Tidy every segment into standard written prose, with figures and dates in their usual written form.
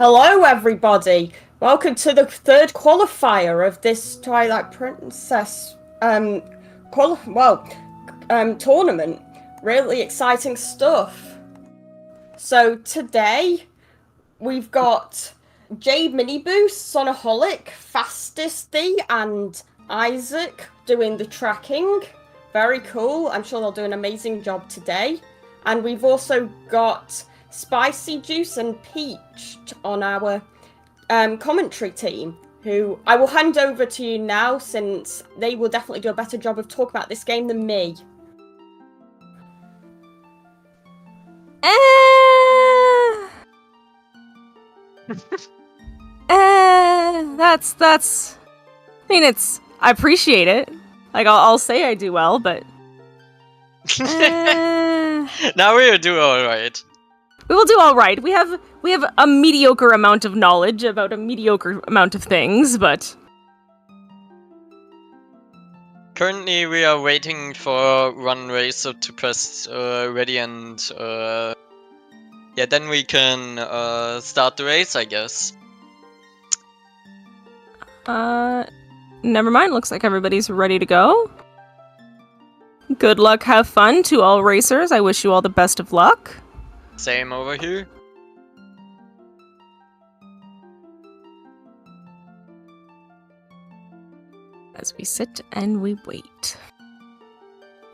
Hello, everybody. Welcome to the third qualifier of this Twilight Princess tournament. Really exciting stuff. So today we've got Jade Miniboost, Sonaholic, Fastisty, and Isaac doing the tracking. Very cool. I'm sure they'll do an amazing job today. And we've also got Spicy Juice and Peach on our commentary team, who I will hand over to you now, since they will definitely do a better job of talking about this game than me. That's. I mean, I appreciate it. Like, I'll say I do well, but. Now we'll do alright. We will do alright. We have a mediocre amount of knowledge about a mediocre amount of things, but. Currently, we are waiting for Run Racer to press ready, and yeah, then we can start the race, I guess. Never mind. Looks like everybody's ready to go. Good luck, have fun to all racers. I wish you all the best of luck. Same over here. As we sit and we wait.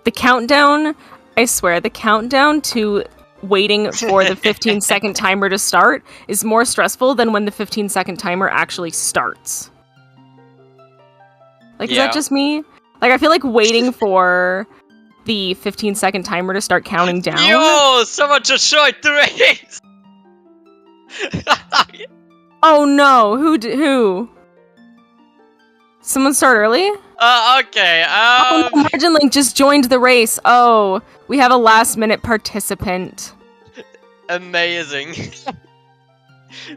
The countdown, I swear, the countdown to waiting for the 15-second timer to start is more stressful than when the 15-second timer actually starts. Like, is that just me? Like, I feel like waiting for the 15-second timer to start counting down. Yo, someone just shot the race! Oh no, who? Someone start early? Okay, Oh no, Margin Link just joined the race. Oh, we have a last-minute participant. Amazing.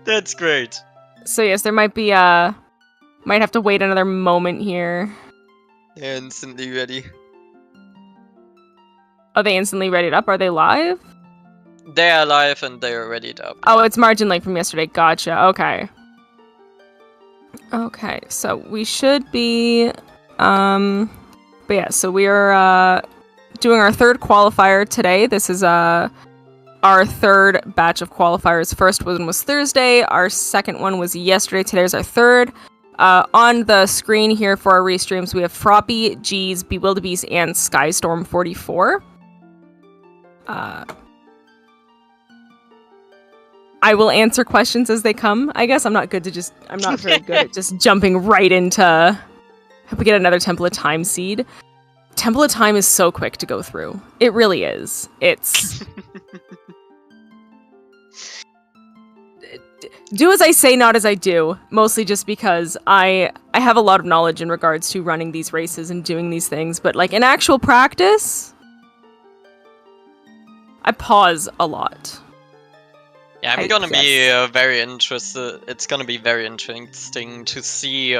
That's great. So yes, there might be, might have to wait another moment here. Instantly ready. Are they instantly readied up? Are they live? They are live and they are readied up. Oh, it's Margin Link from yesterday. Gotcha. Okay. Okay, so we should be, but yeah, so we are, doing our third qualifier today. This is, our third batch of qualifiers. First one was Thursday. Our second one was yesterday. Today's our third. On the screen here for our restreams, we have Froppy, G's, Bewildebeest, and Skystorm44. I will answer questions as they come. I guess I'm not very good at just jumping right into. Hope we get another Temple of Time seed. Temple of Time is so quick to go through. It really is. It's. Do as I say, not as I do. Mostly just because I have a lot of knowledge in regards to running these races and doing these things, but like in actual practice, I pause a lot. Yeah, I'm gonna be very interested. It's gonna be very interesting to see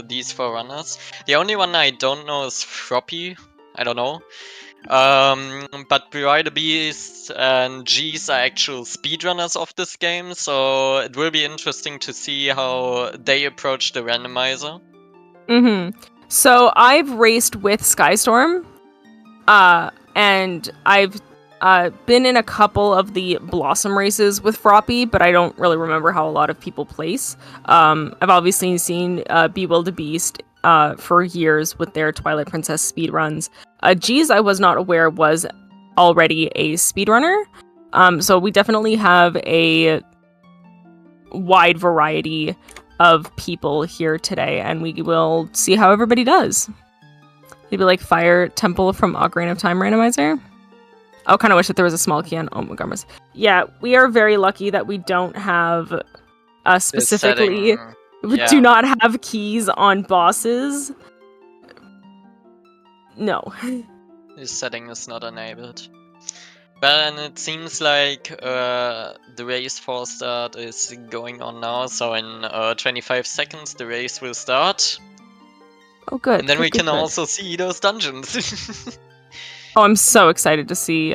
these four runners. The only one I don't know is Froppy. I don't know. But Bewildebeest and G's are actual speedrunners of this game, so it will be interesting to see how they approach the randomizer. So I've raced with Skystorm, and I've been in a couple of the Blossom races with Froppy, but I don't really remember how a lot of people place. I've obviously seen Bewildebeest for years with their Twilight Princess speedruns. G's I was not aware was already a speedrunner. So we definitely have a wide variety of people here today, and we will see how everybody does. Maybe like Fire Temple from Ocarina of Time Randomizer. I kind of wish that there was a small key on Omegamas. Yeah, we are very lucky that we don't have specifically... We do not have keys on bosses. No. This setting is not enabled. But it seems like the race for start is going on now, so in 25 seconds the race will start. Oh good. And then we can also see those dungeons. Oh, I'm so excited to see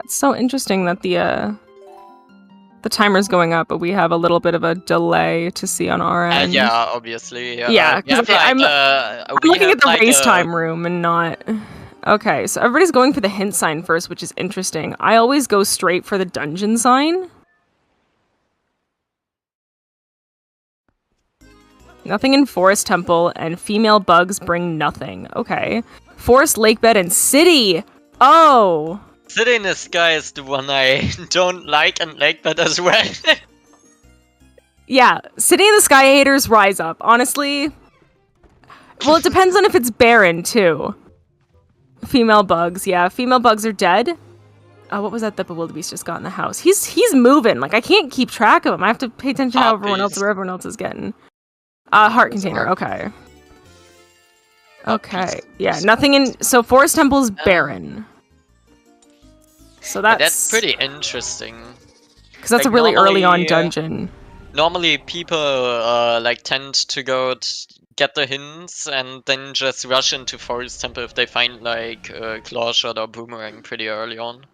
It's so interesting that the timer's going up, but we have a little bit of a delay to see on our end. Yeah, obviously. Yeah, because I'm looking at the race time room and not... Okay, so everybody's going for the hint sign first, which is interesting. I always go straight for the dungeon sign. Nothing in Forest Temple, and female bugs bring nothing. Okay. Forest, Lakebed, and City! Oh! City in the Sky is the one I don't like, and Lakebed as well. Yeah, City in the Sky haters rise up. Honestly... Well, it depends on if it's barren, too. Female bugs, yeah. Female bugs are dead. What was that Bewildebeest just got in the house? He's moving. Like, I can't keep track of him. I have to pay attention to how where everyone else is getting. Heart container, okay. Okay, yeah, nothing in... So, Forest Temple's barren. So that's pretty interesting. Because that's like, a really early on dungeon. Normally, people, tend to go... get the hints and then just rush into Forest Temple if they find like Claw Shot or Boomerang pretty early on.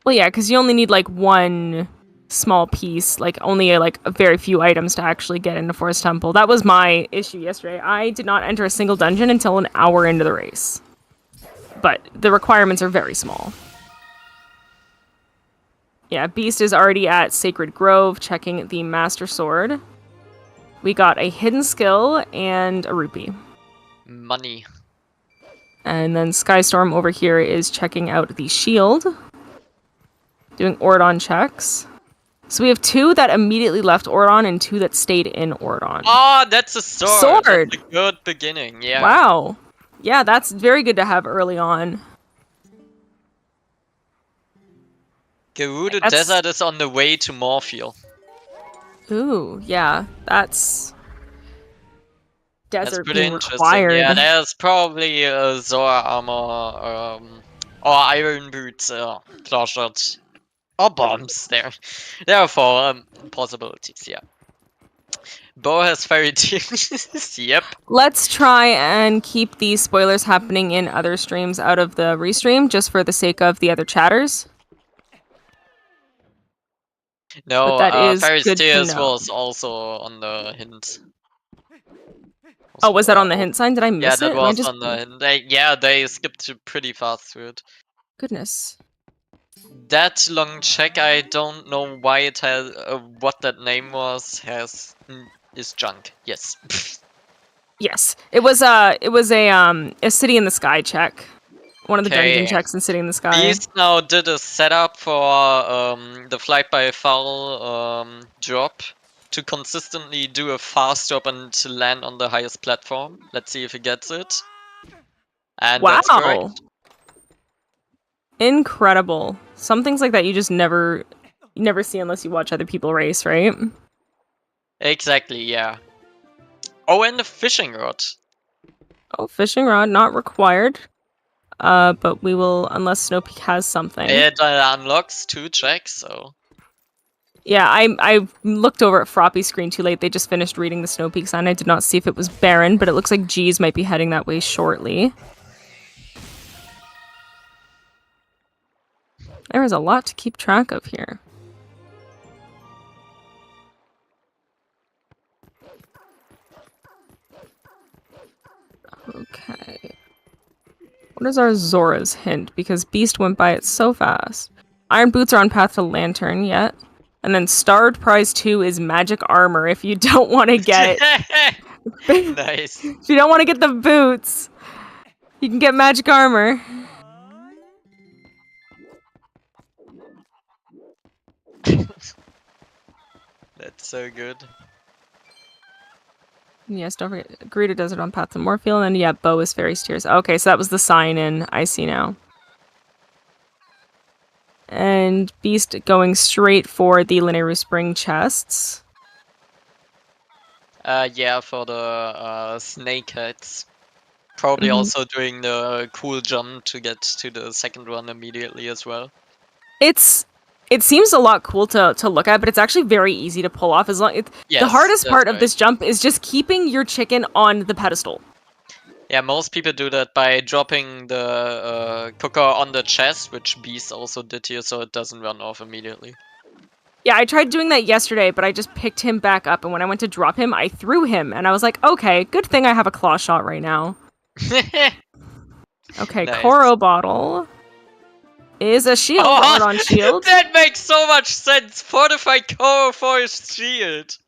Well, yeah, because you only need like one small piece, like only like a very few items to actually get into Forest Temple. That was my issue yesterday. I did not enter a single dungeon until an hour into the race. But the requirements are very small. Yeah, Beast is already at Sacred Grove checking the Master Sword. We got a hidden skill and a rupee. Money. And then Skystorm over here is checking out the shield. Doing Ordon checks. So we have 2 that immediately left Ordon and 2 that stayed in Ordon. Oh, that's a sword! Sword! That's a good beginning, yeah. Wow. Yeah, that's very good to have early on. Gerudo Desert is on the way to Morpheal. Ooh, yeah, that's desert pretty being interesting. required. Yeah, there's probably Zora armor, or iron boots, claw shots, or bombs there. There are 4 possibilities, yeah. Bo has fairy tears. Yep. Let's try and keep these spoilers happening in other streams out of the restream, just for the sake of the other chatters. No, Fairy Tears was also on the hint. Oh, was that on the hint sign? Did I miss it? Yeah, that was on the hint. They skipped pretty fast through it. Goodness. That long check, I don't know why it has, what that name was, is junk. Yes. Yes, it was a City in the Sky check. One of the dungeon checks in City in the Sky. Beast now did a setup for the Flight by Foul drop to consistently do a fast drop and to land on the highest platform. Let's see if he gets it. And wow! That's correct. Incredible. Some things like that you just never see unless you watch other people race, right? Exactly, yeah. Oh, and the fishing rod. Oh, fishing rod not required. But we will, unless Snowpeak has something. It unlocks 2 checks, so... Yeah, I looked over at Froppy's screen too late. They just finished reading the Snowpeak sign. I did not see if it was barren, but it looks like G's might be heading that way shortly. There is a lot to keep track of here. Okay. What is our Zora's hint? Because Beast went by it so fast. Iron Boots are on path to Lantern yet. And then Starred Prize 2 is Magic Armor if you don't want to get... Nice. If you don't want to get the boots, you can get Magic Armor. That's so good. Yes, don't forget, Gerudo Desert on path to Morpheal, and yeah, Bo is Fairy's Tears. Okay, so that was the sign-in. I see now. And Beast going straight for the Lineru Spring chests. Yeah, for the snakeheads. Probably also doing the cool jump to get to the second one immediately as well. It seems a lot cool to look at, but it's actually very easy to pull off. The hardest part of this jump is just keeping your chicken on the pedestal. Yeah, most people do that by dropping the cooker on the chest, which Beast also did here, so it doesn't run off immediately. Yeah, I tried doing that yesterday, but I just picked him back up, and when I went to drop him, I threw him, and I was like, okay, good thing I have a claw shot right now. Okay, Nice. Koro bottle is a shield on shield. That makes so much sense! Fortified Koro for his shield!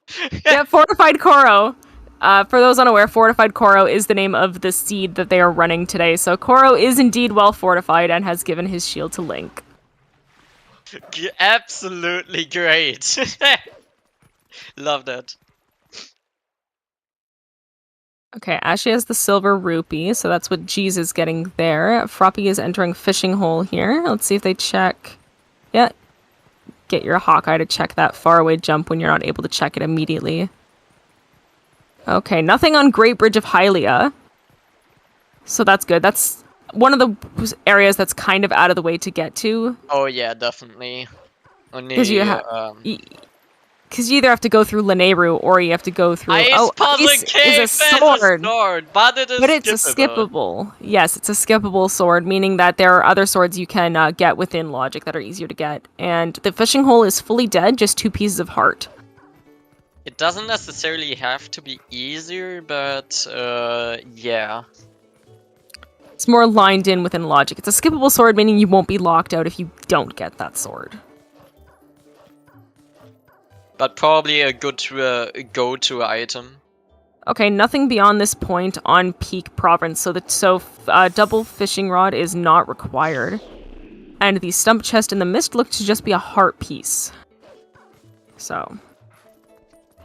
Yeah, Fortified Koro. For those unaware, Fortified Koro is the name of the seed that they are running today, so Koro is indeed well fortified and has given his shield to Link. Absolutely great! Love that. Okay, Ashley has the silver rupee, so that's what Jeez is getting there. Froppy is entering fishing hole here. Let's see if they check. Yeah. Get your Hawkeye to check that faraway jump when you're not able to check it immediately. Okay, nothing on Great Bridge of Hylia. So that's good. That's one of the areas that's kind of out of the way to get to. Oh yeah, definitely. Because you because you either have to go through Lanayru or you have to go through. Ice is a sword, but it's a skippable. Yes, it's a skippable sword, meaning that there are other swords you can get within logic that are easier to get. And the fishing hole is fully dead, just 2 pieces of heart. It doesn't necessarily have to be easier, but yeah. It's more lined in within logic. It's a skippable sword, meaning you won't be locked out if you don't get that sword. But probably a good go-to item. Okay, nothing beyond this point on Peak Province, so double fishing rod is not required. And the stump chest in the mist looked to just be a heart piece. So,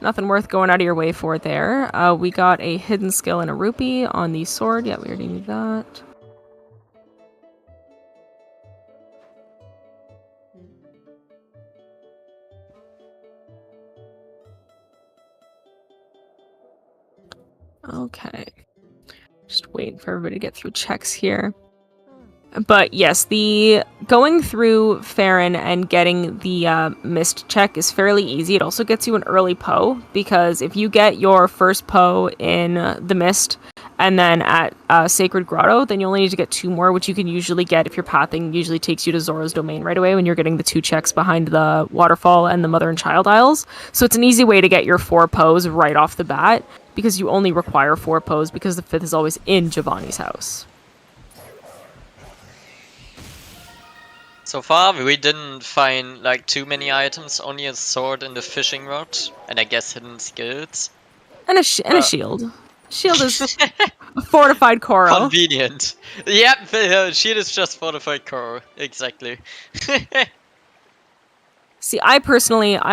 nothing worth going out of your way for there. We got a hidden skill and a rupee on the sword. Yeah, we already knew that. Okay. Just waiting for everybody to get through checks here. But yes, the going through Farron and getting the mist check is fairly easy. It also gets you an early Poe, because if you get your first Poe in the mist and then at Sacred Grotto, then you only need to get 2 more, which you can usually get if your pathing usually takes you to Zora's Domain right away when you're getting the 2 checks behind the waterfall and the Mother and Child Isles. So it's an easy way to get your 4 Poes right off the bat, because you only require 4 Poes because the 5th is always in Giovanni's house. So far, we didn't find like too many items, only a sword and a fishing rod, and I guess hidden skills. And a shield. Shield is just a fortified Koro. Convenient. Yep, shield is just fortified Koro, exactly. See, I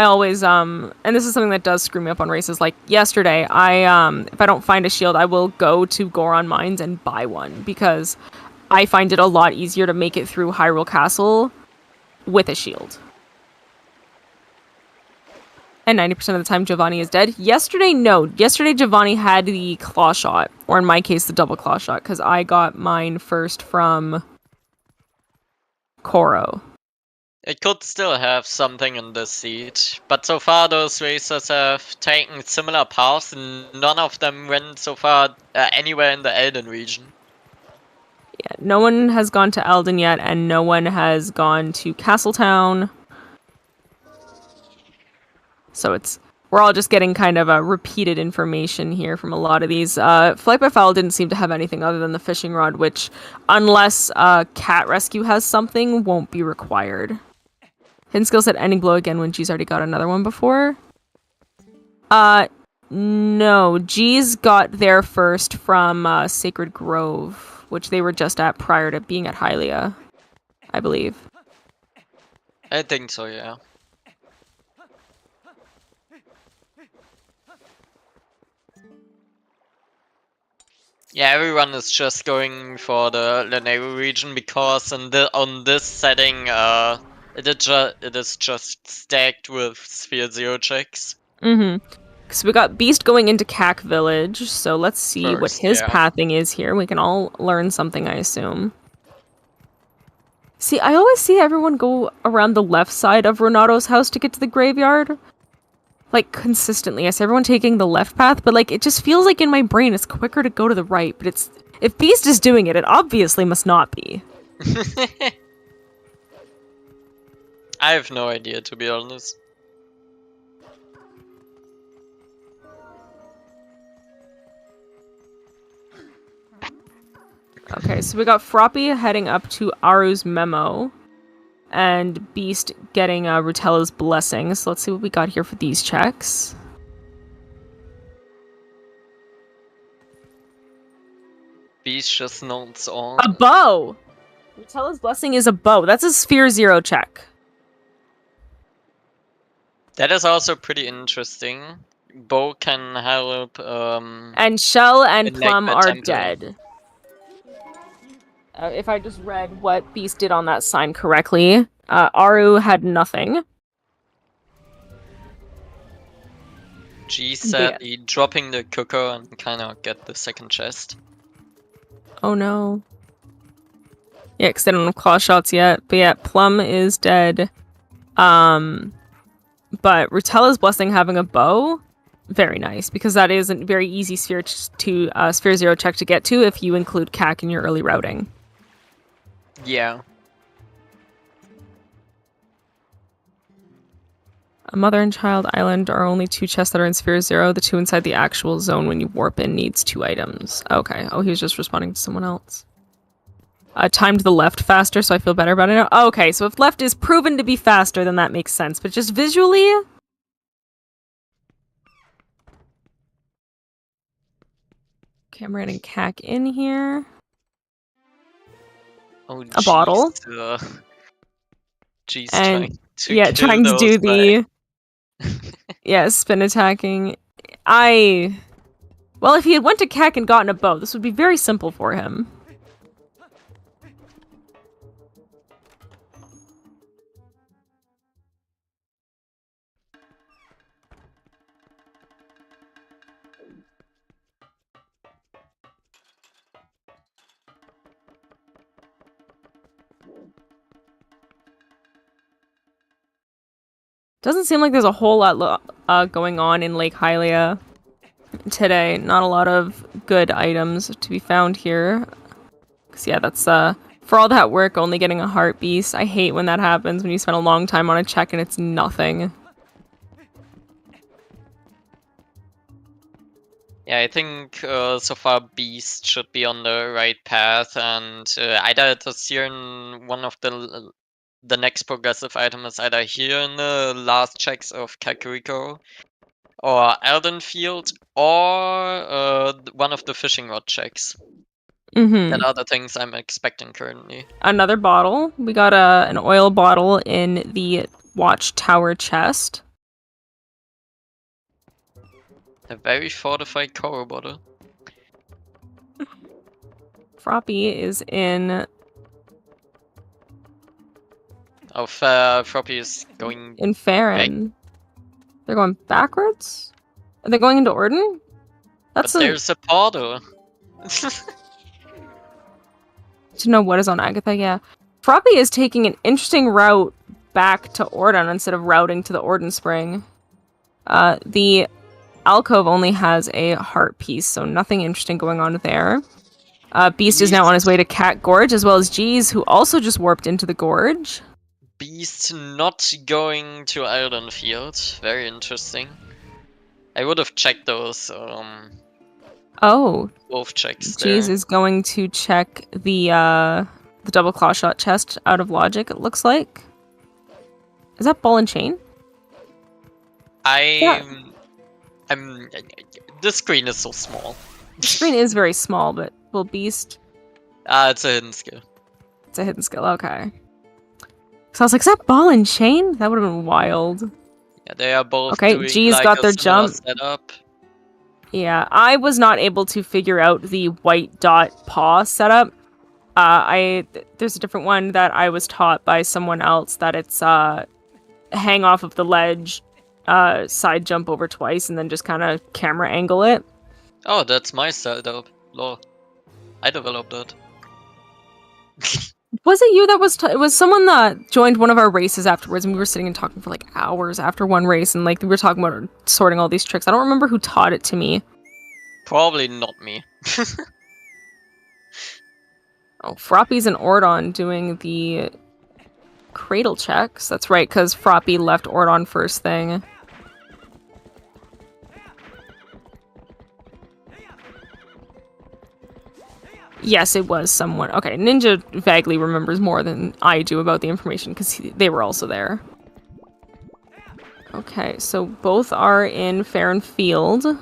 always, and this is something that does screw me up on races, like yesterday, if I don't find a shield, I will go to Goron Mines and buy one, because I find it a lot easier to make it through Hyrule Castle with a shield. And 90% of the time, Giovanni is dead. Yesterday, no. Yesterday, Giovanni had the claw shot, or in my case, the double claw shot, because I got mine first from Koro. It could still have something in this seed, but so far those racers have taken similar paths, and none of them went so far anywhere in the Elden region. Yeah, no one has gone to Elden yet, and no one has gone to Castletown. So we're all just getting kind of a repeated information here from a lot of these. Flight by Fowl didn't seem to have anything other than the fishing rod, which, unless Cat Rescue has something, won't be required. Hidden skill said ending blow again when G's already got another one before. No, G's got there first from Sacred Grove, which they were just at prior to being at Hylia, I believe. I think so, yeah. Yeah, everyone is just going for the Lanayru region because on this setting, it is just stacked with Sphere Zero checks. Mm-hmm. So we got Beast going into Cac Village, so let's see what his pathing is here. We can all learn something, I assume. See, I always see everyone go around the left side of Renato's house to get to the graveyard. Like, consistently. I see everyone taking the left path, but, like, it just feels like in my brain it's quicker to go to the right, but If Beast is doing it, it obviously must not be. I have no idea, to be honest. Okay, so we got Froppy heading up to Aru's memo, and Beast getting Rutella's blessing. So let's see what we got here for these checks. Beast just notes all. A bow! Rutella's blessing is a bow. That's a Sphere 0 check. That is also pretty interesting. Bow can help. And Shell and in, like, Plum the are temple. dead. If I just read what Beast did on that sign correctly, Aru had nothing. G said he dropping the cooker and kind of get the second chest. Oh no. Yeah, because they don't have claw shots yet. But yeah, Plum is dead. But Rutella's blessing having a bow, very nice, because that is a very easy Sphere 0 check to get to if you include CAC in your early routing. Yeah. A Mother and Child Island are only 2 chests that are in Sphere 0. The 2 inside the actual zone when you warp in needs 2 items. Okay. Oh, he was just responding to someone else. Timed the left faster, so I feel better about it now. Oh, okay, so if left is proven to be faster, then that makes sense. But just visually... Okay, I'm writing CAC in here. Oh, A bottle. G's And trying to trying to do the spin attacking. Well, if he had went to CAC and gotten a bow, this would be very simple for him. Doesn't seem like there's a whole lot going on in Lake Hylia today. Not a lot of good items to be found here. Cause yeah, that's for all that work, only getting a heart beast. I hate when that happens, when you spend a long time on a check and it's nothing. Yeah, I think so far Beast should be on the right path, and either it is here in one of the next progressive item is either here in the last checks of Kakariko, or Elden Field, or one of the fishing rod checks. That are the things I'm expecting currently. Another bottle. We got an oil bottle in the Watchtower chest. A very fortified coral bottle. Froppy is in... Oh, Froppy is going... in Farron. They're going backwards? Are they going into Orden? But there's a portal. To know what is on Agatha, yeah. Froppy is taking an interesting route back to Orden instead of routing to the Orden Spring. The alcove only has a heart piece, so nothing interesting going on there. Beast is now on his way to Cat Gorge, as well as Jeez, who also just warped into the gorge. Beast not going to Elden Field. Very interesting. I would have checked those wolf checks there. Jeez is going to check the double claw shot chest out of logic, it looks like. Is that ball and chain? The screen is so small. The screen is very small, but will Beast... it's a hidden skill. It's a hidden skill, okay. So I was like, is that ball and chain? That would have been wild. Yeah, they are both okay, doing G's like got a their similar jump. setup. Yeah, I was not able to figure out the white dot paw setup. There's a different one that I was taught by someone else that it's hang off of the ledge, side jump over twice, and then just kind of camera angle it. Oh, that's my setup. Lol. I developed that. Was it you that was... it was someone that joined one of our races afterwards, and we were sitting and talking for like hours after one race, and like we were talking about sorting all these tricks. I don't remember who taught it to me. Probably not me. Oh, Froppy's and Ordon doing the cradle checks. That's right, because Froppy left Ordon first thing. Yes, it was someone. Okay, Ninja vaguely remembers more than I do about the information because they were also there. Okay, so both are in Fair and Field. What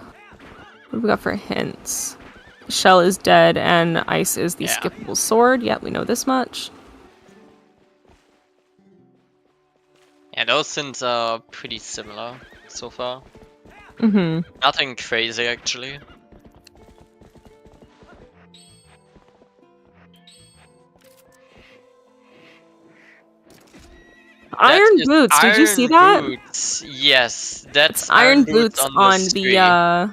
have we got for hints? Shell is dead and Ice is the skippable sword. Yeah, we know this much. Yeah, those hints are pretty similar so far. Mm-hmm. Nothing crazy, actually. Iron Boots, did you see that? Boots. Yes, that's Iron Boots on the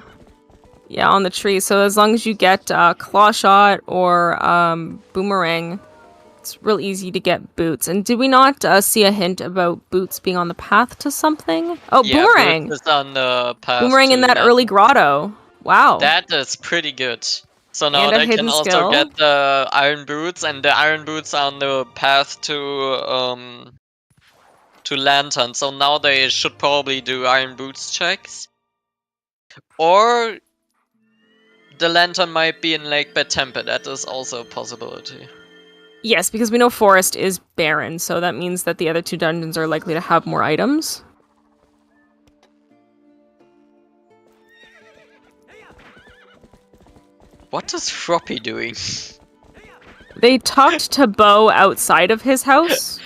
yeah, on the tree. So as long as you get Claw Shot or Boomerang, it's real easy to get Boots. And did we not see a hint about Boots being on the path to something? Oh, yeah, Boomerang! Boots is on the path Boomerang in that early grotto. Wow. That is pretty good. So now And a they can hidden also skill. get the Iron Boots, and the Iron Boots are on the path to Lantern. So now they should probably do Iron Boots checks. Or the Lantern might be in Lake Bad Temper. That is also a possibility. Yes, because we know Forest is barren, so that means that the other two dungeons are likely to have more items. What is Froppy doing? They talked to Bo outside of his house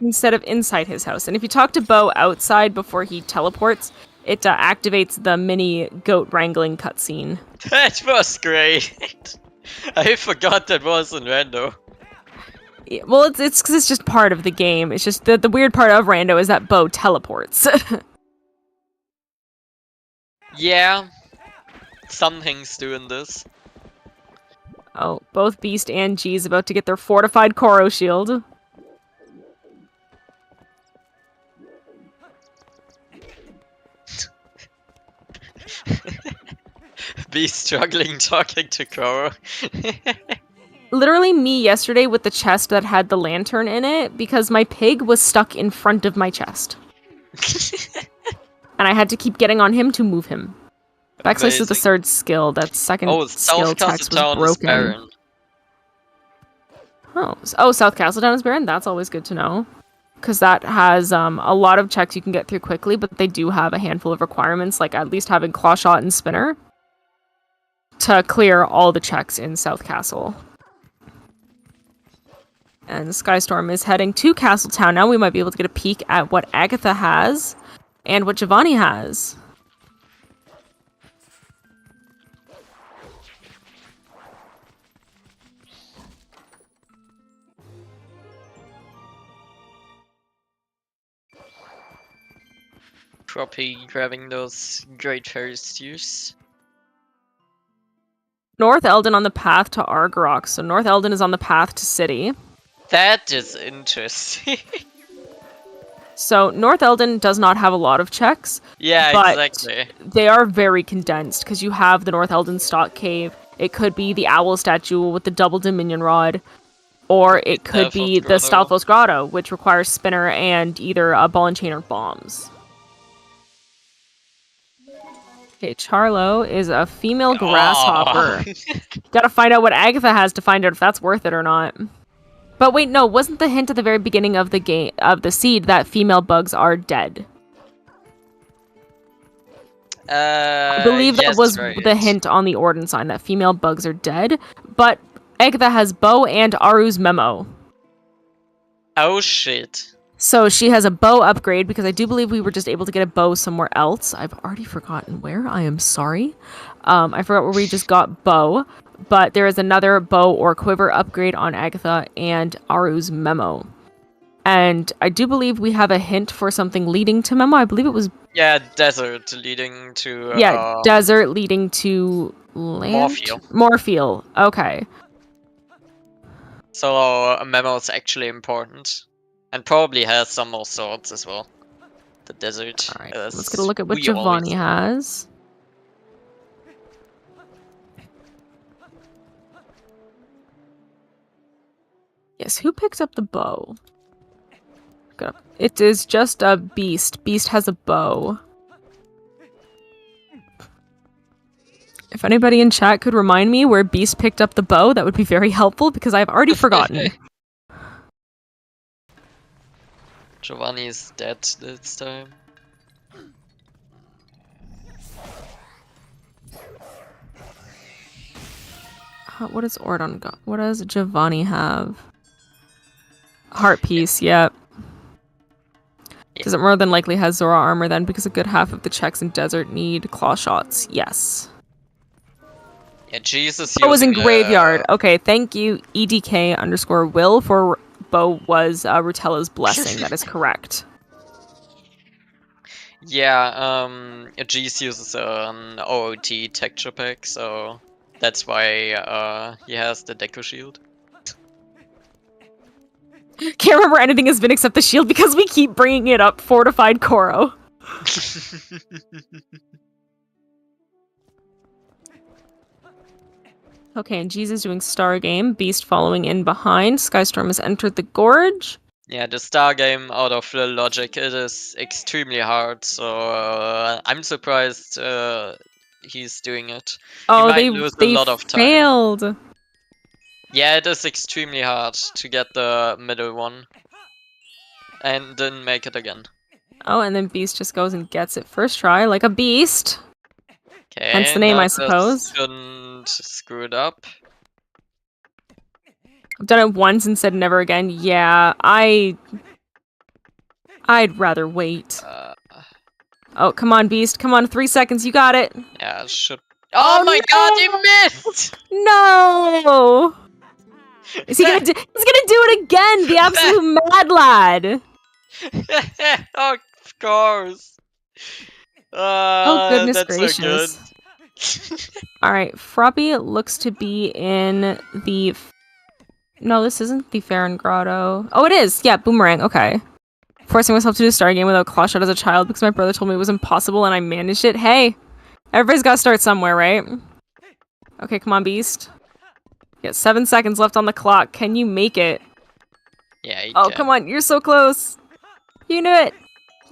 instead of inside his house. And if you talk to Bo outside before he teleports, it activates the mini goat wrangling cutscene. That was great. I forgot that was in Rando. Well, it's because it's just part of the game. It's just the weird part of Rando is that Bo teleports. Yeah, some things doing this. Oh, both Beast and G's about to get their fortified Koro shield. Be struggling talking to Koro. Literally me yesterday with the chest that had the lantern in it because my pig was stuck in front of my chest. And I had to keep getting on him to move him. Backslice is the third skill. That second skill text was broken. South Castletown is barren? That's always good to know. Because that has a lot of checks you can get through quickly, but they do have a handful of requirements, like at least having Claw Shot and Spinner to clear all the checks in South Castle. And Skystorm is heading to Castletown. Now we might be able to get a peek at what Agatha has and what Giovanni has. Froppy grabbing those great fairy stews. North Eldon on the path to Argarok. So North Eldon is on the path to City. That is interesting. So North Eldon does not have a lot of checks. Yeah, but exactly. They are very condensed because you have the North Eldon Stock Cave. It could be the Owl Statue with the double Dominion Rod. Or it could be the Stalfos Grotto, which requires Spinner and either a ball and chain or bombs. Okay, Charlo is a female grasshopper. Gotta find out what Agatha has to find out if that's worth it or not. But wait, no, wasn't the hint at the very beginning of the game of the seed that female bugs are dead? I believe that was the hint on the Orden sign that female bugs are dead. But Agatha has Bo and Aru's memo. Oh shit. So she has a bow upgrade because I do believe we were just able to get a bow somewhere else. I've already forgotten where. I am sorry. I forgot where we just got bow. But there is another bow or quiver upgrade on Agatha and Aru's memo. And I do believe we have a hint for something leading to memo. I believe it was... Yeah, desert leading to... Yeah, desert leading to land? Morpheal. Okay. So a memo is actually important. And probably has some more swords as well. The desert. Alright, let's get a look at what Giovanni has. Yes, who picked up the bow? It is just a Beast. Beast has a bow. If anybody in chat could remind me where Beast picked up the bow, that would be very helpful because I've already forgotten. Giovanni's dead this time. What does Ordon got? What does Giovanni have? Heart piece, yep. Does it more than likely has Zora armor then, because a good half of the Czechs in desert need claw shots? Yes. Yeah, Jesus. Oh, it was in graveyard. Okay, thank you, EDK_Will for bow was Rutella's blessing. That is correct. Yeah, Jeez uses an OOT texture pack, so that's why he has the Deku shield. Can't remember anything has been except the shield because we keep bringing it up. Fortified Koro. Okay, and Jesus doing Star Game. Beast following in behind. Skystorm has entered the gorge. Yeah, the Star Game, out of the logic, it is extremely hard, so I'm surprised he's doing it. Oh, he might lose a lot of time. failed. Yeah, it is extremely hard to get the middle one. And then make it again. Oh, and then Beast just goes and gets it first try, like a beast. Okay, Hence the name, I suppose. Shouldn't screw it up. I've done it once and said never again. Yeah, I'd rather wait. Oh, come on, Beast. Come on, 3 seconds. You got it. Yeah, should. Oh my god, you missed! No! Is he gonna do? He's gonna do it again. The absolute mad lad. Of course. Oh goodness that's gracious! So good. All right, Froppy looks to be in the. No, this isn't the Farron Grotto. Oh, it is. Yeah, Boomerang. Okay. Forcing myself to do a Star Game without claw shot as a child because my brother told me it was impossible and I managed it. Hey, everybody's got to start somewhere, right? Okay, come on, Beast. You got 7 seconds left on the clock. Can you make it? Yeah, you Oh, can. come on. You're so close. You knew it.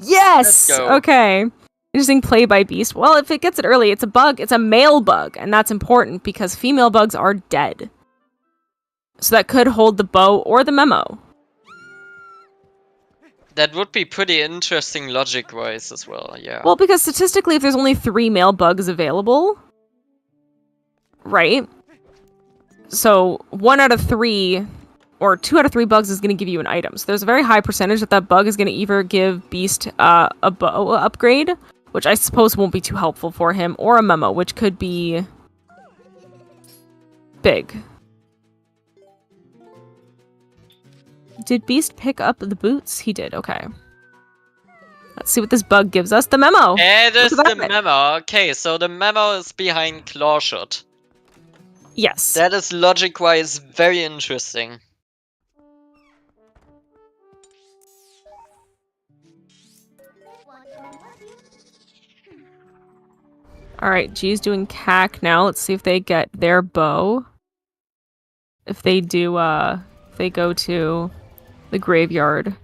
Yes! Let's go. Okay. Interesting play by Beast. Well, if it gets it early, it's a bug. It's a male bug, and that's important because female bugs are dead. So that could hold the bow or the memo. That would be pretty interesting logic-wise as well, yeah. Well, because statistically, if there's only 3 male bugs available, right? So 1 out of 3 or 2 out of 3 bugs is going to give you an item. So there's a very high percentage that bug is going to either give Beast a bow upgrade, which I suppose won't be too helpful for him, or a memo, which could be big. Did Beast pick up the boots? He did, okay. Let's see what this bug gives us. The memo! It is Look at the that. memo. Okay, so the memo is behind Clawshot. Yes. That is logic-wise very interesting. Alright, G's doing CAC now. Let's see if they get their bow. If they do, if they go to the graveyard.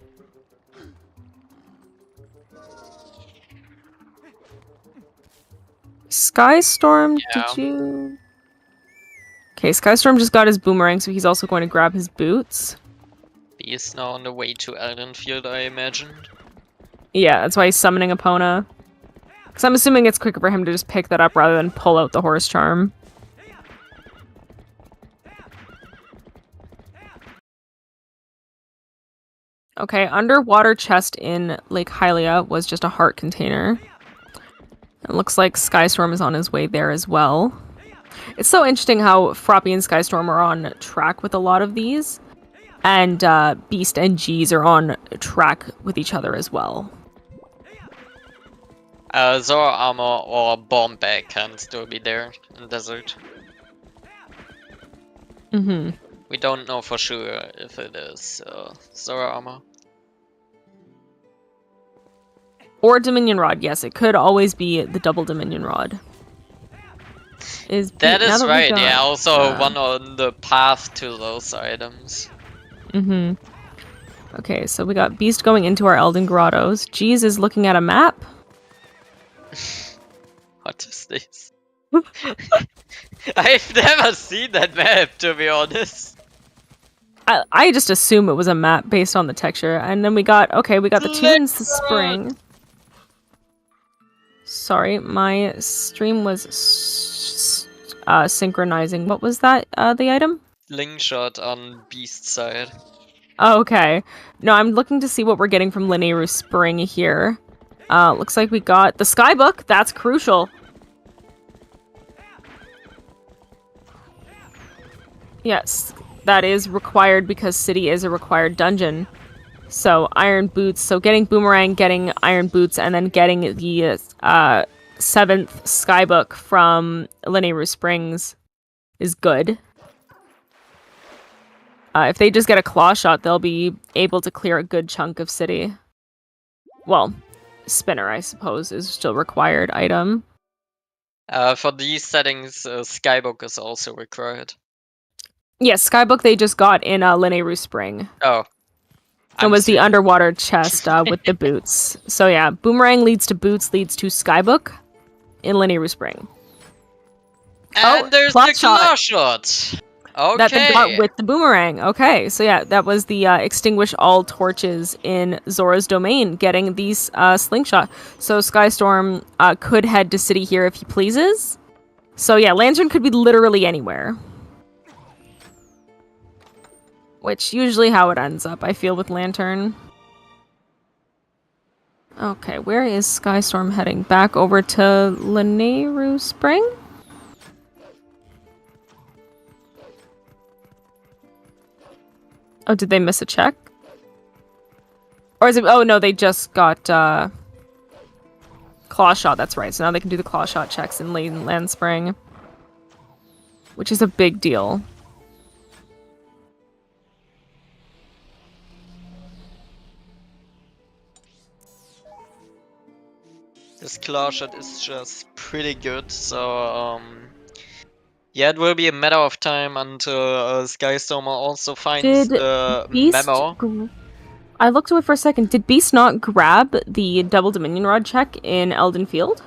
Skystorm, Yeah. did you... Okay, Skystorm just got his boomerang, so he's also going to grab his boots. He is now on the way to Eldenfield, I imagine. Yeah, that's why he's summoning Epona. Because I'm assuming it's quicker for him to just pick that up rather than pull out the Horse Charm. Okay, underwater chest in Lake Hylia was just a heart container. It looks like Skystorm is on his way there as well. It's so interesting how Froppy and Skystorm are on track with a lot of these. And Beast and G's are on track with each other as well. Zora armor or bomb bag can still be there in desert. Mm-hmm. We don't know for sure if it is Zora armor. Or Dominion Rod, yes, it could always be the double Dominion Rod. That is right, yeah, also uh, one on the path to those items. Mm-hmm. Okay, so we got Beast going into our Elden Grottos. Jeez is looking at a map. What is this? I've never seen that map, to be honest. I just assume it was a map based on the texture. And then we got the tunes, the spring. Sorry, my stream was synchronizing. What was that, the item? Slingshot on Beast side. Oh, okay. No, I'm looking to see what we're getting from Lineru Spring here. Looks like we got the Skybook. That's crucial. Yes, that is required because City is a required dungeon. So, Iron Boots. So, getting Boomerang, getting Iron Boots, and then getting the 7th Skybook from Lineru Springs is good. If they just get a claw shot, they'll be able to clear a good chunk of City. Well, Spinner, I suppose, is still required item. For these settings, Skybook is also required. Yes, Skybook they just got in Lineru Spring. Oh. It was the underwater chest with the boots. So yeah, Boomerang leads to boots, leads to Skybook in Lineru Spring. And there's the claw shot! Okay. That they got with the Boomerang. Okay, so yeah, that was the extinguish all torches in Zora's domain, getting these slingshot. So Skystorm could head to City here if he pleases. So yeah, Lantern could be literally anywhere. Which usually how it ends up, I feel, with Lantern. Okay, where is Skystorm heading? Back over to Lineru Spring? Oh, did they miss a check? Or is it... Oh, no, they just got, Claw Shot, that's right. So now they can do the Claw Shot checks in Land Spring. Which is a big deal. This claw shot is just pretty good, so yeah, it will be a matter of time until Skystorm also finds the memo. I looked away for a second. Did Beast not grab the double Dominion Rod check in Elden Field?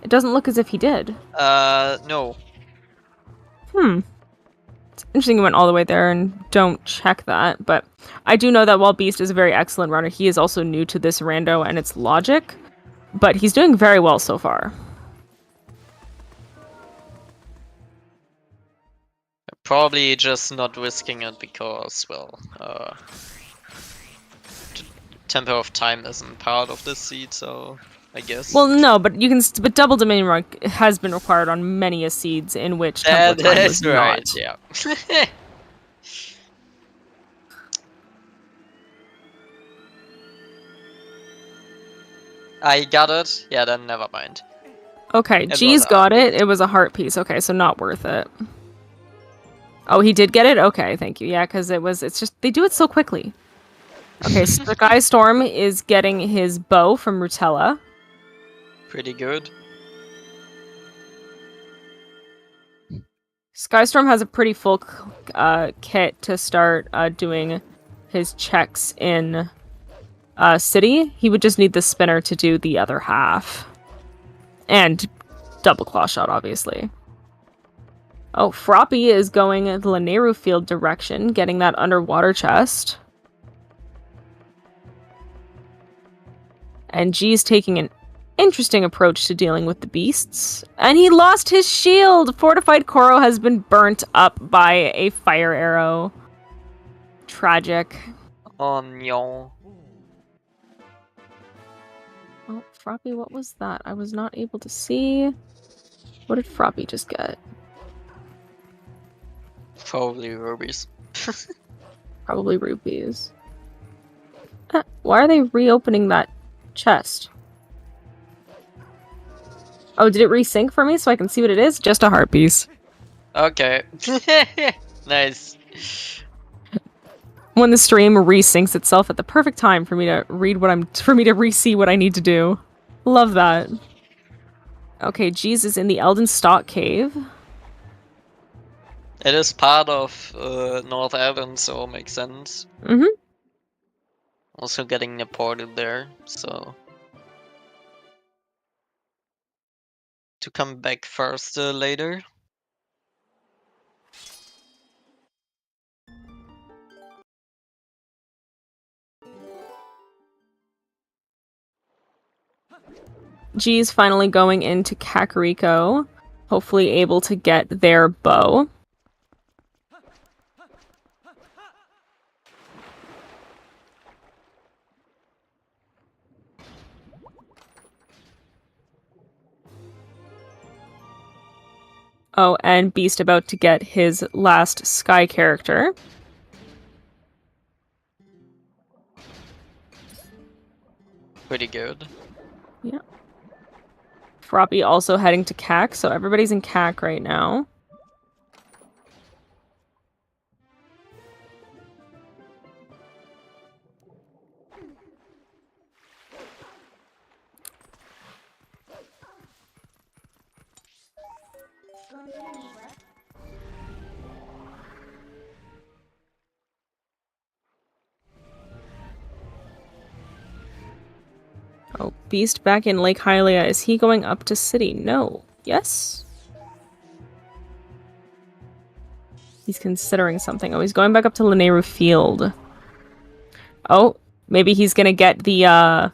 It doesn't look as if he did. No. It's interesting he went all the way there and don't check that, but I do know that while Beast is a very excellent runner, he is also new to this rando and its logic. But he's doing very well so far. Probably just not risking it because, well, Tempo of Time isn't part of this seed, so I guess. Well, no, but you can. But Double Dominion Rod has been required on many a seeds in which Tempo of Time was right, not. Yeah. I got it. Yeah, then never mind. Okay, G's got it. It was a heart piece. Okay, so not worth it. Oh, he did get it? Okay, thank you. Yeah, because it's just, they do it so quickly. Okay, Skystorm is getting his bow from Rutella. Pretty good. Skystorm has a pretty full kit to start doing his checks in City. He would just need the spinner to do the other half. And double claw shot, obviously. Oh, Froppy is going the Lineru Field direction, getting that underwater chest. And G's taking an interesting approach to dealing with the beasts. And he lost his shield! Fortified Koro has been burnt up by a fire arrow. Tragic. Oh no. Oh, Froppy, what was that? I was not able to see. What did Froppy just get? Probably rubies. Probably rupees. Why are they reopening that chest? Oh, did it resync for me so I can see what it is? Just a heart piece. Okay. Nice. When the stream resyncs itself at the perfect time for me to read for me to re-see what I need to do. Love that. Okay, G's is in the Elden Stock Cave. It is part of North Elven, so it makes sense. Mm-hmm. Also getting ported there, so to come back first later. G's finally going into Kakariko, hopefully able to get their bow. Oh, and Beast about to get his last Sky character. Pretty good. Yeah. Froppy also heading to CAC, so everybody's in CAC right now. Oh, Beast back in Lake Hylia. Is he going up to City? No. Yes? He's considering something. Oh, he's going back up to Lineru Field. Oh, maybe he's gonna get the,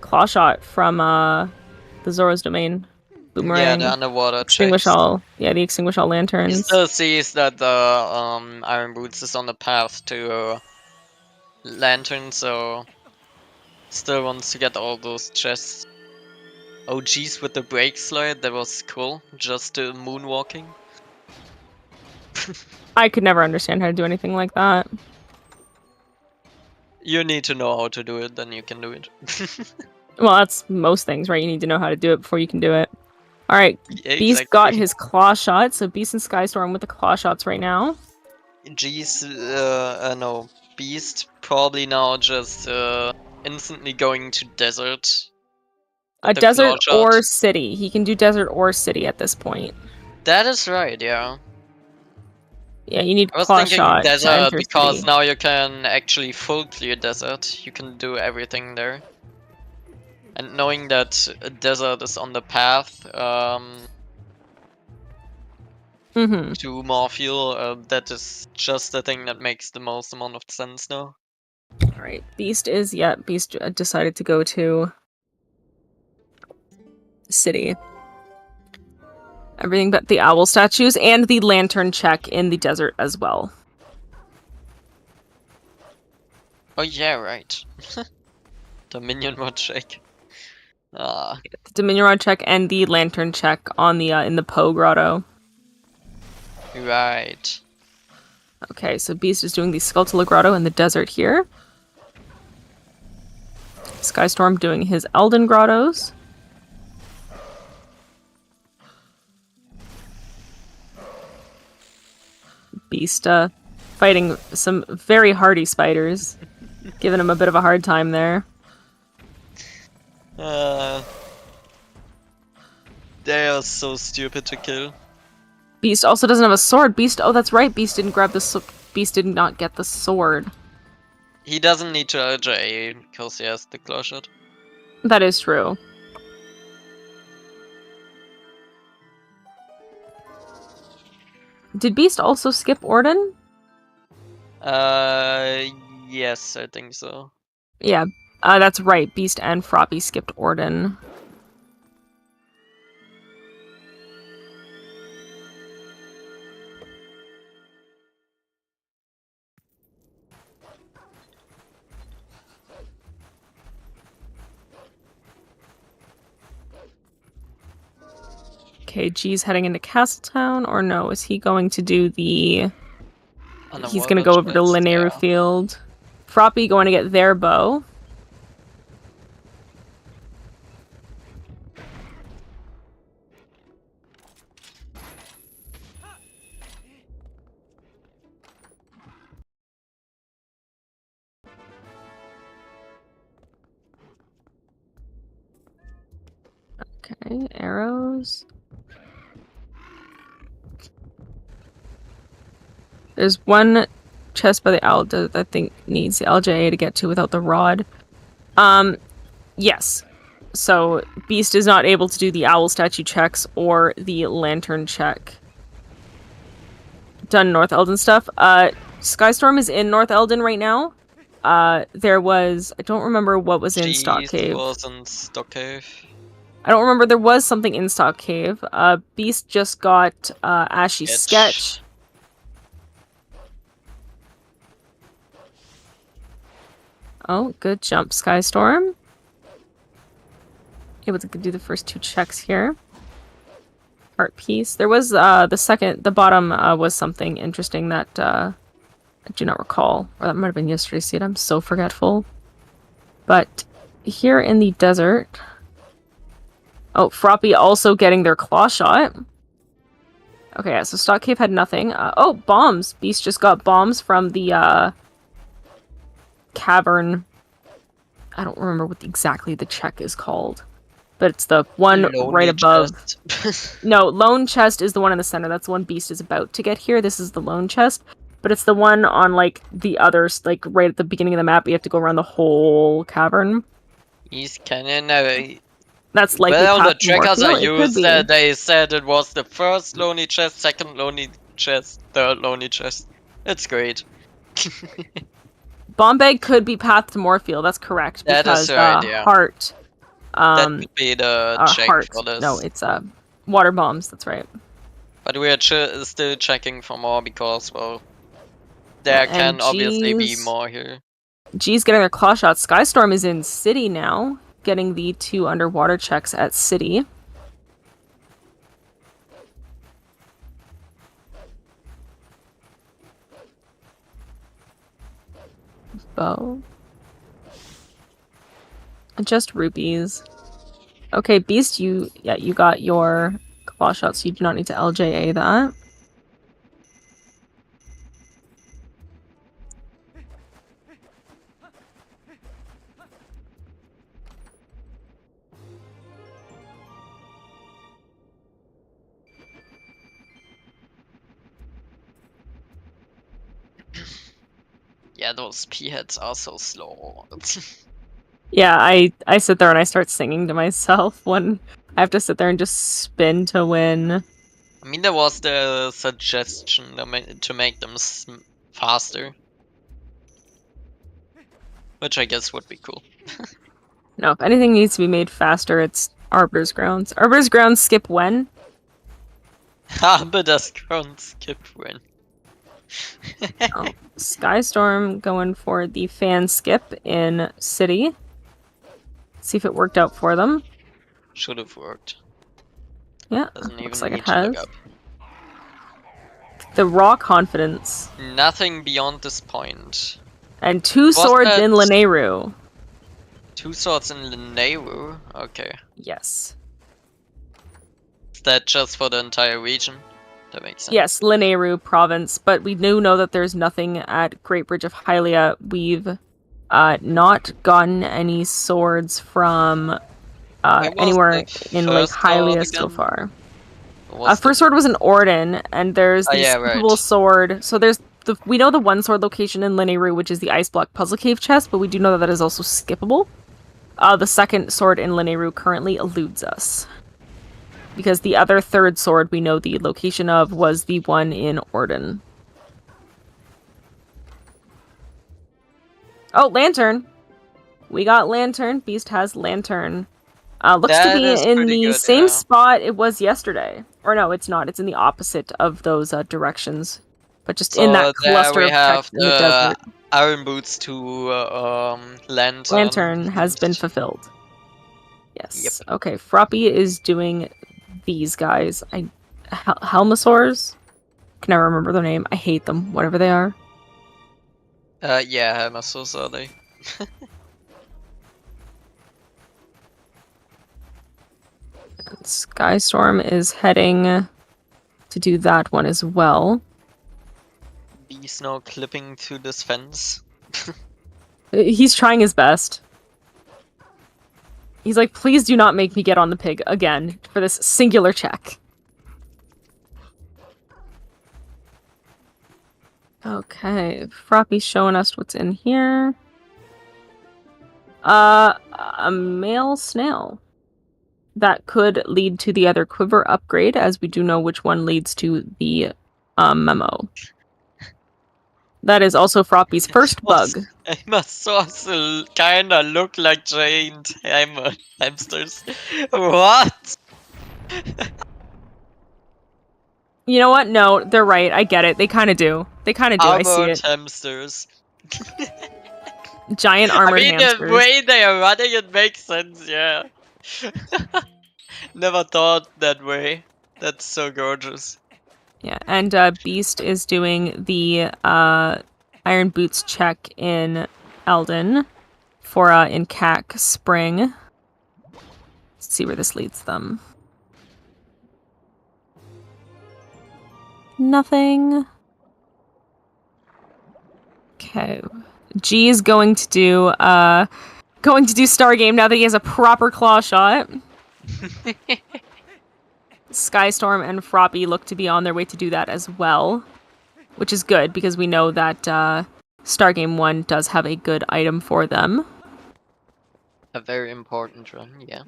claw shot from, the Zoro's Domain. Boomerang. Yeah, the underwater Extinguish chase. all. Yeah, the extinguish all He lanterns. still sees that the Iron Boots is on the path to Lantern, so still wants to get all those chests. Oh geez, with the brake slide, that was cool. Just moonwalking. I could never understand how to do anything like that. You need to know how to do it, then you can do it. Well, that's most things, right? You need to know how to do it before you can do it. Alright, Yeah, Beast exactly. got his claw shot, so Beast and Skystorm with the claw shots right now. Geez, no. Beast probably now just instantly going to desert. A The desert claw shot. or city. He can do desert or city at this point. That is right, yeah. Yeah, you need I was claw thinking shot to desert enter because city. now you can actually full clear desert. You can do everything there. And knowing that a desert is on the path Mm-hmm. to more fuel, that is just the thing that makes the most amount of sense now. Alright, Beast decided to go to city. Everything but the owl statues and the lantern check in the desert as well. Oh yeah, right. The minion mod check. Ah, The Dominion Rod check and the lantern check on the in the Poe Grotto. right. Okay, so Beast is doing the Skulltula Grotto in the desert here. Skystorm doing his Elden Grottos. Beast fighting some very hardy spiders. Giving him a bit of a hard time there. They are so stupid to kill. Beast also doesn't have a sword. Beast, oh that's right, Beast didn't grab the Beast did not get the sword. He doesn't need to LJ because he has the claw shot. That is true. Did Beast also skip Orden? Yes, I think so. Yeah, that's right. Beast and Froppy skipped Orden. Okay, G's heading into Castletown, or no? Is he going to do the... He's going to go over to Lineru Field. Froppy going to get their bow. Okay, arrows. There's one chest by the owl that I think needs the LJA to get to without the rod. Yes. So Beast is not able to do the owl statue checks or the lantern check. Done North Elden stuff. Skystorm is in North Elden right now. There was, I don't remember what was in Stock Cave. Was in Stock Cave. I don't remember, there was something in Stock Cave. Beast just got Ashy's sketch. Oh, good jump, Skystorm. Able to do the first 2 checks here. Art piece. There was the bottom was something interesting that I do not recall. Or that might have been yesterday's seed. I'm so forgetful. But here in the desert. Oh, Froppy also getting their claw shot. Okay, yeah, so Stock Cave had nothing. Oh, bombs. Beast just got bombs from the cavern. I don't remember what exactly the check is called. But it's the one right above. No, lone chest is the one in the center. That's the one Beast is about to get here. This is the lone chest. But it's the one on, like, the others, like, right at the beginning of the map. You have to go around the whole cavern. He's cannon. That's like well, the trackers I used, they said it was the first lonely chest, second lonely chest, third lonely chest. It's great. Bombay could be path to Moorfield. That's correct. That because, is right, yeah. Heart. That would be the check heart. for this. No, it's water bombs. That's right. But we are still checking for more because, well, there can obviously be more here. G's getting their claw shots. Skystorm is in City now, getting the 2 underwater checks at City. Bow. Just rupees. Okay, Beast, you got your claw shot, so you do not need to LJA that. Yeah, those P-heads are so slow. Yeah, I sit there and I start singing to myself when I have to sit there and just spin to win. I mean, there was the suggestion to make them faster. Which I guess would be cool. No, if anything needs to be made faster, it's Arbiter's Grounds. Arbiter's Grounds skip when? Arbiter's Grounds skip when? Oh, Skystorm going for the fan skip in City. See if it worked out for them. Should have worked. Yeah, doesn't even looks like need it to look has. up. The raw confidence. Nothing beyond this point. And 2 swords in Lanayru. 2 swords in Lanayru? Okay. Yes. Is that just for the entire region? That makes sense. Yes, Lanayru province, but we do know that there's nothing at Great Bridge of Hylia. We've not gotten any swords from anywhere in like Hylia so far. First sword was in Orden, and there's the skippable sword. So there's we know the 1 sword location in Lanayru, which is the Ice Block Puzzle Cave chest, but we do know that is also skippable. The 2nd sword in Lanayru currently eludes us. Because the other 3rd sword we know the location of was the one in Orden. Oh, Lantern! We got Lantern. Beast has Lantern. Looks to be in the same spot it was yesterday. Or no, it's not. It's in the opposite of those directions. But just in that cluster of text in the desert. Iron Boots to Lantern. Lantern has been fulfilled. Yes. Yep. Okay, Froppy is doing these guys. Helmosaurs? Can never remember their name. I hate them, whatever they are. Yeah, Helmosaurs are they. Skystorm is heading to do that one as well. Beast now clipping to this fence. He's trying his best. He's like, please do not make me get on the pig again for this singular check. Okay, Froppy's showing us what's in here. A male snail. That could lead to the other quiver upgrade, as we do know which one leads to the memo. That is also Froppy's first bug. Hamster kinda look like giant hamsters. What? You know what? No, they're right. I get it. They kind of do. They kind of do. I see Armored it. hamsters. Giant armored hamsters. The way they are running, it makes sense, yeah. Never thought that way. That's so gorgeous. Yeah, and Beast is doing the Iron Boots check in Eldon for in CAC Spring. Let's see where this leads them. Nothing. Okay. G is going to do Star Game now that he has a proper claw shot. Skystorm and Froppy look to be on their way to do that as well, which is good because we know that Stargame 1 does have a good item for them. A very important run, yeah.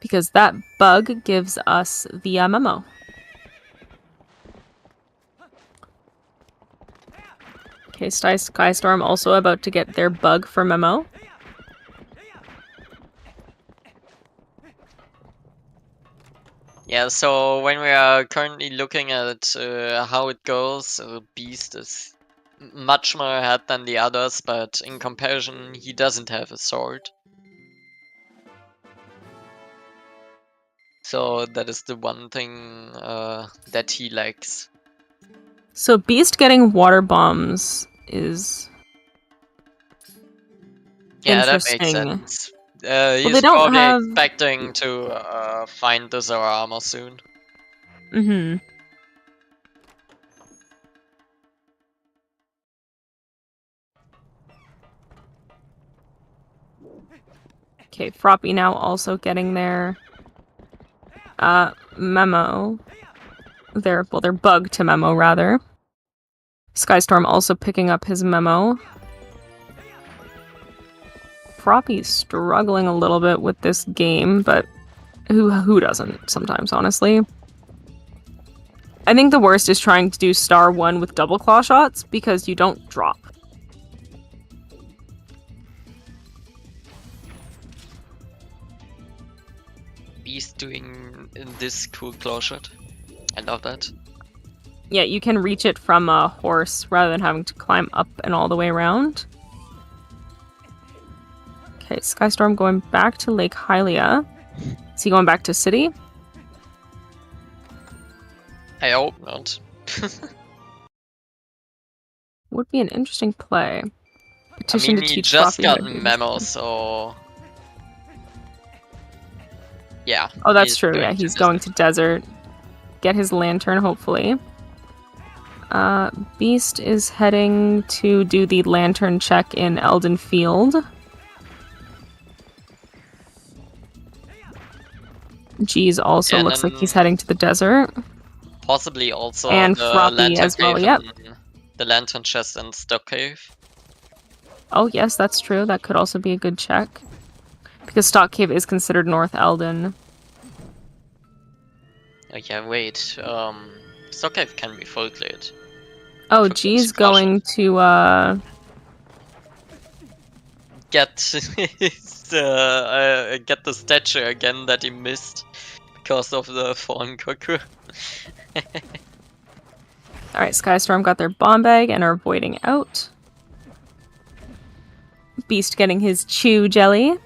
Because that bug gives us the memo. Okay, Skystorm also about to get their bug for memo. Yeah, so when we are currently looking at how it goes, Beast is much more ahead than the others, but in comparison, he doesn't have a sword. So that is the one thing that he lacks. So Beast getting water bombs is interesting. That makes sense. Well, he's they don't probably have... expecting to find the Zorama soon. Mm-hmm. Okay, Froppy now also getting their memo. Their bug to memo, rather. Skystorm also picking up his memo. Froppy's struggling a little bit with this game, but who doesn't sometimes, honestly. I think the worst is trying to do Star 1 with double claw shots, because you don't drop. Beast doing this cool claw shot. I love that. Yeah, you can reach it from a horse rather than having to climb up and all the way around. Okay, Skystorm going back to Lake Hylia. Is he going back to city? I hope not. Would be an interesting play. Petition to he teach just Froppy got how to do memo, this. so... Yeah. Oh, that's true, yeah, he's going to desert. Get his lantern, hopefully. Beast is heading to do the lantern check in Eldon Field. G's also looks like he's heading to the desert. Possibly also and the Froppy lantern as well, cave yep. and the lantern chest and stock cave. Oh yes, that's true. That could also be a good check. Because Stock Cave is considered North Eldon. Oh yeah, wait. Stock cave can be full cleared. Oh, G's going to get his, get the statue again that he missed because of the fallen cuckoo. Alright, Skystorm got their bomb bag and are avoiding out. Beast getting his chew jelly.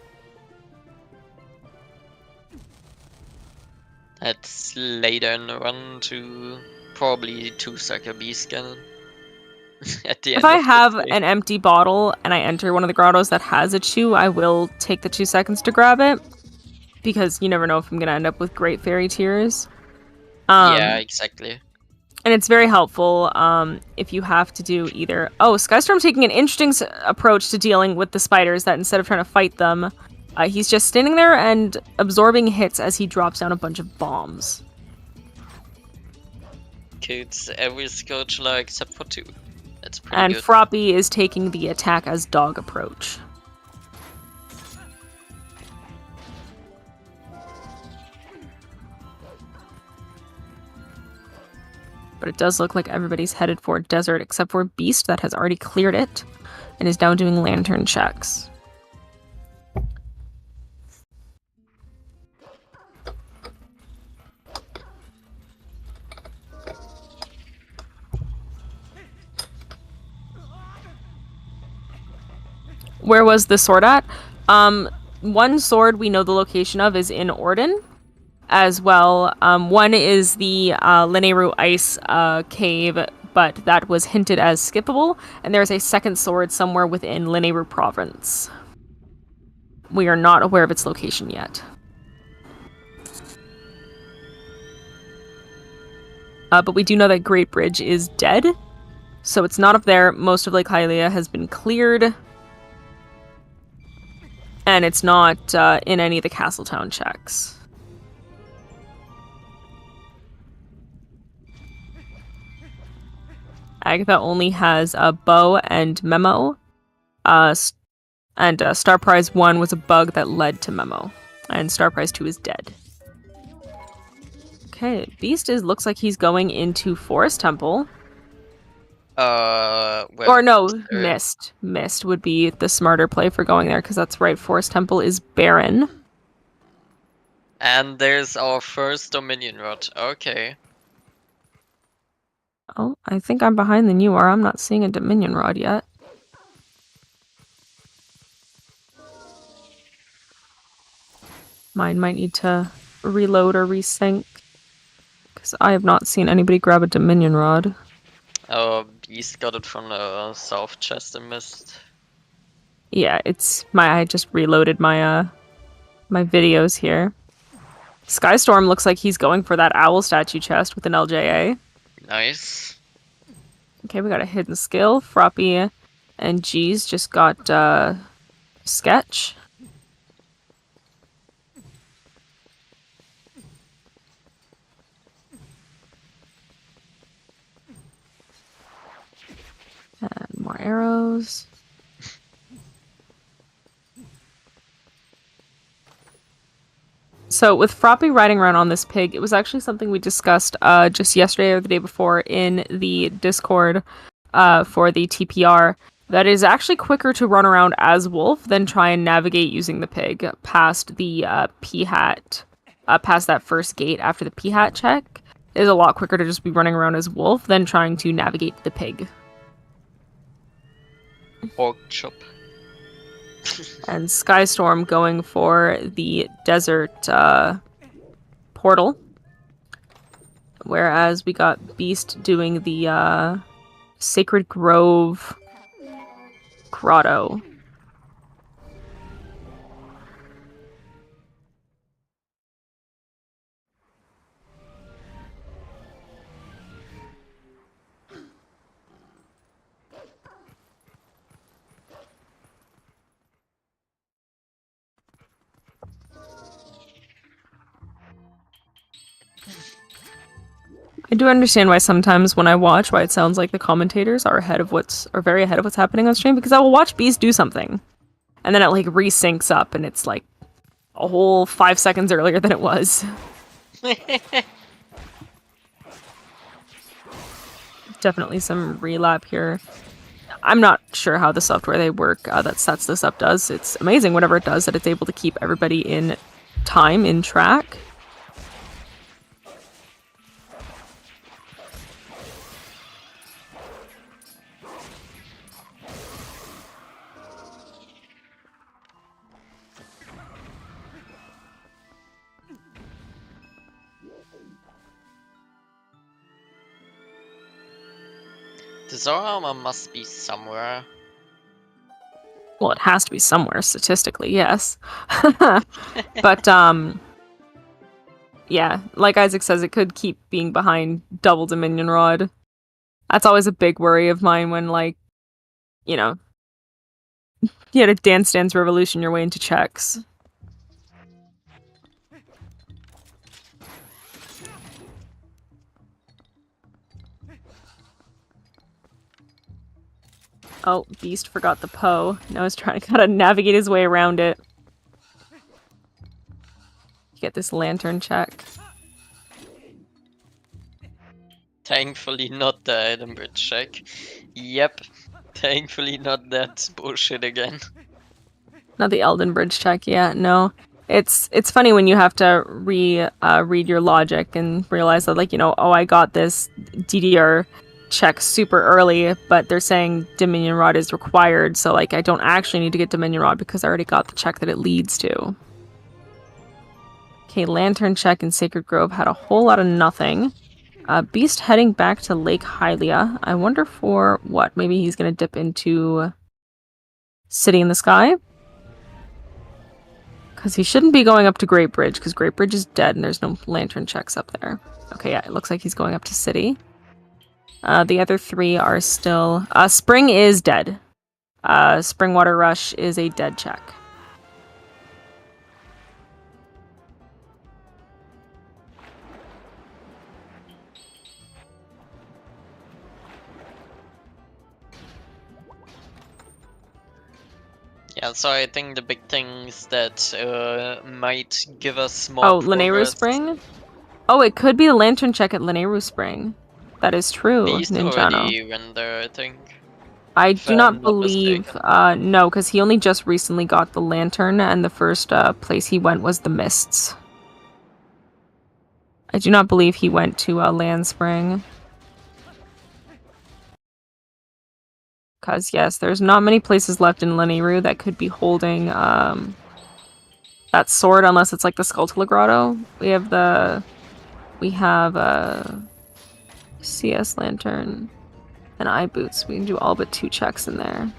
That's later in the run to probably 2-second Beast Cannon. At the end If I have day. an empty bottle and I enter one of the grottos that has a chew, I will take the 2 seconds to grab it. Because you never know if I'm going to end up with Great Fairy Tears. Yeah, exactly. And it's very helpful if you have to do either... Oh, Skystorm's taking an interesting approach to dealing with the spiders, that instead of trying to fight them, he's just standing there and absorbing hits as he drops down a bunch of bombs. kills every Scourgeler except for 2. That's pretty And good. Froppy is taking the attack as dog approach. But it does look like everybody's headed for Desert except for Beast that has already cleared it and is now doing lantern checks. Where was the sword at? One sword we know the location of is in Orden. As well, one is the Lineru Ice cave, but that was hinted as skippable, and there's a second sword somewhere within Lineru province. We are not aware of its location yet. But we do know that Great Bridge is dead, so it's not up there. Most of Lake Hylia has been cleared, and it's not in any of the Castletown checks. Agatha only has a bow and memo, and Star Prize 1 was a bug that led to memo, and Star Prize 2 is dead. Okay, Beast looks like he's going into Forest Temple. Well, Or no, Mist. Mist would be the smarter play for going there, because that's right, Forest Temple is barren. And there's our first Dominion Rod. Okay. Oh, I think I'm behind than you are. I'm not seeing a Dominion Rod yet. Mine might need to reload or resync, because I have not seen anybody grab a Dominion Rod. Oh, Beast got it from the south chest in Mist. Yeah, I just reloaded my my videos here. Skystorm looks like he's going for that owl statue chest with an LJA. Nice. Okay, we got a hidden skill. Froppy and G's just got sketch. And more arrows. So with Froppy riding around on this pig, it was actually something we discussed just yesterday or the day before in the Discord for the TPR. That is actually quicker to run around as Wolf than try and navigate using the pig past the P-hat, past that first gate after the P-hat check. It is a lot quicker to just be running around as Wolf than trying to navigate the pig. Pork chop. And Skystorm going for the desert portal. Whereas we got Beast doing the Sacred Grove grotto. I do understand why sometimes when I watch, why it sounds like the commentators are very ahead of what's happening on stream, because I will watch Beast do something, and then it like resyncs up, and it's like a whole 5 seconds earlier than it was. Definitely some relap here. I'm not sure how the software they work that sets this up does. It's amazing whatever it does that it's able to keep everybody in time, in track. The Zora armor must be somewhere. Well, it has to be somewhere, statistically, yes. But, yeah, like Isaac says, it could keep being behind double Dominion Rod. That's always a big worry of mine when, like, you know, you had a Dance Dance Revolution your way into checks. Oh, Beast forgot the Poe. Now he's trying to kind of navigate his way around it. Get this lantern check. Thankfully not the item bridge check. Yep. Thankfully not that bullshit again. Not the Elden Bridge check, yeah, no. It's funny when you have to read your logic and realize that, like, you know, oh, I got this DDR check super early, but they're saying Dominion Rod is required, so, like, I don't actually need to get Dominion Rod because I already got the check that it leads to. Okay, Lantern check in Sacred Grove had a whole lot of nothing. Beast heading back to Lake Hylia. I wonder for what? Maybe he's gonna dip into City in the Sky? Because he shouldn't be going up to Great Bridge, because Great Bridge is dead and there's no lantern checks up there. Okay, yeah, it looks like he's going up to City. The other three are still... Spring is dead. Springwater Rush is a dead check. Yeah, so I think the big things that might give us more Oh, Lanayru progress- Spring? Oh, it could be the lantern check at Lanayru Spring. That is true, Beast Ninjano. already went there, I think. I if do not I'm not believe... mistaken. no, because he only just recently got the lantern, and the first place he went was the Mists. I do not believe he went to Land Spring. Because, yes, there's not many places left in Lanayru that could be holding that sword, unless it's like the Skulltula Grotto. We have CS Lantern and Eye Boots. We can do all but 2 checks in there.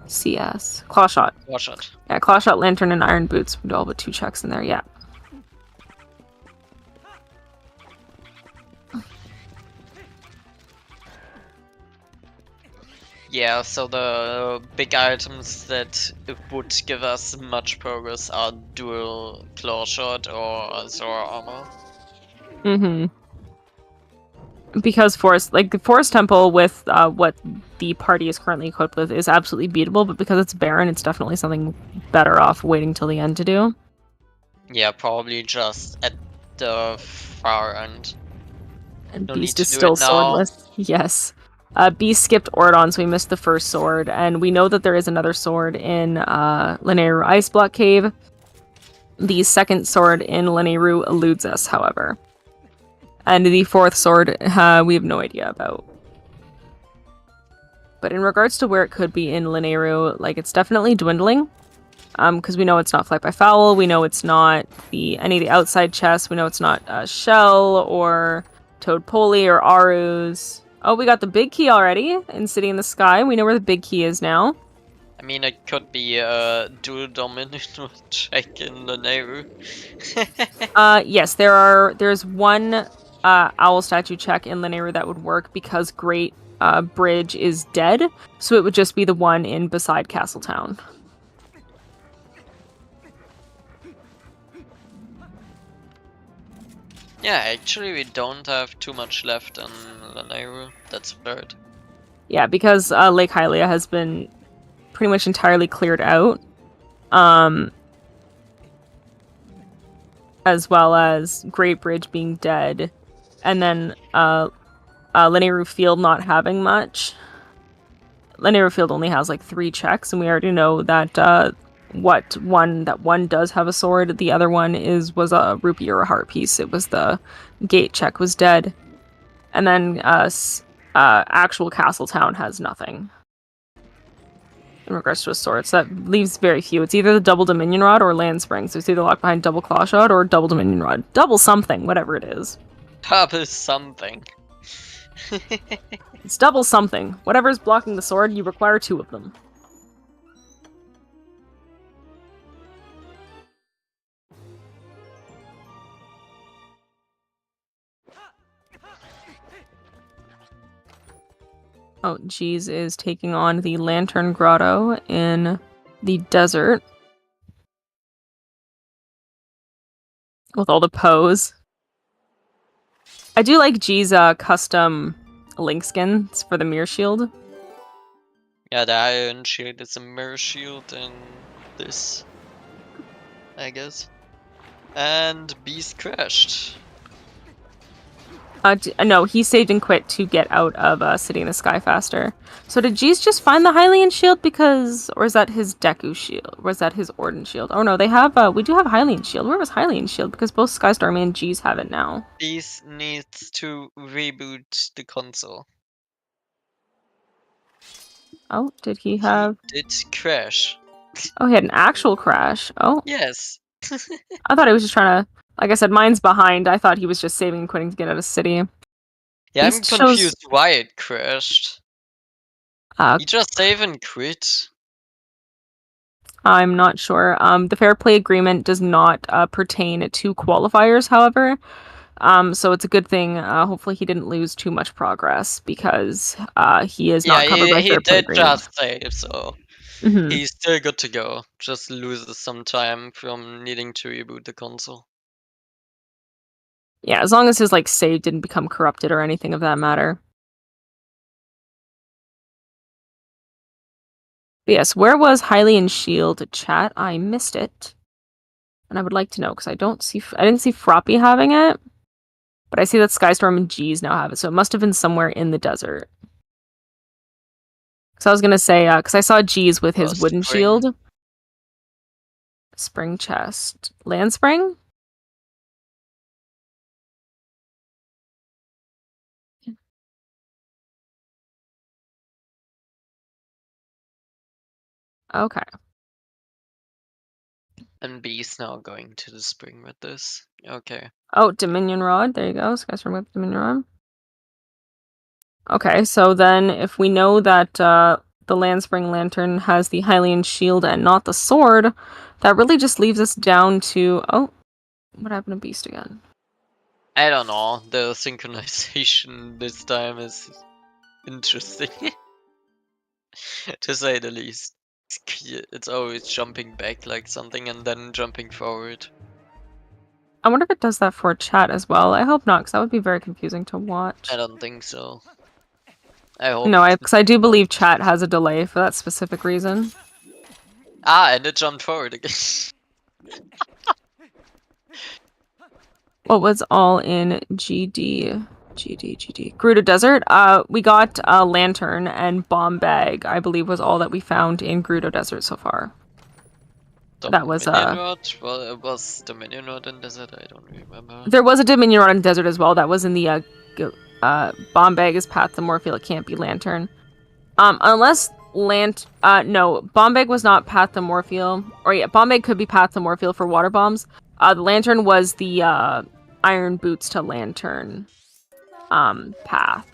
CS. Claw Shot. Watch it. Yeah, Claw Shot, Lantern, and Iron Boots. We can do all but 2 checks in there, yeah. Yeah, so the big items that would give us much progress are dual claw shot or Zora armor. Mm-hmm. Because the Forest Temple with what the party is currently equipped with is absolutely beatable, but because it's barren, it's definitely something better off waiting till the end to do. Yeah, probably just at the far end. And No Beast need is to do still it now. swordless. Yes. Beast skipped Ordon, so we missed the first sword, and we know that there is another sword in Lanayru Ice Block Cave. The second sword in Lanayru eludes us, however. And the fourth sword, we have no idea about. But in regards to where it could be in Lanayru, like, it's definitely dwindling. Because we know it's not Flight by Foul, we know it's not any of the outside chests, we know it's not Shell, or Toad Poli, or Aru's. Oh, we got the big key already in City in the Sky. We know where the big key is now. I mean, it could be a dual dominion check in the Nehru. Yes, there's one owl statue check in Lanayru that would work because Great Bridge is dead, so it would just be the one in beside Castletown. Yeah, actually we don't have too much left in Lanayru. That's weird. Yeah, because Lake Hylia has been pretty much entirely cleared out. As well as Great Bridge being dead. And then Lanayru Field not having much. Lanayru Field only has like 3 checks, and we already know that one does have a sword. The other one was a rupee or a heart piece. It was the gate check was dead. And then actual Castletown has nothing in regards to a sword, so that leaves very few. It's either the double Dominion Rod or Land Springs. So it's either locked behind double Claw Shot or double Dominion Rod. Double something, whatever it is. Double something. It's double something. Whatever's blocking the sword, you require 2 of them. Oh, Jeez is taking on the Lantern Grotto in the desert. With all the pose. I do like G's custom link skins for the mirror shield. Yeah, the iron shield is a mirror shield and this, I guess. And Beast crashed. No, he saved and quit to get out of City in the Sky faster. So did Jeez just find the Hylian shield because, or is that his Deku shield? Or is that his Orden shield? Oh no, they have, we do have Hylian shield. Where was Hylian shield? Because both Skystorm and Jeez have it now. Beast needs to reboot the console. Oh, did he have? He did crash. Oh, he had an actual crash. Oh. Yes. I thought he was just trying to, like I said, mine's behind. I thought he was just saving and quitting to get out of City. Yeah, I'm Beast confused why it crashed. Uh, He just save and quit. I'm not sure. The Fair Play Agreement does not pertain to qualifiers, however. So it's a good thing. Hopefully he didn't lose too much progress because he is not covered by Fair Play Agreement. He did just save, so Mm-hmm. he's still good to go. Just loses some time from needing to reboot the console. Yeah, as long as his save didn't become corrupted or anything of that matter. But yes, where was Hylian Shield chat? I missed it, and I would like to know because I didn't see Froppy having it, but I see that Skystorm and G's now have it, so it must have been somewhere in the desert. So I was gonna say, because I saw G's with his wooden shield. Spring chest, land spring. Okay. And B's now going to the spring with this. Okay. Oh, Dominion Rod. There you go. Skystorm with Dominion Rod. Okay, so then if we know that the Landspring Lantern has the Hylian shield and not the sword, that really just leaves us down to... Oh, what happened to Beast again? I don't know. The synchronization this time is interesting. To say the least. It's always jumping back like something and then jumping forward. I wonder if it does that for chat as well. I hope not, because that would be very confusing to watch. I don't think so. I hope. No, because I do believe chat has a delay for that specific reason. Ah, and it jumped forward again. What was all in GD? Gerudo Desert. We got a lantern and bomb bag, I believe was all that we found in Gerudo Desert so far. That was Well, it was Dominion Rod in Desert, I don't remember. There was a Dominion Rod in Desert as well. That was in the bomb bag is Path to Morpheal. It can't be lantern. Unless no, bomb bag was not Path to Morpheal. Or yeah, bomb bag could be Path to Morpheal for water bombs. The lantern was the iron boots to lantern path.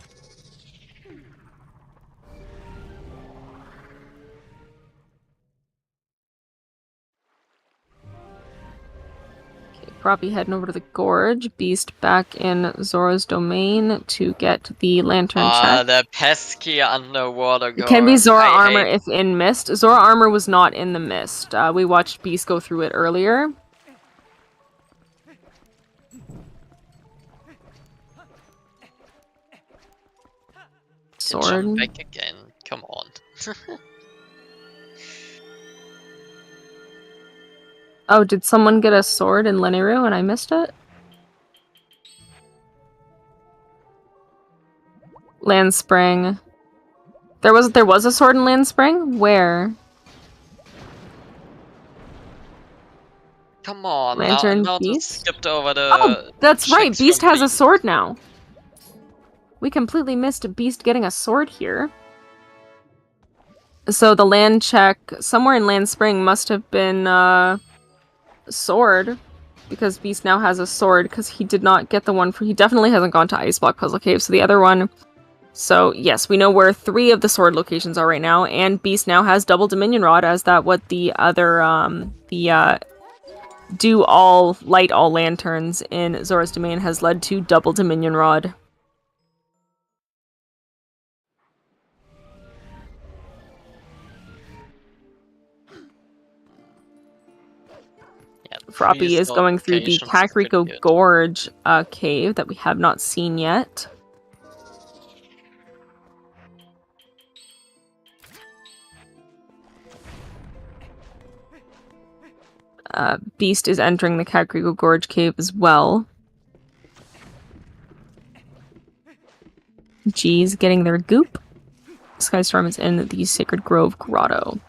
Proppy heading over to the gorge. Beast back in Zora's domain to get the lantern check. The pesky underwater gorge. It can be Zora armor if in mist. Zora armor was not in the mist. We watched Beast go through it earlier. Sword. Jump back again. Come on. Oh, did someone get a sword in Leniru and I missed it? Land Spring. There was a sword in Land Spring? Where? Come on, Lantern now Beast? skipped over the... Oh, that's right, Beast has a Beast. sword now. We completely missed Beast getting a sword here. So the land check somewhere in Land Spring must have been sword, because Beast now has a sword because he did not get the one for... He definitely hasn't gone to Ice Block Puzzle Cave, so the other one... So yes, we know where 3 of the sword locations are right now, and Beast now has double Dominion Rod, as that what the other, light all lanterns in Zora's Domain has led to double Dominion Rod. Froppy is going through the Kakariko Gorge cave that we have not seen yet. Beast is entering the Kakriko Gorge Cave as well. G's getting their goop. Skystorm is in the Sacred Grove Grotto.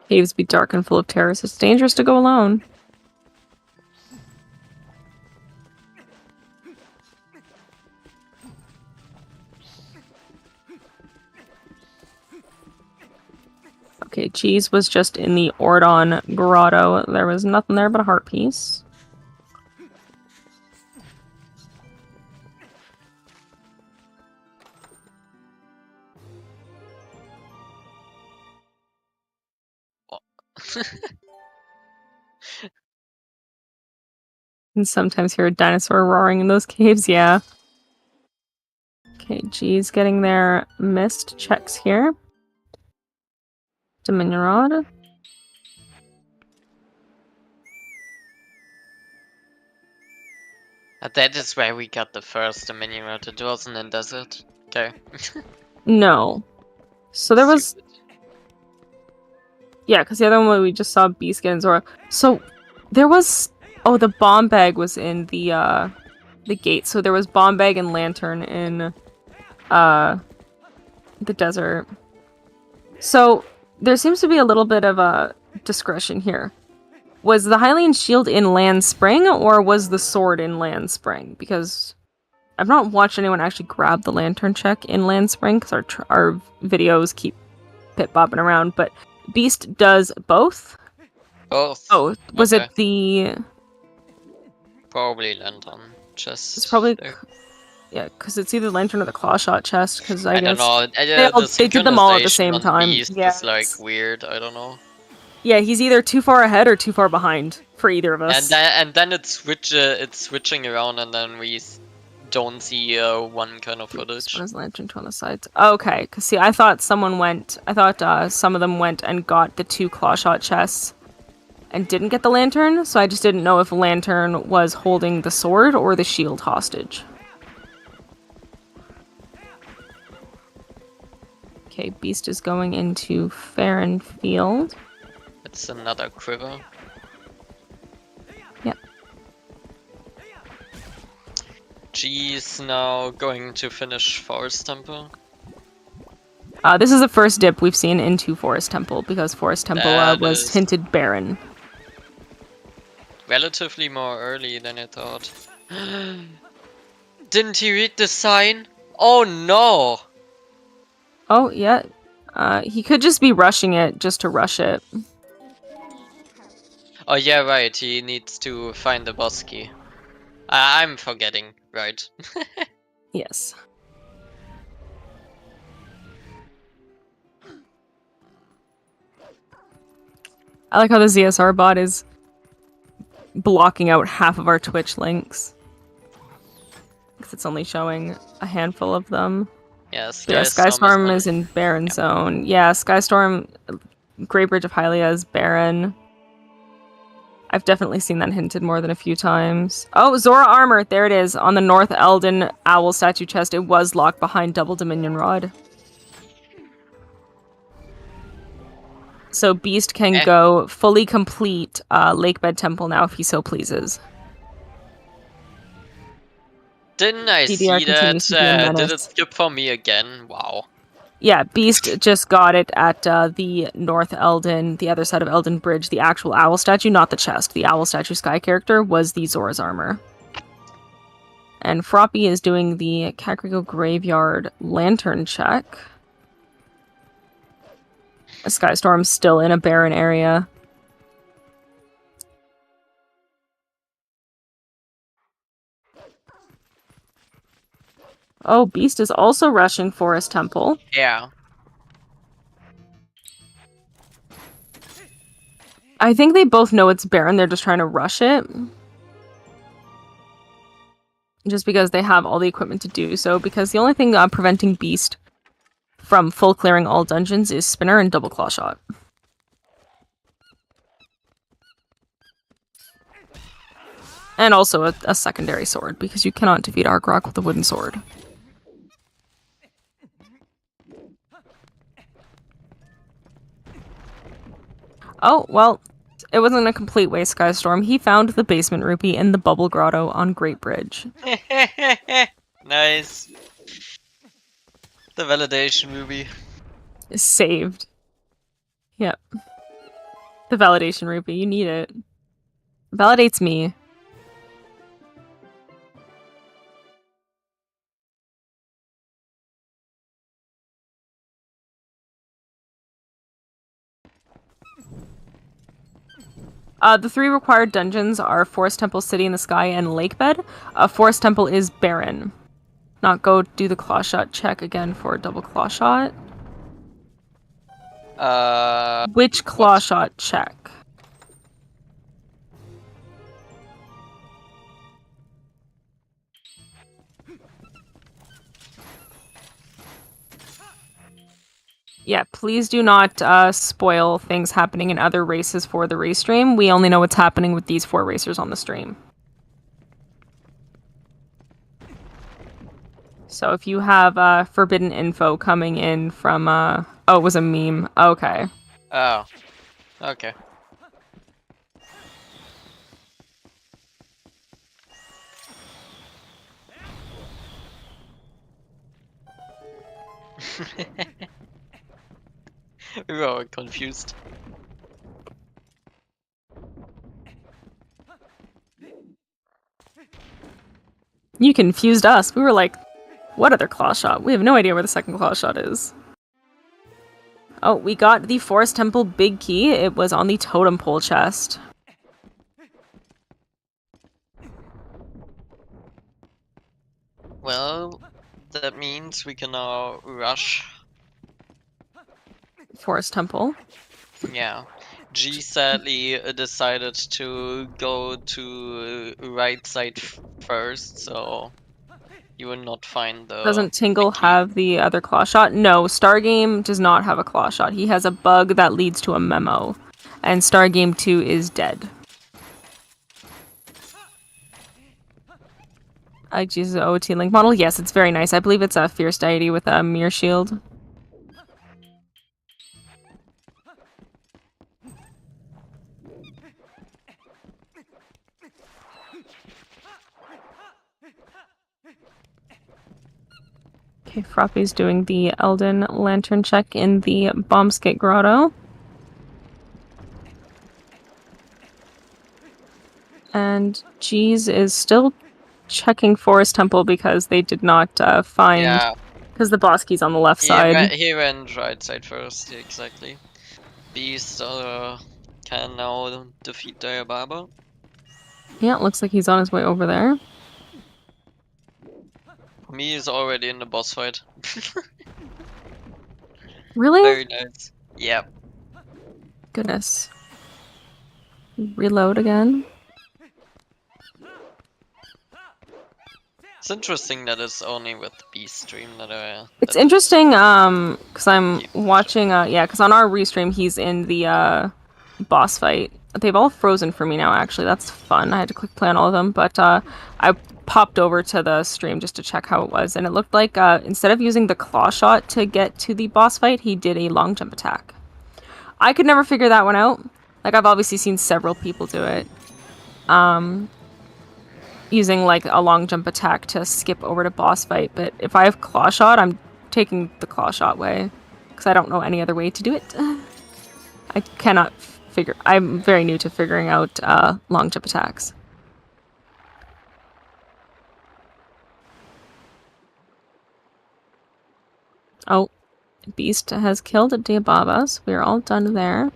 Caves be dark and full of terrors. It's dangerous to go alone. Okay, Cheese was just in the Ordon Grotto. There was nothing there but a heart piece. And sometimes hear a dinosaur roaring in those caves, yeah. Okay, G's getting their missed checks here. Dominion Rod. That is where we got the first Dominion Rod. It wasn't in Desert. Okay. No. So there was... Stupid. Yeah, because the other one we just saw Beast get in Zora. So there was... Oh, the bomb bag was in the gate. So there was bomb bag and lantern in the desert. So there seems to be a little bit of a discretion here. Was the Hylian shield in Land Spring, or was the sword in Land Spring? Because I've not watched anyone actually grab the lantern check in Land Spring, because our videos keep pit-bopping around, but Beast does both. Both. Oh, was Okay. it the... Probably Lantern. Just It's probably... there. Yeah, because it's either lantern or the claw shot chest, because I don't guess... know. They did them all at the same synchronization on time. Beast Yeah, is like it's- weird. I don't know. Yeah, he's either too far ahead or too far behind for either of us. And then it's switching around, and then we don't see one kind of footage. What is lantern to on the sides? Okay, because see, I thought some of them went and got the 2 claw shot chests and didn't get the lantern, so I just didn't know if lantern was holding the sword or the shield hostage. Okay, Beast is going into Farron Field. It's another quiver. Yep. G's now going to finish Forest Temple. This is the first dip we've seen into Forest Temple, because Forest Temple That was is- hinted barren. Relatively more early than I thought. Didn't he read the sign? Oh no! Oh, yeah. He could just be rushing it just to rush it. Oh yeah, right. He needs to find the boss key. I'm forgetting. Right. Yes. I like how the ZSR bot is blocking out half of our Twitch links. Because it's only showing a handful of them. Yeah, But yeah, Skystorm is in Barren Yeah. Zone. Yeah, Skystorm, Great Bridge of Hylia is barren. I've definitely seen that hinted more than a few times. Oh, Zora Armor! There it is. On the North Elden Owl statue chest, it was locked behind Double Dominion Rod. So Beast can go fully complete Lakebed Temple now if he so pleases. Didn't I DDR see continues to be a that? Did it menace. skip for me again? Wow. Yeah, Beast just got it at the North Elden, the other side of Elden Bridge. The actual owl statue, not the chest. The owl statue sky character was the Zora's Armor. And Froppy is doing the Kakriko Graveyard Lantern check. A Skystorm's still in a barren area. Oh, Beast is also rushing Forest Temple. Yeah. I think they both know it's barren, they're just trying to rush it. Just because they have all the equipment to do so, because the only thing preventing Beast from full clearing all dungeons is Spinner and Double Claw Shot. And also a secondary sword, because you cannot defeat Arkrok with a wooden sword. Oh, well, it wasn't a complete waste, Skystorm. He found the basement rupee in the Bubble Grotto on Great Bridge. Nice. The validation movie. Is saved. Yep. The validation rupee, you need it. Validates me. The 3 required dungeons are Forest Temple, City in the Sky, and Lakebed. Forest Temple is barren. Not go do the claw shot check again for a double claw shot. Which claw shot check? Yeah, please do not spoil things happening in other races for the race stream. We only know what's happening with these 4 racers on the stream. So if you have forbidden info coming in from, oh, it was a meme. Okay. Oh. Okay. We were all confused. You confused us. We were like, what other claw shot? We have no idea where the second claw shot is. Oh, we got the Forest Temple big key. It was on the totem pole chest. Well, that means we can now rush. Forest Temple. Yeah. G sadly decided to go to right side first, so you will not find the... Doesn't Tingle have the other claw shot? No, Stargame does not have a claw shot. He has a bug that leads to a memo. And Stargame 2 is dead. Jesus, OT Link model? Yes, it's very nice. I believe it's a Fierce Deity with a Mirror Shield. Okay, Froppy's doing the Elden Lantern check in the Bombskit Grotto. And Jeez is still checking Forest Temple because they did not find... Yeah. Because the boss key's on the left side. He went right side first, yeah, exactly. Beast can now defeat Diababa. Yeah, it looks like he's on his way over there. Me is already in the boss fight. Really? Very nice. Yep. Goodness. Reload again. It's interesting that it's only with the Beast stream that I... It's interesting, because I'm watching, because on our restream he's in the, boss fight. They've all frozen for me now, actually. That's fun. I had to click play on all of them, but, I popped over to the stream just to check how it was, and it looked like, instead of using the claw shot to get to the boss fight, he did a long jump attack. I could never figure that one out. Like, I've obviously seen several people do it. Using like a long jump attack to skip over to boss fight, but if I have claw shot, I'm taking the claw shot way because I don't know any other way to do it. I cannot figure. I'm very new to figuring out long jump attacks. Oh, Beast has killed Diababa, so we are all done there.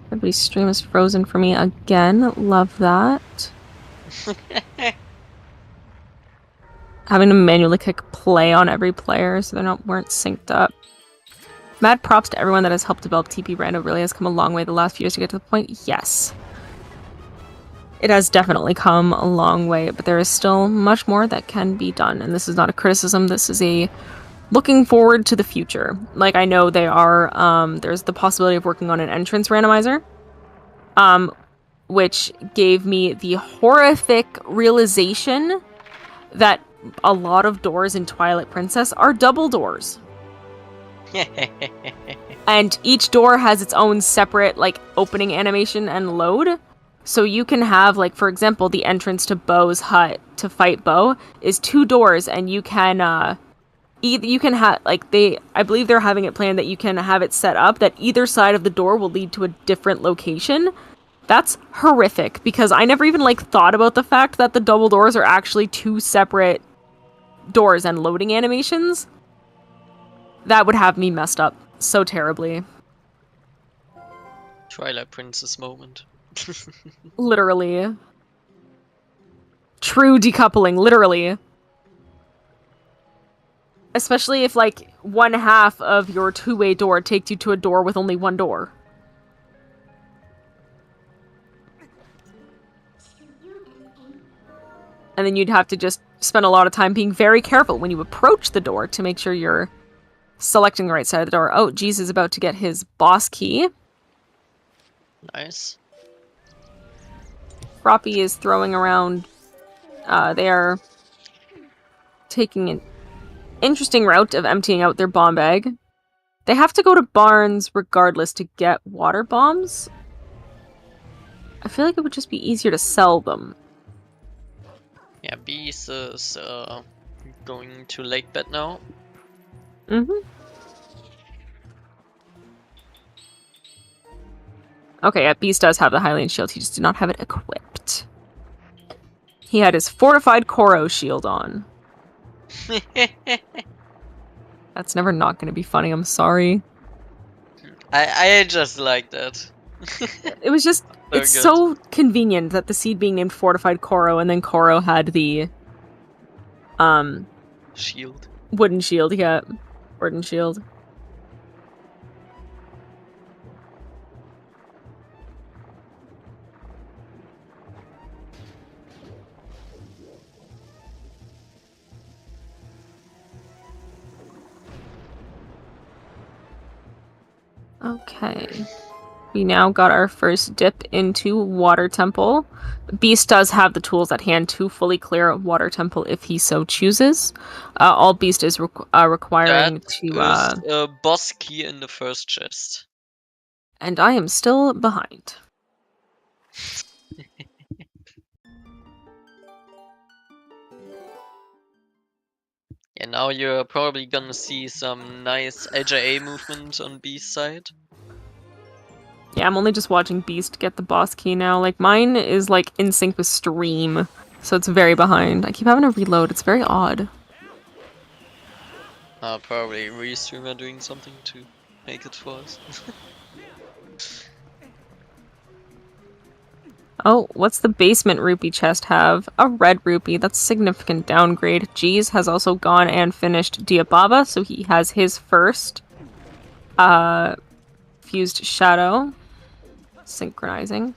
Everybody's stream is frozen for me again. Love that. Having to manually click play on every player so they weren't synced up. Mad props to everyone that has helped develop TP Rando. Really has come a long way the last few years to get to the point. Yes. It has definitely come a long way, but there is still much more that can be done. And this is not a criticism, this is a looking forward to the future. Like, I know they are, there's the possibility of working on an entrance randomizer. which gave me the horrific realization that a lot of doors in Twilight Princess are double doors. And each door has its own separate, like, opening animation and load. So you can have, like, for example, the entrance to Bo's hut to fight Bo is 2 doors, and you can, you can have, like, I believe they're having it planned that you can have it set up that either side of the door will lead to a different location. That's horrific, because I never even, like, thought about the fact that the double doors are actually 2 separate doors and loading animations. That would have me messed up so terribly. Twilight Princess moment. Literally. True decoupling, literally. Especially if, like, one half of your 2-way door takes you to a door with only 1 door. And then you'd have to just spend a lot of time being very careful when you approach the door to make sure you're selecting the right side of the door. Oh, Jeez is about to get his boss key. Nice. Froppy is throwing around. They are taking an interesting route of emptying out their bomb bag. They have to go to Barnes regardless to get water bombs. I feel like it would just be easier to sell them. Yeah, Beast is going to late bed now. Okay, yeah, Beast does have the Hylian shield, he just did not have it equipped. He had his fortified Koro shield on. That's never not going to be funny, I'm sorry. I just like that. It was just, it's so convenient that the seed being named Fortified Koro, and then Koro had the, shield. Wooden shield, yeah. Wooden shield. Okay. We now got our first dip into Water Temple. Beast does have the tools at hand to fully clear Water Temple if he so chooses. All Beast is requiring that is boss key in the first chest. And I am still behind. Yeah, now you're probably gonna see some nice AJA movement on B's side. Yeah, I'm only just watching Beast get the boss key now. Like, mine is, like, in sync with stream, so it's very behind. I keep having to reload. It's very odd. Probably Restreamer doing something to make it for us. Oh, what's the basement rupee chest have? A red rupee. That's significant downgrade. Jeez has also gone and finished Diababa, so he has his first fused shadow. Synchronizing.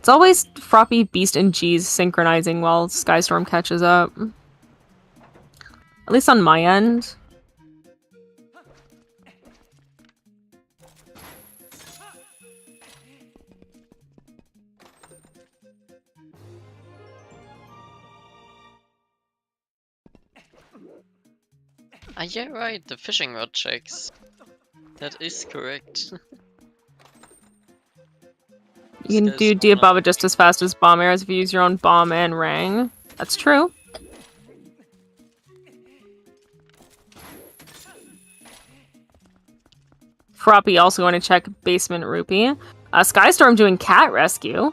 It's always Froppy, Beast, and Jeez synchronizing while Skystorm catches up. At least on my end. Yeah, right, the fishing rod checks. That is correct. You can do Diababa just as fast as bomb arrows if you use your own bomb and rang. That's true. Froppy also going to check basement rupee. Skystorm doing cat rescue.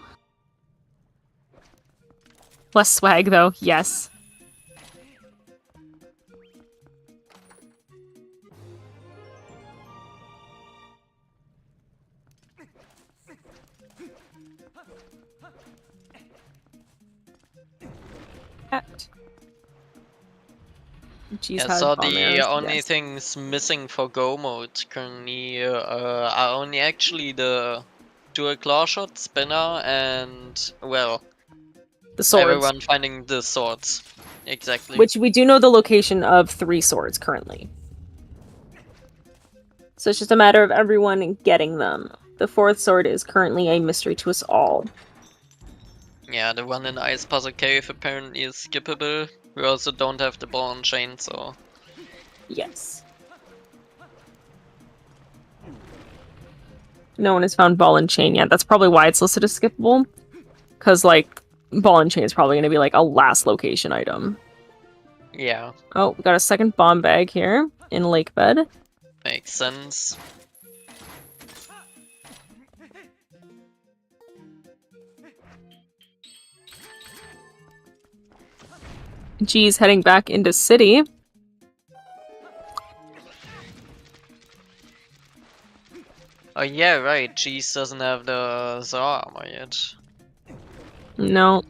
Less swag though, yes. Yeah, so the only things missing for Go mode currently are only actually the dual claw shot, spinner, and, well, the swords. Everyone finding the swords. Exactly. Which we do know the location of 3 swords currently. So it's just a matter of everyone getting them. The 4th sword is currently a mystery to us all. Yeah, the one in Ice Puzzle Cave apparently is skippable. We also don't have the ball and chain, so... Yes. No one has found ball and chain yet. That's probably why it's listed as skippable. Because, like, ball and chain is probably going to be, like, a last location item. Yeah. Oh, we got a second bomb bag here in Lake Bed. Makes sense. G's heading back into city. Oh yeah, right. Cheese doesn't have the Zara armor yet. No.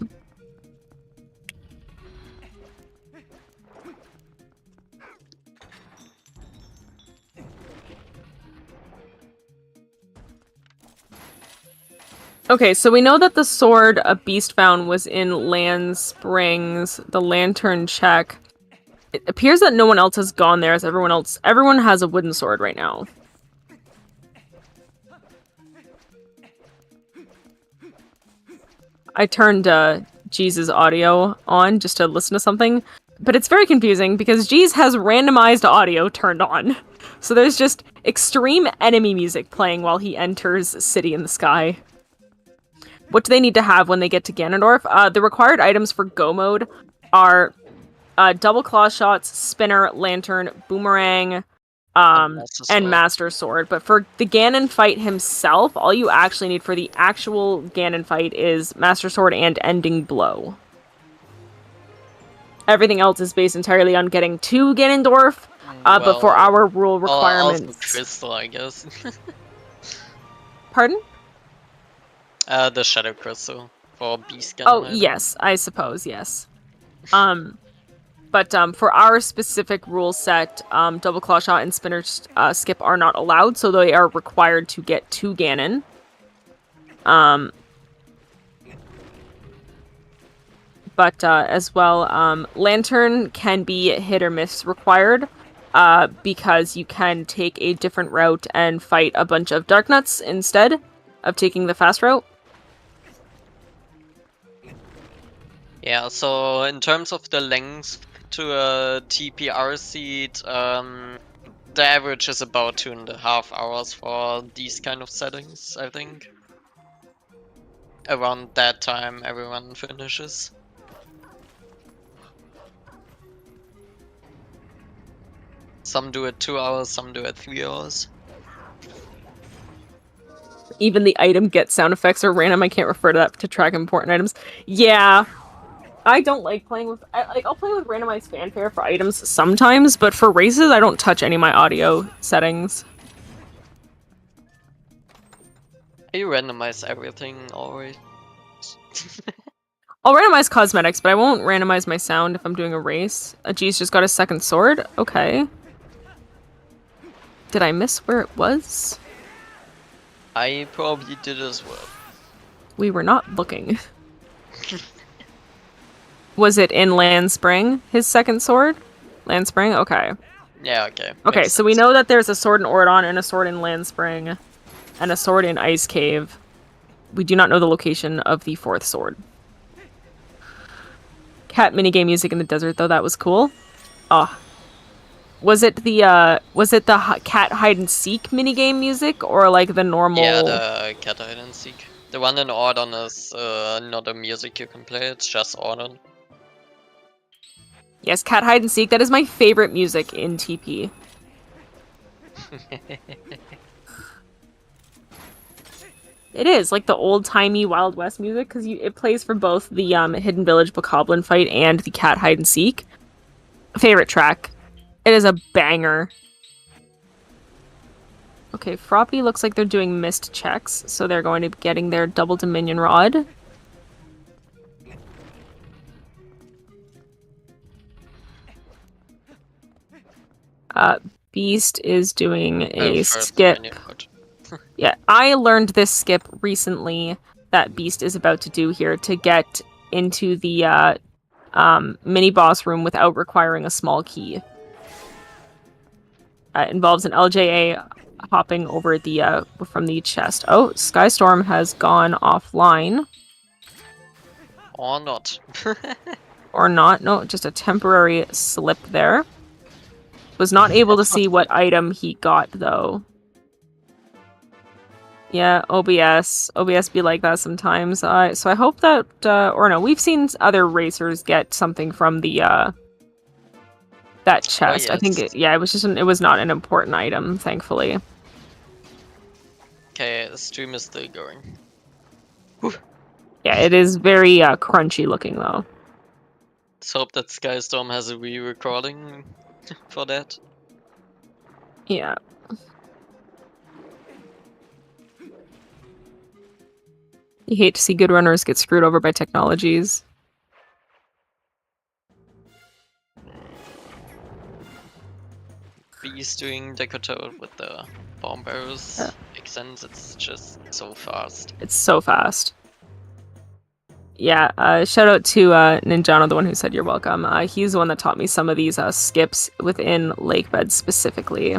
Okay, so we know that the sword a beast found was in Land Springs, the lantern check. It appears that no one else has gone there, as everyone has a wooden sword right now. I turned G's audio on just to listen to something, but it's very confusing because G's has randomized audio turned on. So there's just extreme enemy music playing while he enters City in the Sky. What do they need to have when they get to Ganondorf? The required items for Go mode are double claw shots, spinner, lantern, boomerang, and Master Sword. But for the Ganon fight himself, all you actually need for the actual Ganon fight is Master Sword and Ending Blow. Everything else is based entirely on getting to Ganondorf, but for our rule requirements... Also Crystal, I guess. Pardon? The Shadow Crystal for Beast Ganon. Oh, yes, I suppose, yes. But for our specific rule set, double claw shot and spinner skip are not allowed, so they are required to get to Ganon. But as well, lantern can be hit or miss required, because you can take a different route and fight a bunch of Dark Nuts instead of taking the fast route. Yeah, so in terms of the length to a TPR seed, the average is about 2.5 hours for these kind of settings, I think. Around that time everyone finishes. Some do it 2 hours, some do it 3 hours. Even the item get sound effects are random. I can't refer to that to track important items. Yeah. I don't like playing with... I'll play with randomized fanfare for items sometimes, but for races, I don't touch any of my audio settings. You randomize everything always. I'll randomize cosmetics, but I won't randomize my sound if I'm doing a race. G's just got a second sword? Okay. Did I miss where it was? I probably did as well. We were not looking. Was it in Land Spring, his second sword? Land Spring? Okay. Yeah, okay. Okay, Makes so we sense. know that there's a sword in Ordon and a sword in Land Spring and a sword in Ice Cave. We do not know the location of the fourth sword. Cat minigame music in the desert, though. That was cool. Oh. Was it the cat hide and seek minigame music or like the normal? Yeah, the cat hide and seek. The one in Ordon is not a music you can play, it's just Ordon. Yes, cat hide and seek. That is my favorite music in TP. It is like the old-timey Wild West music because it plays for both the Hidden Village Bokoblin fight and the cat hide and seek. Favorite track. It is a banger. Okay, Froppy looks like they're doing missed checks, so they're going to be getting their double Dominion Rod. Beast is doing a skip. Yeah, I learned this skip recently that Beast is about to do here to get into the mini boss room without requiring a small key. It involves an LJA hopping over the from the chest. Oh, Skystorm has gone offline. Or not. Or not. No, just a temporary slip there. Was not able to see what item he got, though. Yeah, OBS. OBS be like that sometimes. So I hope that, or no, we've seen other racers get something from the, that chest. I think, it was just, it was not an important item, thankfully. Okay, the stream is still going. Yeah, it is very, crunchy looking, though. Let's hope that Skystorm has a re-recording for that. Yeah. You hate to see good runners get screwed over by technologies. Beast doing Decotoad with the bomb barrels. Yeah. Makes sense, it's just so fast. It's so fast. Yeah, shout out to Ninjano, the one who said you're welcome. He's the one that taught me some of these skips within lake beds specifically.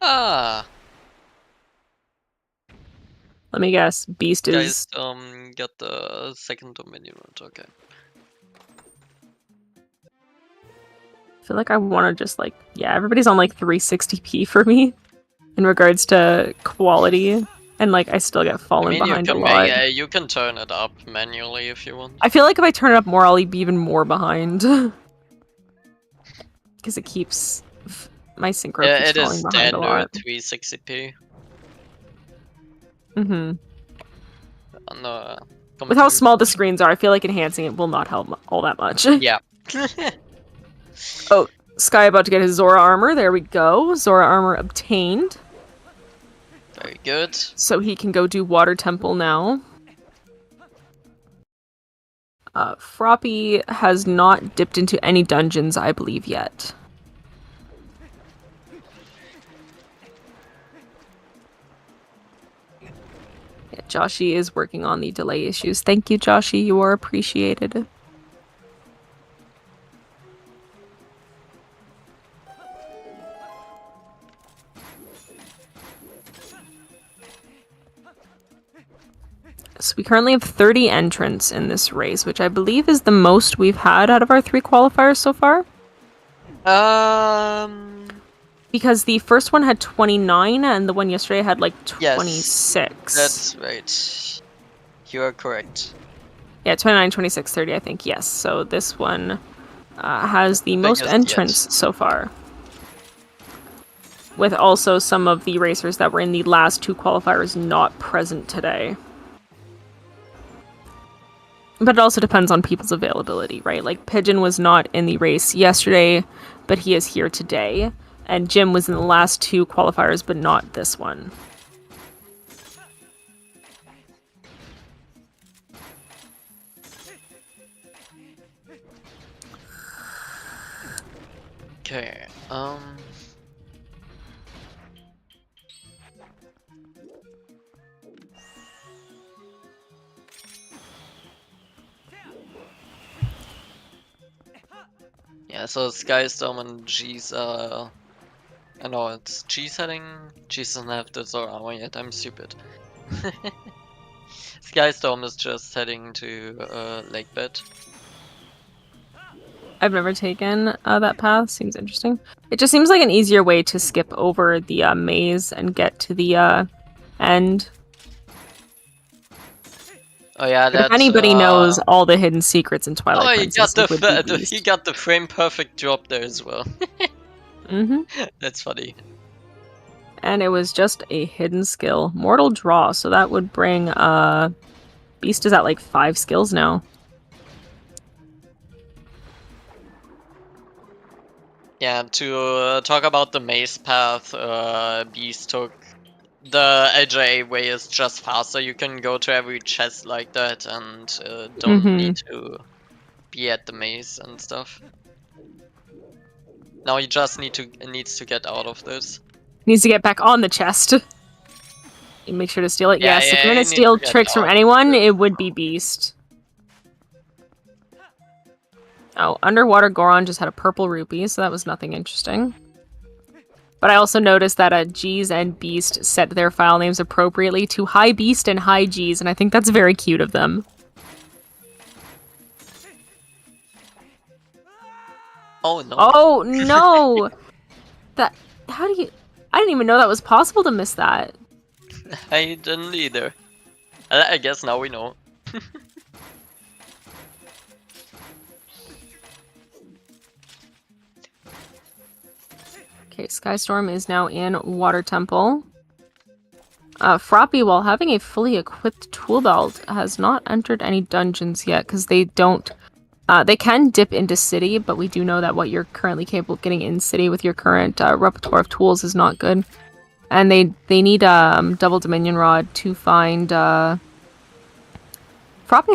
Ah! Let me guess, Beast is... Guys, got the second Dominion route, okay. I feel like I want to just like... Yeah, everybody's on like 360p for me in regards to quality. And like, I still get fallen behind a lot. Yeah, you can turn it up manually if you want. I feel like if I turn it up more, I'll be even more behind. Because it keeps... My synchro keeps falling behind a lot. It is standard 360p. Mm-hmm. On With how small the screens are, I feel like enhancing it will not help all that much. Yeah. Oh, Sky about to get his Zora armor. There we go. Zora armor obtained. Very good. So he can go do Water Temple now. Froppy has not dipped into any dungeons, I believe, yet. Yeah, Joshi is working on the delay issues. Thank you, Joshi. You are appreciated. So we currently have 30 entrants in this race, which I believe is the most we've had out of our 3 qualifiers so far. Because the first one had 29, and the one yesterday had like 26. Yes, that's right. You are correct. Yeah, 29, 26, 30, I think, yes. So this one has the most entrants so far. With also some of the racers that were in the last 2 qualifiers not present today. But it also depends on people's availability, right? Like, Pigeon was not in the race yesterday, but he is here today. And Jim was in the last 2 qualifiers, but not this one. Okay, yeah, so Skystorm and G's I know it's G's heading. G's doesn't have the Zora armor yet, I'm stupid. Skystorm is just heading to Lakebed. I've never taken that path. Seems interesting. It just seems like an easier way to skip over the maze and get to the end. Oh yeah, if anybody knows all the hidden secrets in Twilight Princess, he got the frame perfect drop there as well. Mm-hmm. That's funny. And it was just a hidden skill. Mortal Draw, so that would bring Beast is at like 5 skills now. Yeah, to talk about the maze path, Beast took the LJA way is just faster. You can go to every chest like that and don't need to be at the maze and stuff. Now you just needs to get out of this. Needs to get back on the chest. You make sure to steal it. Yeah, yes, if you're gonna steal tricks from anyone, it would be Beast. Oh, Underwater Goron just had a purple rupee, so that was nothing interesting. But I also noticed that G's and Beast set their file names appropriately to Hi Beast and Hi G's, and I think that's very cute of them. Oh no. Oh no! That how do you I didn't even know that was possible to miss that. I didn't either. I guess now we know. Okay, Skystorm is now in Water Temple. Froppy, while having a fully equipped tool belt, has not entered any dungeons yet because they don't. They can dip into City, but we do know that what you're currently capable of getting in City with your current repertoire of tools is not good. And they need double Dominion Rod to find. Froppy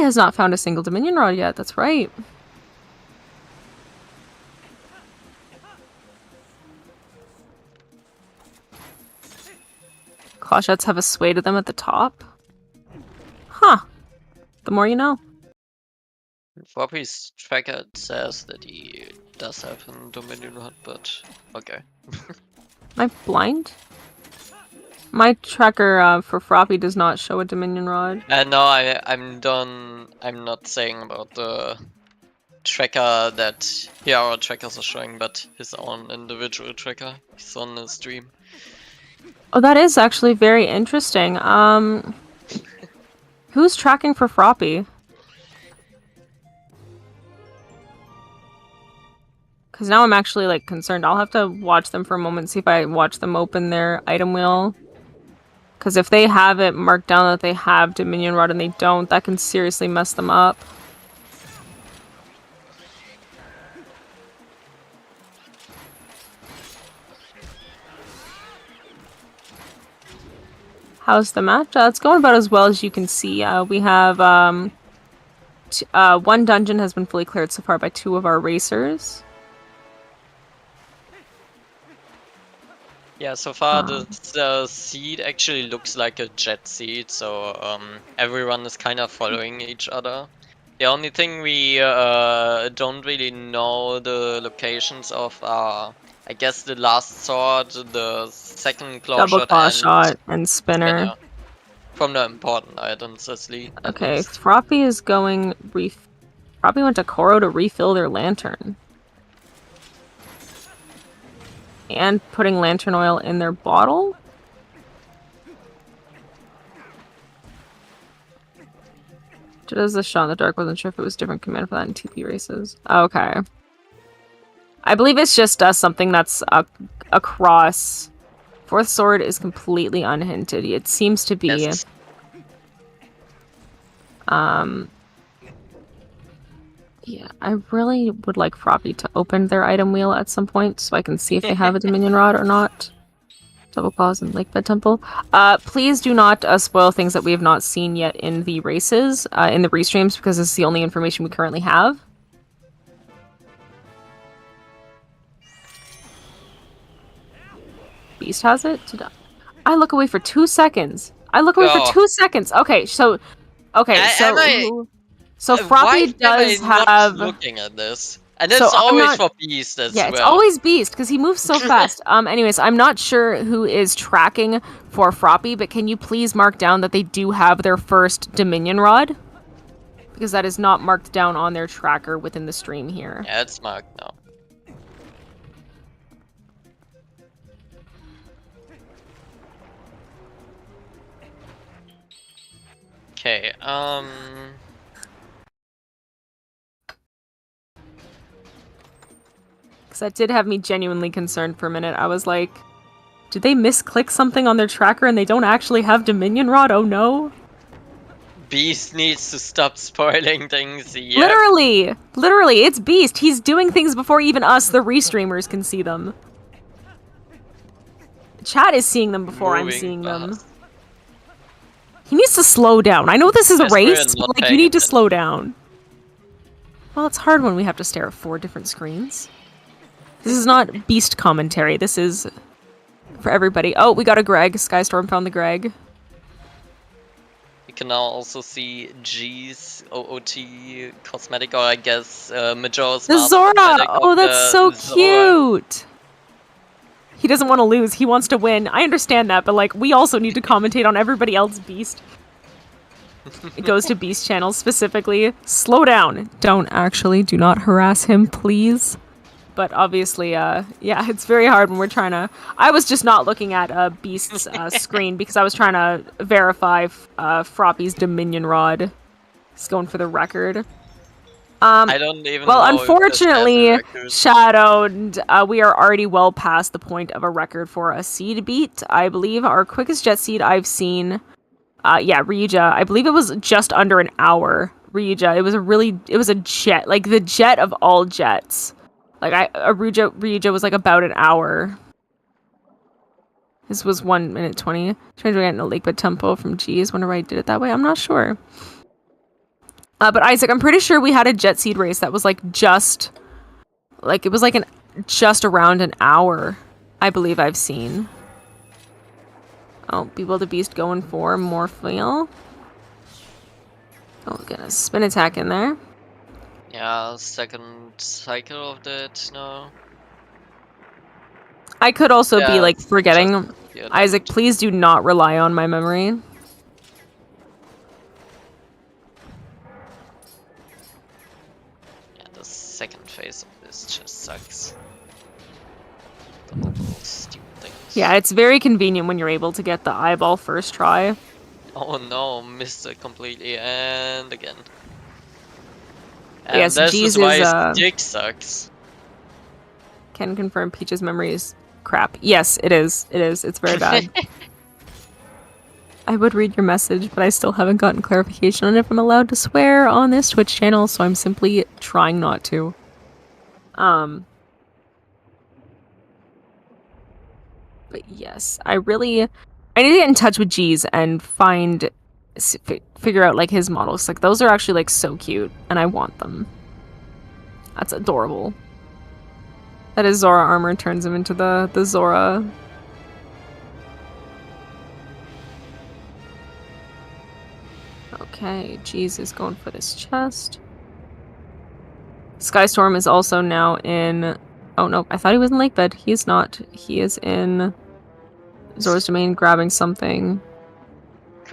has not found a single Dominion Rod yet. That's right. Clochettes have a sway to them at the top. Huh. The more you know. Floppy's tracker says that he does have a Dominion Rod, but okay. Am I blind? My tracker for Froppy does not show a Dominion Rod. No, I'm done. I'm not saying about the tracker that our trackers are showing, but his own individual tracker. He's on the stream. Oh, that is actually very interesting. Who's tracking for Froppy? Because now I'm actually, like, concerned. I'll have to watch them for a moment, see if I watch them open their item wheel. Because if they have it marked down that they have Dominion Rod and they don't, that can seriously mess them up. How's the match? It's going about as well as you can see. We have one dungeon has been fully cleared so far by 2 of our racers. Yeah, so far the seed actually looks like a jet seed, so everyone is kind of following each other. The only thing we don't really know the locations of are, I guess, the last sword, the second claw Double shot, claw shot and spinner. From the important items, at least. Okay, Froppy is going Froppy went to Koro to refill their lantern. And putting lantern oil in their bottle? Does the shot in the dark? Wasn't sure if it was different command for that in TP races. Okay. I believe it's just something that's across. Fourth sword is completely unhinted. It seems to be. Yes. Yeah, I really would like Froppy to open their item wheel at some point so I can see if they have a Dominion Rod or not. Double Claws and Lakebed Temple. Please do not spoil things that we have not seen yet in the races, in the restreams, because this is the only information we currently have. Beast has it? I look away for 2 seconds. I look away for 2 seconds. Okay, so... Okay, so Froppy does have. Looking at this, and it's always for Beast as well. Yeah, it's always Beast because he moves so fast. Anyways, I'm not sure who is tracking for Froppy, but can you please mark down that they do have their first Dominion Rod? Because that is not marked down on their tracker within the stream here. Yeah, it's marked now. Okay. That did have me genuinely concerned for a minute. I was like, did they misclick something on their tracker and they don't actually have Dominion Rod? Oh no. Beast needs to stop spoiling things. Yep. Literally, it's Beast. He's doing things before even us, the restreamers, can see them. Chat is seeing them before I'm seeing them. He needs to slow down. I know this is a race, but like, you need to slow down. Well, it's hard when we have to stare at 4 different screens. This is not Beast commentary. This is for everybody. Oh, we got a Greg. Skystorm found the Greg. You can now also see G's OOT cosmetic, or I guess Majora's the Mask Zora! cosmetic Oh, that's so Zora. cute! He doesn't want to lose. He wants to win. I understand that, but like we also need to commentate on everybody else's Beast. It goes to Beast channels specifically. Slow down. Do not harass him, please. But obviously, yeah, it's very hard when we're trying to... I was just not looking at Beast's screen because I was trying to verify Froppy's Dominion Rod. He's going for the record. I don't even well, know unfortunately, Shadowed, we are already well past the point of a record for a seed beat. I believe our quickest jet seed I've seen... yeah, Ryuja. I believe it was just under an hour. Ryuja. It was a jet. Like, the jet of all jets. Like, Ryuja was, like, about an hour. This was 1 minute 20. Trying to get in the Lakebed Tempo from G's. Wonder why I did it that way. I'm not sure. But Isaac, I'm pretty sure we had a jet seed race that was, like, just... Like, it was, like, just around an hour. I believe I've seen. Oh, Be Beast going for Morpheal. Oh, get a spin attack in there. Yeah, second cycle of that now. I could also be, like, forgetting. Yeah, Isaac, please do not rely on my memory. Yeah, the second phase of this just sucks. The whole stupid things. Yeah, it's very convenient when you're able to get the eyeball first try. Oh no, missed it completely, and again. And Yes, this G's is why is, his dick sucks. Can confirm Peach's memory is crap. Yes, it is. It is. It's very bad. I would read your message, but I still haven't gotten clarification on if I'm allowed to swear on this Twitch channel, so I'm simply trying not to. But yes, I need to get in touch with G's and figure out, like, his models. Like, those are actually, like, so cute, and I want them. That's adorable. That is Zora armor turns him into the Zora. Okay, G's is going for this chest. Skystorm is also now in... Oh, no, I thought he was in Lakebed. He is not. He is in Zora's Domain grabbing something.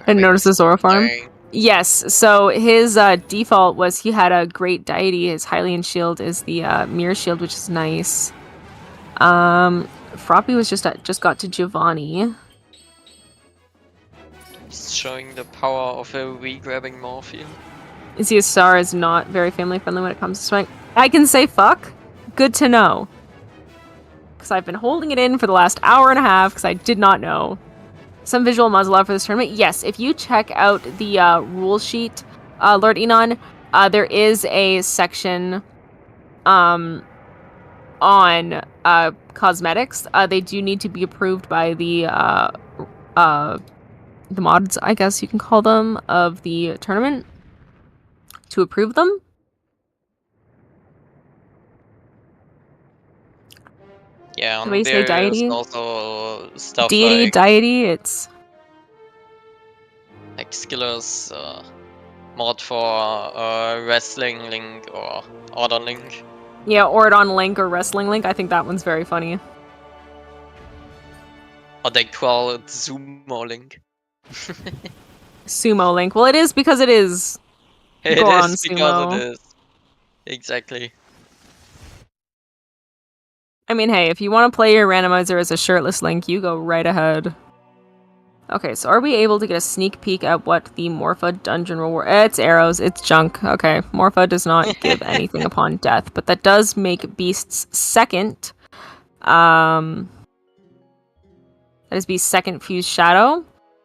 And notice the Zora farm? Yes, so his default was he had a great deity. His Hylian shield is the mirror shield, which is nice. Froppy was just got to Giovanni. He's showing the power of a re-grabbing Morpheal. Ziasar is not very family friendly when it comes to swing. I can say fuck. Good to know. Because I've been holding it in for the last hour and a half because I did not know. Some visual muzzle out for this tournament. Yes, if you check out the rule sheet, Lord Enon, there is a section on cosmetics. They do need to be approved by the mods, I guess you can call them, of the tournament to approve them. Yeah, The way you say deity? Also stuff Deity, like deity, it's... like Skiller's mod for Wrestling Link or Order Link. Yeah, Ordon Link or Wrestling Link. I think that one's very funny. Or they call it Sumo Link. Sumo Link. Well, it is because it is. It Goron is because Sumo. it is. Exactly. I mean, hey, if you want to play your randomizer as a shirtless Link, you go right ahead. Okay, so are we able to get a sneak peek at what the Morpha dungeon reward... It's arrows, it's junk. Okay, Morpha does not give anything upon death, but that does make Beast's second. That is Beast's second fused shadow.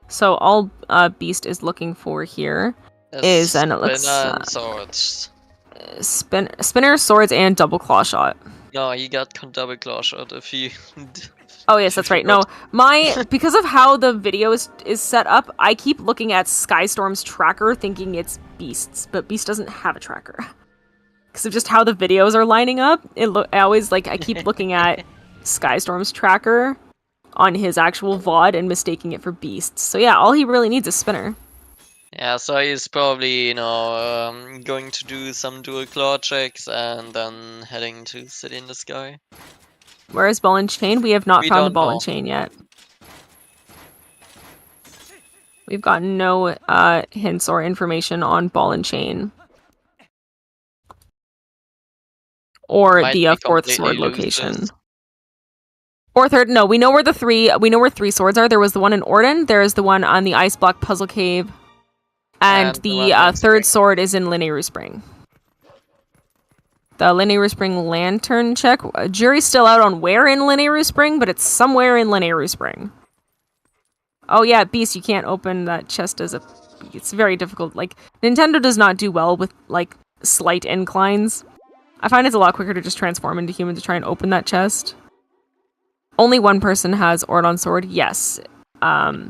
So all Beast is looking for here is, and it looks... swords. Spinner, swords, and double claw shot. No, he got double claw shot if he... Oh yes, that's right. No, because of how the video is set up, I keep looking at Skystorm's tracker thinking it's Beast's, but Beast doesn't have a tracker. Because of just how the videos are lining up, I keep looking at Skystorm's tracker on his actual VOD and mistaking it for Beast's. So yeah, all he really needs is Spinner. Yeah, so he's probably, going to do some dual claw checks and then heading to City in the Sky. Where is ball and chain? We have not We found the don't ball know. and chain yet. We've gotten no hints or information on ball and chain. Or Might the be fourth completely sword loses. location. Or third, no, we know where three swords are. There was the one in Orden, there is the one on the ice block puzzle cave, and And the the one in third Spring. sword is in Linear Spring. The Linear Spring lantern check. Jury's still out on where in Linear Spring, but it's somewhere in Linear Spring. Oh yeah, Beast, you can't open that chest as a... It's very difficult. Like, Nintendo does not do well with, like, slight inclines. I find it's a lot quicker to just transform into human to try and open that chest. Only one person has Ordon Sword, yes.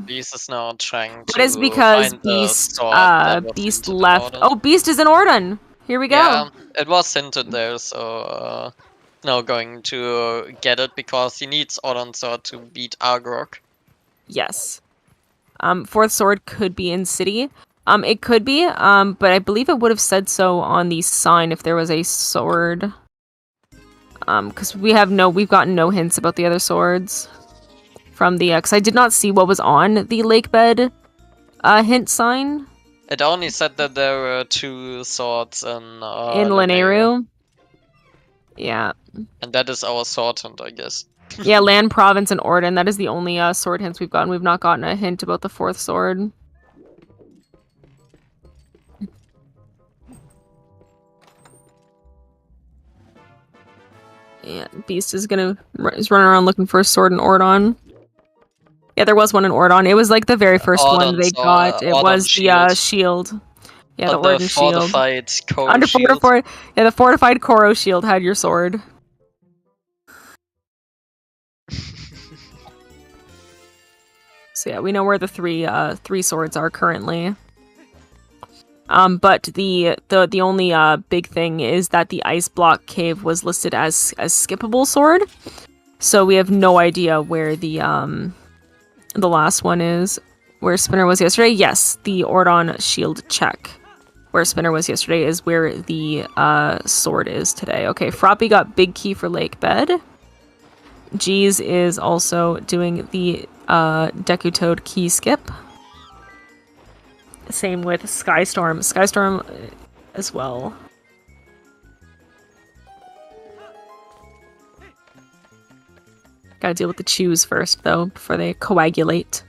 Beast is now trying to But it's because find Beast, the sword that was Beast hinted in left... Orden. Oh, Beast is in Ordon! Here we go! Yeah, it was hinted there, so now going to get it because he needs Ordon Sword to beat Argrok. Yes. Fourth sword could be in city. It could be, but I believe it would have said so on the sign if there was a sword. Because we've gotten no hints about the other swords from the, because I did not see what was on the lake bed, hint sign. It only said that there were 2 swords in Linearu. Yeah. And that is our sword hunt, I guess. Yeah, Land, Province, and Orden. That is the only sword hints we've gotten. We've not gotten a hint about the fourth sword. Yeah, Beast is running around looking for a sword in Ordon. Yeah, there was one in Ordon. It was like the very first one they got. It was the shield. Yeah, the Orden shield. Fortified Koro Under shield. Yeah, the fortified Koro shield had your sword. So yeah, we know where the three swords are currently. But the only big thing is that the ice block cave was listed as skippable sword. So we have no idea where the last one is. Where Spinner was yesterday? Yes, the Ordon shield check. Where Spinner was yesterday is where the sword is today. Okay, Froppy got big key for Lake Bed. Jeez is also doing the Deku Toad key skip. Same with Skystorm. Skystorm as well. Gotta deal with the chews first, though, before they coagulate.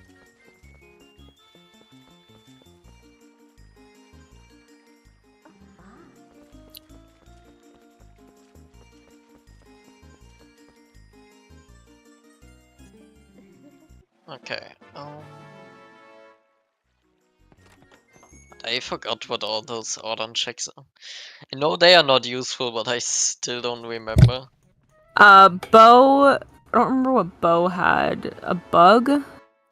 Okay. I forgot what all those Ordon checks are. I know they are not useful, but I still don't remember. Bow... I don't remember what Bow had. A bug?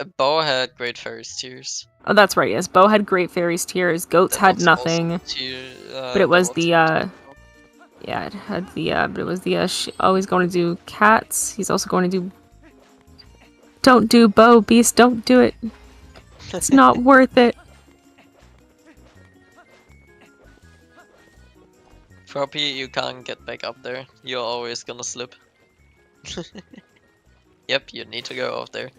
A bow had Great Fairy's Tears. Oh, that's right, yes. Bow had Great Fairy's Tears. Goats That had was nothing. But it was the, yeah, it had the, but it was the, always going to do cats. He's also going to do... Don't do Bow, Beast, don't do it. It's not worth it. Froppy, you can't get back up there. You're always gonna slip. Yep, you need to go off there.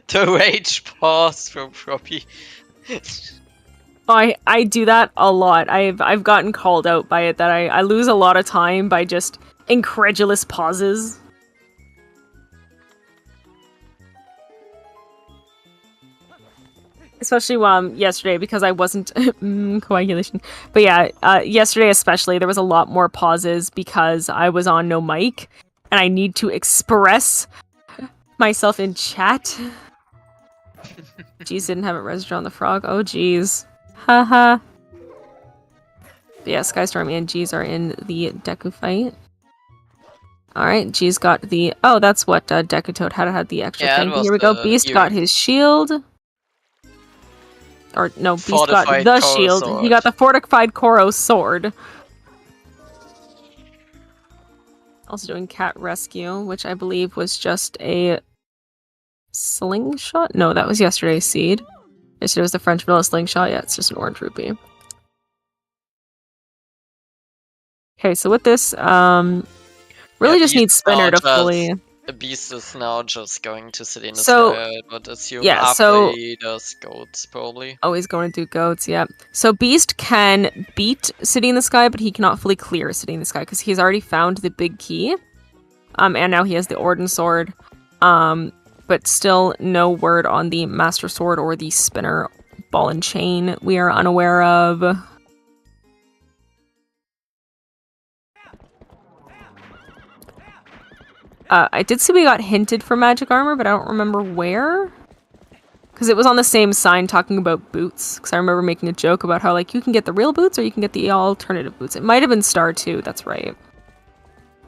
The rage pause from Froppy. I do that a lot. I've gotten called out by it that I lose a lot of time by just incredulous pauses. Especially yesterday, because I wasn't coagulation. But yeah, yesterday especially, there was a lot more pauses because I was on no mic, and I need to express myself in chat. Jeez, didn't have it registered on the frog. Oh, jeez. Haha. Yeah, Skystorm and Jeez are in the Deku fight. Alright, Jeez got the... Oh, that's what Deku Toad had the extra thing. Here we go. Beast got his shield. Or, no, Beast got the shield. Sword. He got the fortified Koro sword. Also doing cat rescue, which I believe was just a slingshot? No, that was yesterday's seed. Yesterday was the French vanilla slingshot. Yeah, it's just an orange rupee. Okay, so with this, really just needs Spinner to fully... The beast is now just going to sit in the So, sky, I would assume, yeah, after so- he does goats, probably. Oh, he's going to do goats, yeah. So Beast can beat City in the Sky, but he cannot fully clear City in the Sky, because he's already found the big key. And now he has the Orden Sword. But still no word on the Master Sword or the Spinner Ball and Chain we are unaware of. I did see we got hinted for magic armor, but I don't remember where. Because it was on the same sign talking about boots. Because I remember making a joke about how, like, you can get the real boots or you can get the alternative boots. It might have been Star 2, that's right.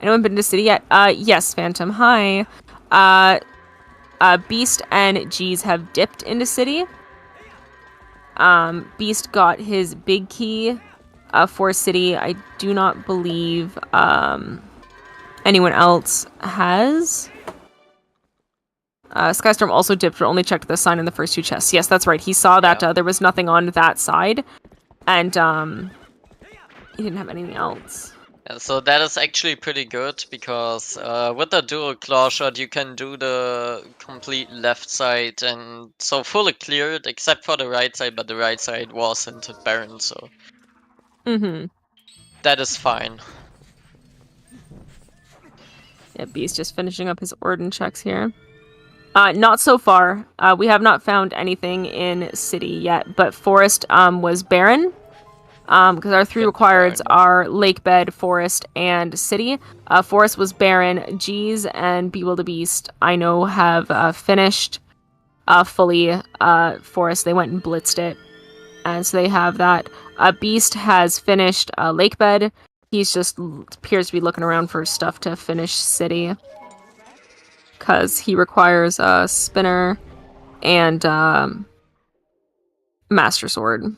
Anyone been to City yet? Yes, Phantom, hi. Beast and G's have dipped into City. Beast got his big key for City. I do not believe anyone else has. Skystorm also dipped, but only checked the sign in the first 2 chests. Yes, that's right. He saw that there was nothing on that side, and he didn't have anything else. Yeah, so that is actually pretty good, because with the dual claw shot you can do the complete left side, and so fully cleared, except for the right side, but the right side was hinted Baron, so... That is fine. Yeah, Beast just finishing up his Orden checks here. Not so far. We have not found anything in City yet, but Forest was barren. Because our 3 requireds are Lakebed, Forest, and City. Forest was barren. G's and Bewildebeest, I know, have finished fully. Forest, they went and blitzed it. And so they have that. Beast has finished Lakebed. He's just appears to be looking around for stuff to finish City. Because he requires a Spinner and Master Sword.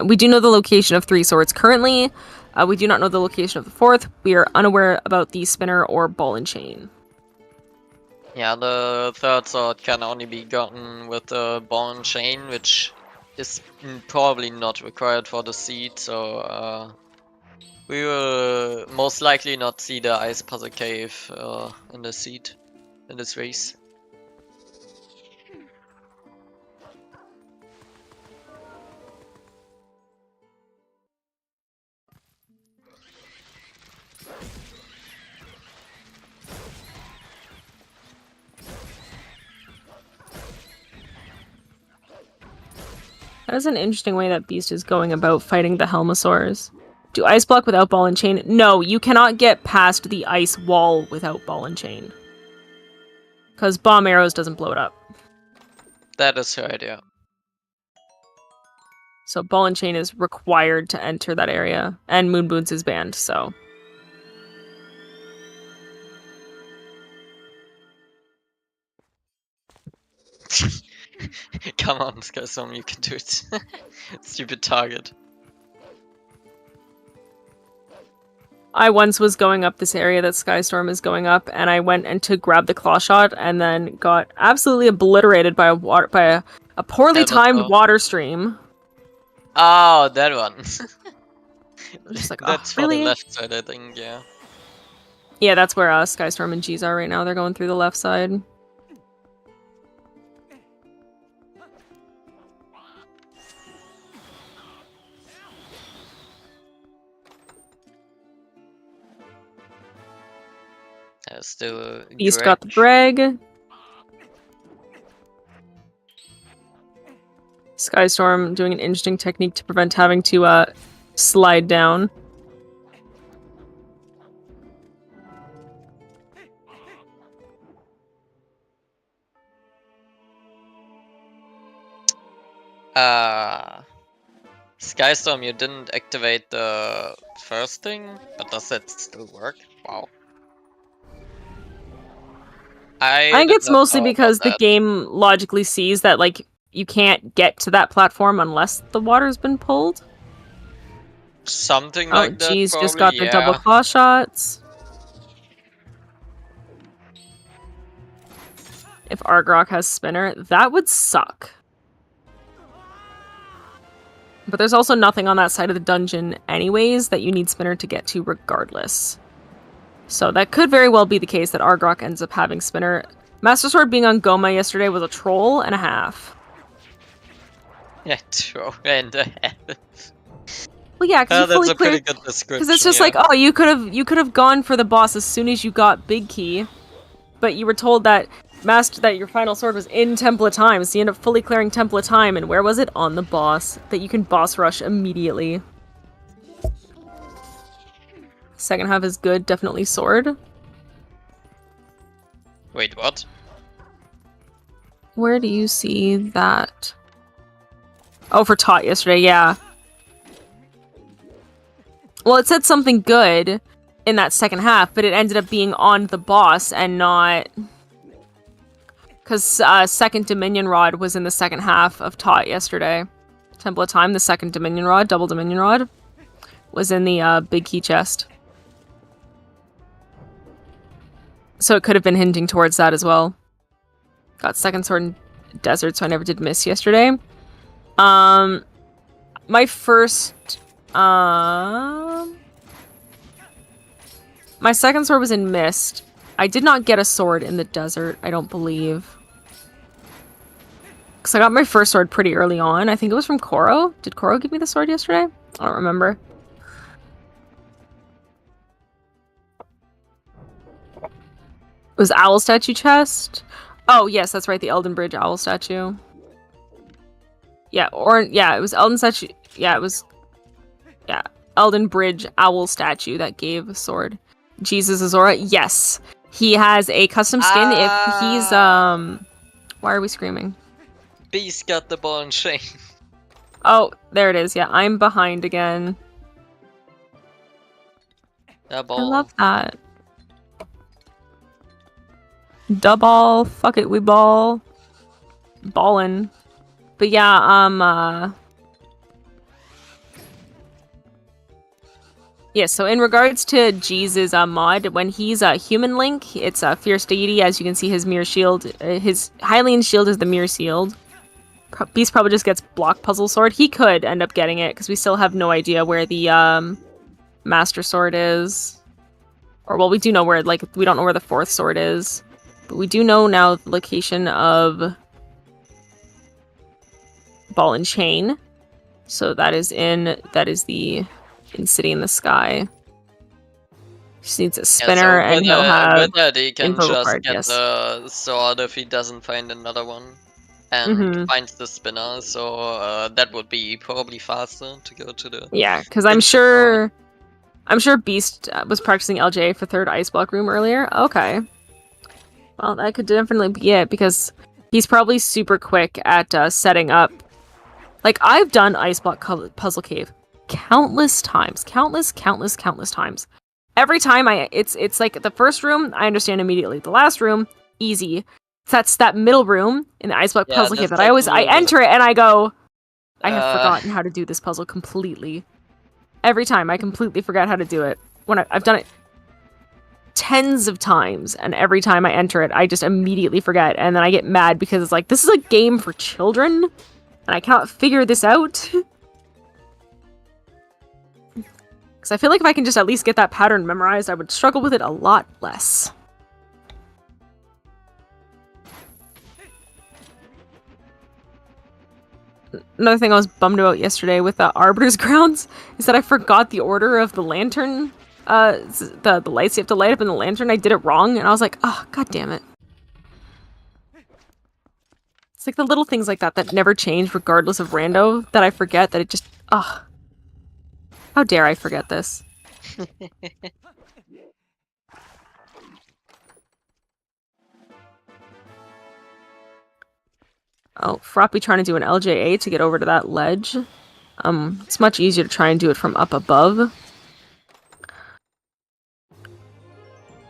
We do know the location of 3 swords currently. We do not know the location of the 4th. We are unaware about the Spinner or Ball and Chain. Yeah, the 3rd sword can only be gotten with the Ball and Chain, which is probably not required for the seed, so we will most likely not see the Ice Puzzle Cave in the seed, in this race. That is an interesting way that Beast is going about fighting the Helmosaurs. Do Ice Block without Ball and Chain? No, you cannot get past the ice wall without Ball and Chain. Because Bomb Arrows doesn't blow it up. That is right, yeah. So Ball and Chain is required to enter that area. And Moon Boots is banned, so... Come on, Skystorm, you can do it. Stupid target. I once was going up this area that Skystorm is going up, and I went and to grab the claw shot, and then got absolutely obliterated by a poorly timed water stream. Oh, that one. Just like, that's for really? the left side, I think, yeah. Yeah, that's where Skystorm and G's are right now. They're going through the left side. Still He's got the drag. Skystorm doing an interesting technique to prevent having to slide down. Skystorm, you didn't activate the first thing, but does that still work? Wow. I think did it's not mostly know because about the that. game logically sees that, like, you can't get to that platform unless the water's been pulled. Something like that, G's probably, just got yeah. the double claw shots. If Argrok has Spinner, that would suck. But there's also nothing on that side of the dungeon anyways that you need Spinner to get to regardless. So that could very well be the case that Argrok ends up having Spinner. Master Sword being on Goma yesterday was a troll and a half. Yeah, troll and a half. Well, yeah, because that's a pretty good description. Because it's just like, oh, you could have gone for the boss as soon as you got Big Key, but you were told that your final sword was in Temple of Time, so you end up fully clearing Temple of Time, and where was it? On the boss, that you can boss rush immediately. Second half is good, definitely sword. Wait, what? Where do you see that? Oh, for taught yesterday, yeah. Well, it said something good in that second half, but it ended up being on the boss and not... Because second Dominion Rod was in the second half of taught yesterday. Temple of Time, the second Dominion Rod, double Dominion Rod, was in the big key chest. So it could have been hinting towards that as well. Got second sword in desert, so I never did miss yesterday. My second sword was in Mist. I did not get a sword in the desert, I don't believe. Because I got my first sword pretty early on. I think it was from Koro. Did Koro give me the sword yesterday? I don't remember. It was Owl Statue chest? Oh, yes, that's right, the Elden Bridge Owl Statue. Yeah, it was Elden Statue. Yeah, it was... Yeah, Elden Bridge Owl Statue that gave a sword. Jesus Azora, yes. He has a custom skin if he's, Why are we screaming? Beast got the ball and chain. Oh, there it is, yeah, I'm behind again. That ball. I love that. Da ball, fuck it, we ball. Ballin'. But yeah, yeah, so in regards to Jesus' mod, when he's a human Link, it's a Fierce Deity. As you can see, his Mirror Shield, his Hylian Shield is the Mirror Shield. Beast probably just gets Block Puzzle Sword. He could end up getting it, because we still have no idea where the Master Sword is. Or, well, we do know where, like, we don't know where the fourth sword is. But we do know now the location of Ball and Chain. So that is the... in City in the Sky. Just needs a spinner, yeah, so and he'll have with that he can info just card, get yes. the sword if he doesn't find another one. And finds the spinner, so that would be probably faster to go to the... Yeah, because I'm sure Beast was practicing LJ for third Ice Block Room earlier. Okay. Well, that could definitely be it, because he's probably super quick at setting up. Like, I've done Ice Block Puzzle Cave countless times. Countless times. Every time it's like the first room, I understand immediately. The last room, easy. That's that middle room in the Ice Block Puzzle Cave that I enter it and I go, I have forgotten how to do this puzzle completely. Every time I completely forgot how to do it. When I've done it tens of times, and every time I enter it, I just immediately forget, and then I get mad because it's like, this is a game for children, and I cannot figure this out. Because I feel like if I can just at least get that pattern memorized, I would struggle with it a lot less. Another thing I was bummed about yesterday with Arbiter's Grounds is that I forgot the order of the lantern, the lights you have to light up in the lantern. I did it wrong, and I was like, oh, god damn it. It's like the little things like that never change regardless of rando, that I forget, that it just, ugh. How dare I forget this? Oh, Froppy trying to do an LJA to get over to that ledge. It's much easier to try and do it from up above.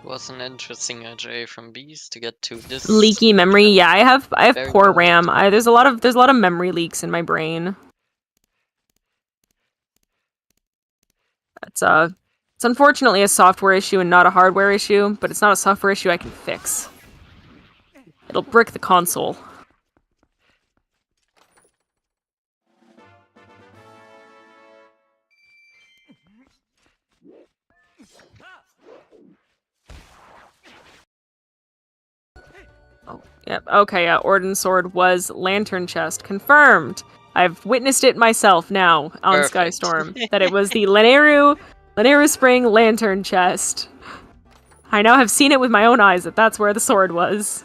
Was an interesting LJA from Beast to get to this leaky memory. Yeah, I have poor good. RAM. There's a lot of memory leaks in my brain. It's unfortunately a software issue and not a hardware issue, but it's not a software issue I can fix. It'll brick the console. Oh, yep. Okay, yeah. Orden's sword was lantern chest. Confirmed. I've witnessed it myself now on Perfect. Skystorm. That it was the Lanayru Spring lantern chest. I now have seen it with my own eyes that that's where the sword was.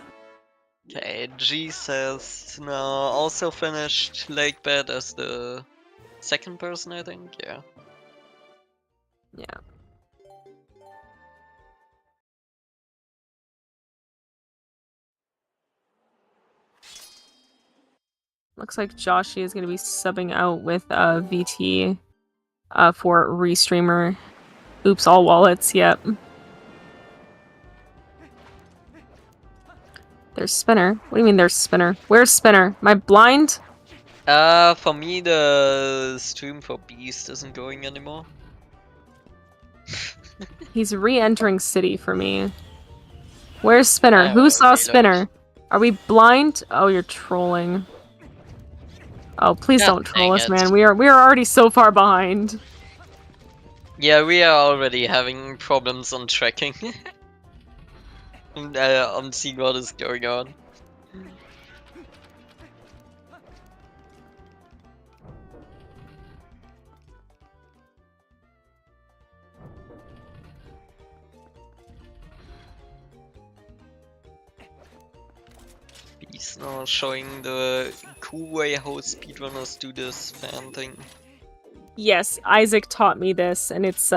Okay, G says now also finished Lake Bed as the second person, I think. Yeah. Yeah. Looks like Joshi is going to be subbing out with VT for Restreamer. Oops, all wallets, yep. There's Spinner. What do you mean there's Spinner? Where's Spinner? Am I blind? For me the stream for Beast isn't going anymore. He's re-entering city for me. Where's Spinner? I Who will saw reload. Spinner? Are we blind? Oh, you're trolling. Oh, please God don't troll dang us, it. man. We are already so far behind. Yeah, we are already having problems on tracking. On seeing what is going on. He's now showing the cool way how speedrunners do this fan thing. Yes, Isaac taught me this, and it's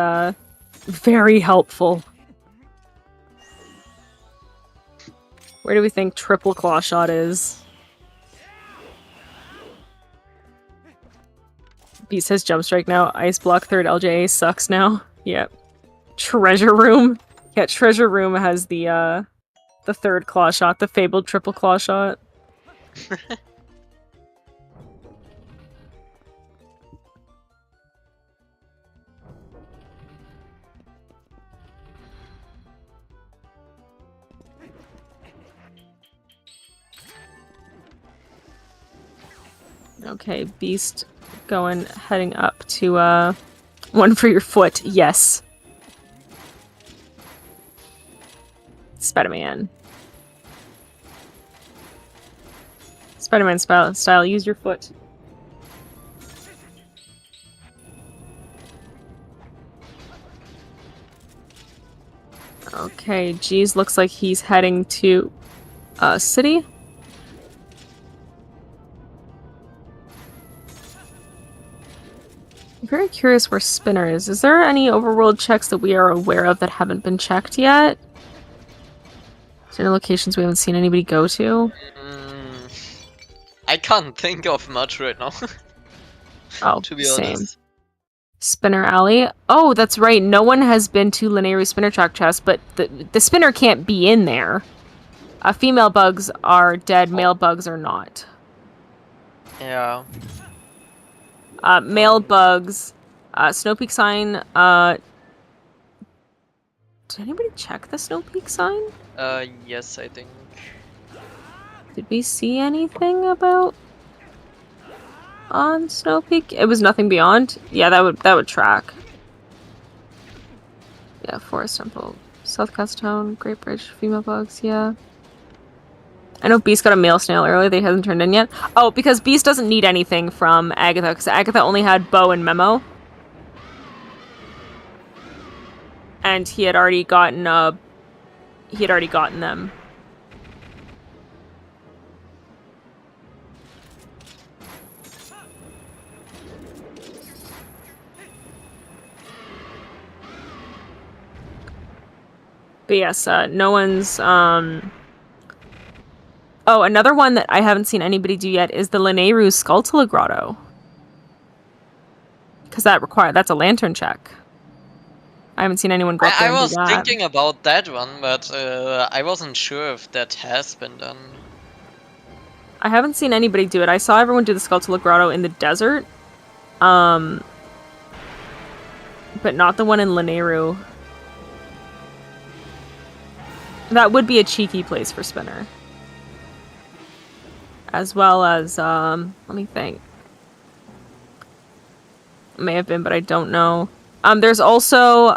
very helpful. Where do we think triple claw shot is? Beast has jump strike now. Ice block third LJA sucks now. Yep. Treasure room. Yeah, treasure room has the third claw shot, the fabled triple claw shot. Okay, Beast heading up to one for your foot. Yes. Spider-Man. Spider-Man style, use your foot. Okay, Jeez looks like he's heading to city. I'm very curious where Spinner is. Is there any overworld checks that we are aware of that haven't been checked yet? Is there any locations we haven't seen anybody go to? I can't think of much right now. Oh, to be same. honest. Spinner Alley. Oh, that's right. No one has been to Lanayru Spinner Track chest, but the spinner can't be in there. Female bugs are dead. Male bugs are not. Yeah. Male bugs. Snow Peak sign. Did anybody check the Snow Peak sign? Yes, I think. Did we see anything about on Snow Peak? It was nothing beyond. Yeah, that would track. Yeah, Forest Temple, South Town, Great Bridge, female bugs. Yeah. I know Beast got a male snail earlier that he hasn't turned in yet. Oh, because Beast doesn't need anything from Agatha, because Agatha only had Bow and Memo. And he had already gotten them. But yes, no one's Oh, another one that I haven't seen anybody do yet is the Lanayru Skulltula Grotto. Because that's a lantern check. I haven't seen anyone go up there I and was do that. thinking about that one, but I wasn't sure if that has been done. I haven't seen anybody do it. I saw everyone do the Skulltula Grotto in the desert. But not the one in Lanayru. That would be a cheeky place for Spinner. As well as, let me think. May have been, but I don't know. There's also,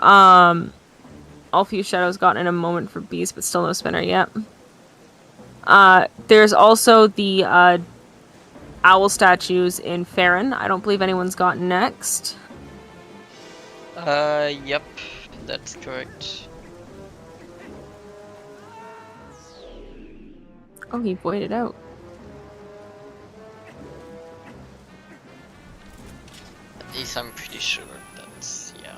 All Few Shadows gotten in a moment for Beast, but still no Spinner yet. There's also the owl statues in Farron. I don't believe anyone's gotten next. Yep, that's correct. Oh, he voided out. At least I'm pretty sure that's, yeah.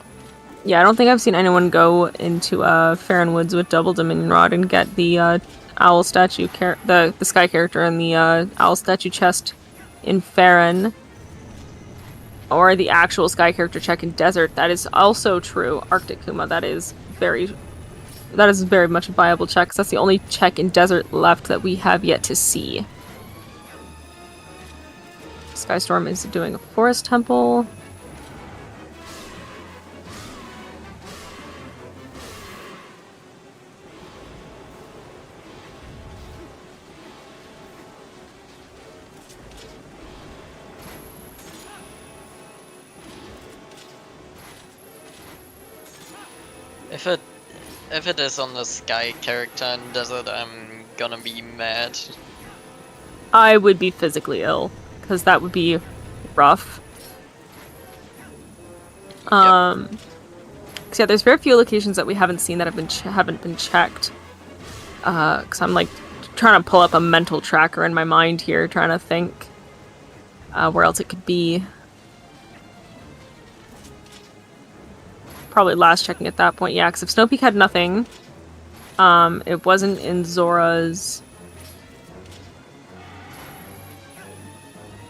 Yeah, I don't think I've seen anyone go into Farron Woods with double Dominion Rod and get the owl statue, the sky character and the owl statue chest in Farron. Or the actual sky character check in Desert. That is also true. Arctic Kuma, that is very much a viable check, 'cause that's the only check in Desert left that we have yet to see. Skystorm is doing a forest temple. If it is on the sky character in Desert, I'm gonna be mad. I would be physically ill, because that would be rough. Yep. Cause yeah, there's very few locations that we haven't seen that haven't been checked. Cause I'm like trying to pull up a mental tracker in my mind here, trying to think where else it could be. Probably last checking at that point, yeah, because if Snow Peak had nothing, it wasn't in Zora's.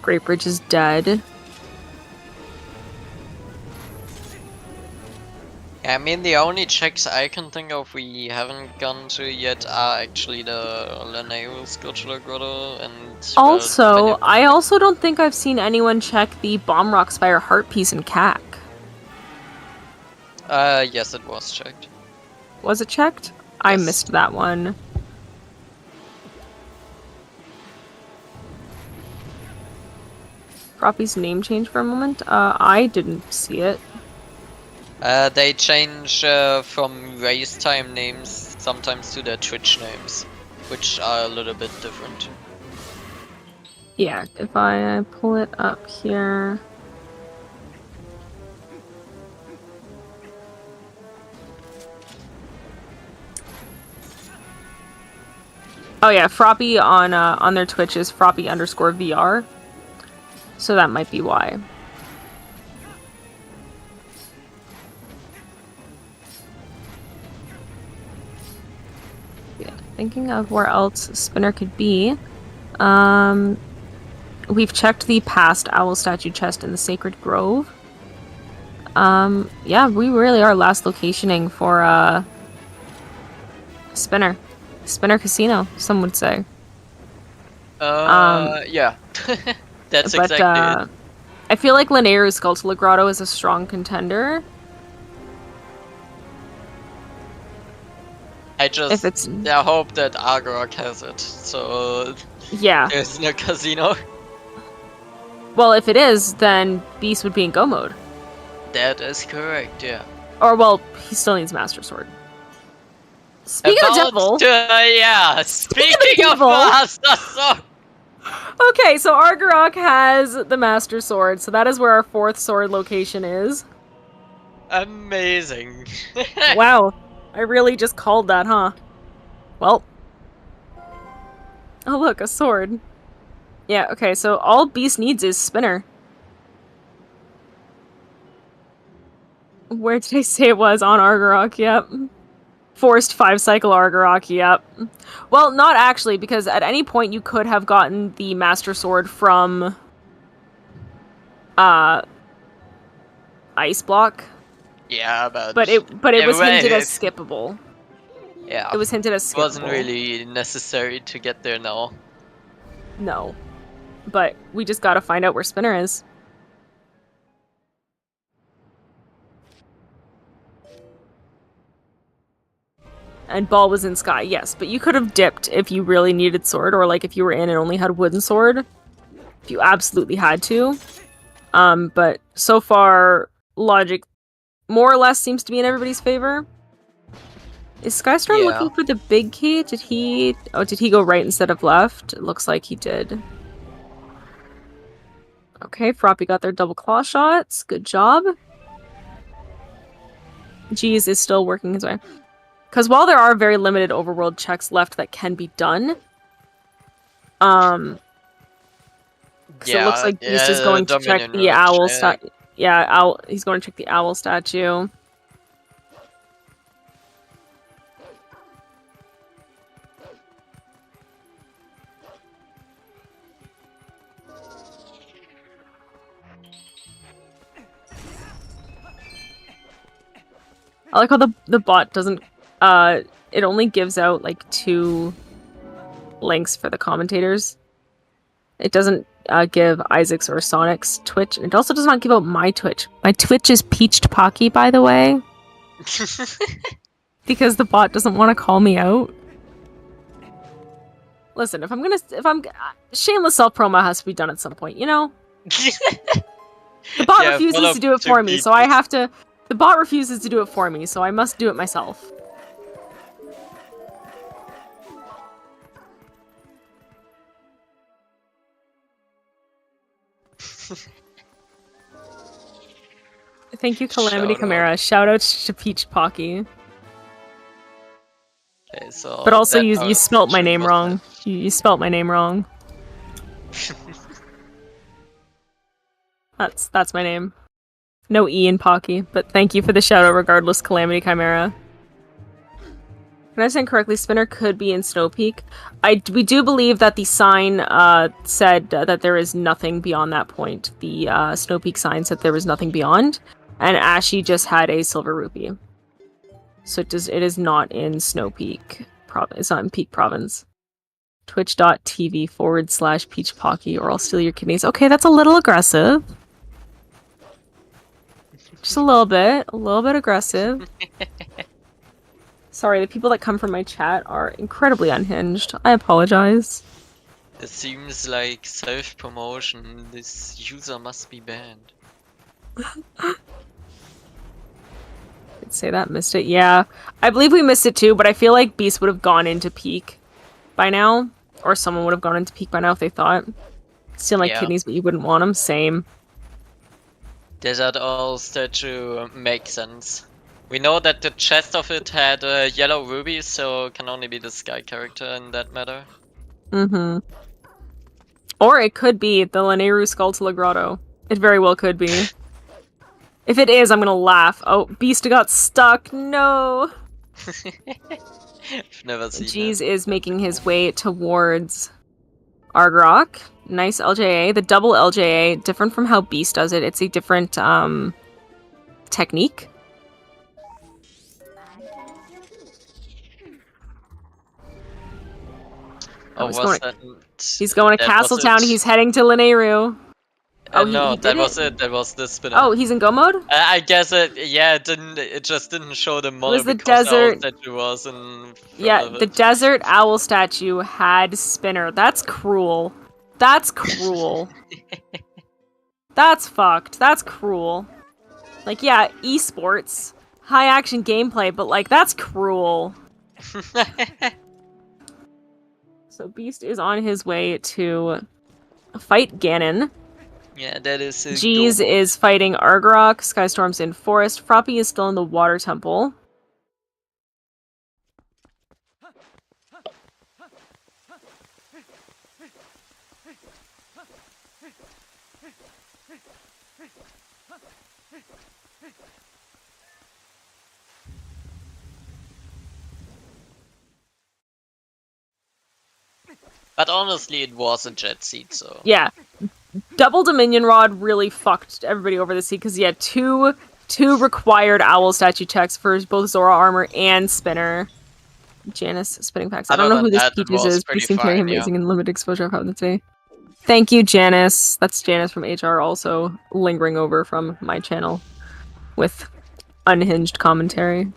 Great Bridge is dead. Yeah, I mean, the only checks I can think of we haven't gone to yet are actually the Lanayru Sculptural Grotto and... Also, I also don't think I've seen anyone check the Bomb Rock Spire Heart Piece in CAC. Yes, it was checked. Was it checked? Yes. I missed that one. Froppy's name change for a moment? I didn't see it. They change from race time names sometimes to their Twitch names, which are a little bit different. Yeah, if I pull it up here... Oh yeah, Froppy on their Twitch is Froppy_VR. So that might be why. Yeah, thinking of where else Spinner could be. We've checked the past owl statue chest in the Sacred Grove. Yeah, we really are last locationing for Spinner. Spinner Casino, some would say. Yeah. That's exactly it. I feel like Lanayru's Sculptural Grotto is a strong contender. I just hope that Argorok has it, so yeah, there's no casino. Well, if it is, then Beast would be in Go mode. That is correct, yeah. Or, well, he still needs Master Sword. Speaking of Devil... yeah, speaking of Master Sword! Okay, so Argorok has the Master Sword, so that is where our 4th sword location is. Amazing. Wow, I really just called that, huh? Well. Oh look, a sword. Yeah, okay, so all Beast needs is Spinner. Where did I say it was? On Argorok, yep. Forced 5-cycle Argorok, yep. Well, not actually, because at any point you could have gotten the Master Sword from... Ice Block. Yeah, but it was hinted as skippable. Yeah. It was hinted as skippable. It wasn't really necessary to get there now. No. But we just gotta find out where Spinner is. And Ball was in Sky, yes. But you could have dipped if you really needed Sword, or like if you were in and only had Wooden Sword. If you absolutely had to. But so far, logic more or less seems to be in everybody's favor. Is Skystorm looking for the big key? Did he go right instead of left? It looks like he did. Okay, Froppy got their double claw shots. Good job. Jeez is still working his way. Because while there are very limited overworld checks left that can be done, because it looks like Beast is going to check the owl statue. Yeah, he's going to check the owl statue. I like how the bot doesn't, it only gives out, like, 2 links for the commentators. It doesn't give Isaac's or Sonic's Twitch. It also does not give out my Twitch. My Twitch is Peached Pocky, by the way. Because the bot doesn't want to call me out. Listen, if I'm shameless self-promo has to be done at some point, you know? The bot refuses to do it for me, so I have to... The bot refuses to do it for me, so I must do it myself. Thank you, Calamity Chimera. Shout out to Peach Pocky. Okay, so but also, you spelt my name wrong. You spelt my name wrong. That's my name. No E in Pocky, but thank you for the shout out regardless, Calamity Chimera. Can I understand correctly, Spinner could be in Snow Peak? We do believe that the sign said that there is nothing beyond that point. The Snow Peak sign said there was nothing beyond, and Ashy just had a silver rupee. So it is not in Snow Peak. It's not in Peak Province. Twitch.tv/Peach Pocky, or I'll steal your kidneys. Okay, that's a little aggressive. Just a little bit aggressive. Sorry, the people that come from my chat are incredibly unhinged. I apologize. It seems like self-promotion. This user must be banned. I'd say that, missed it. Yeah, I believe we missed it too, but I feel like Beast would have gone into Peak by now. Or someone would have gone into Peak by now if they thought. Steal my kidneys, but you wouldn't want them. Same. Desert Owl statue makes sense. We know that the chest of it had a yellow ruby, so it can only be the sky character in that matter. Mm-hmm. Or it could be the Laneru Skull to Grotto. It very well could be. If it is, I'm gonna laugh. Oh, Beast got stuck. No. I've never seen Jeez is making his way towards Argrok. Nice LJA. The double LJA, different from how Beast does it. It's a different technique. Oh, he's going to Castletown. He's heading to Laneru. Oh, no, that was it. That was the spinner. Oh, he's in Go mode? I guess it. Yeah, it didn't. It just didn't show the model. It was the desert statue was in. Yeah, the desert owl statue had spinner. That's cruel. That's cruel. That's fucked. That's cruel. Like, yeah, esports, high action gameplay, but like that's cruel. So Beast is on his way to fight Ganon. Yeah, that is. Jeez is fighting Argrok. Skystorm's in Forest. Froppy is still in the Water Temple. But honestly, it was a jet seat, so... Yeah. Double Dominion Rod really fucked everybody over the seat, because he had two required owl statue checks for both Zora Armor and Spinner. Janice Spinning Packs. I don't know who this Peaches is, but he seemed very amazing and limited exposure I've had today. Thank you, Janice. That's Janice from HR, also lingering over from my channel with unhinged commentary.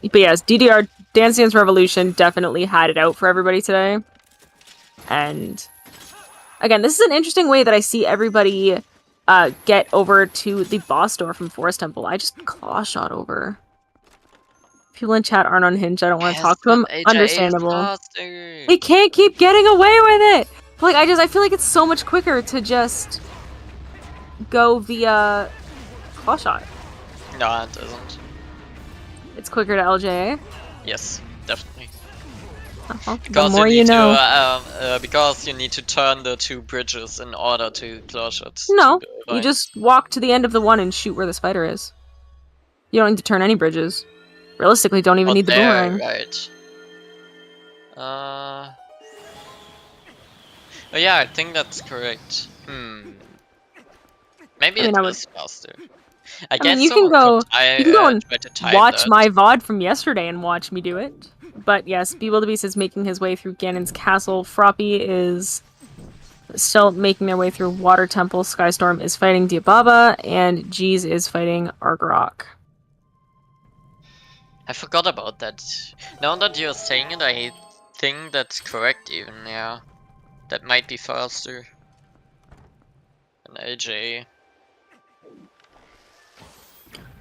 But yes, DDR Dance Dance Revolution definitely had it out for everybody today. And again, this is an interesting way that I see everybody get over to the boss door from Forest Temple. I just claw shot over. People in chat aren't unhinged. I don't want to talk to them. HIA is Understandable. faster. They can't keep getting away with it. Like I feel like it's so much quicker to just go via claw shot. No, it isn't. It's quicker to LJA. Yes, definitely. The Because more you you need know. to, because you need to turn the 2 bridges in order to claw shots. No, to the you right. just walk to the end of the one and shoot where the spider is. You don't need to turn any bridges. Realistically, don't even Oh, need the there, boomerang. right. Oh yeah, I think that's correct. Maybe I mean, it I would- is faster. I mean, you can go and try to time watch that. my VOD from yesterday and watch me do it. But yes, Beast is making his way through Ganon's castle. Froppy is still making their way through Water Temple. Skystorm is fighting Diababa, and Jeez is fighting Argarok. I forgot about that. Now that you're saying it, I think that's correct even, yeah. That might be faster than AJ.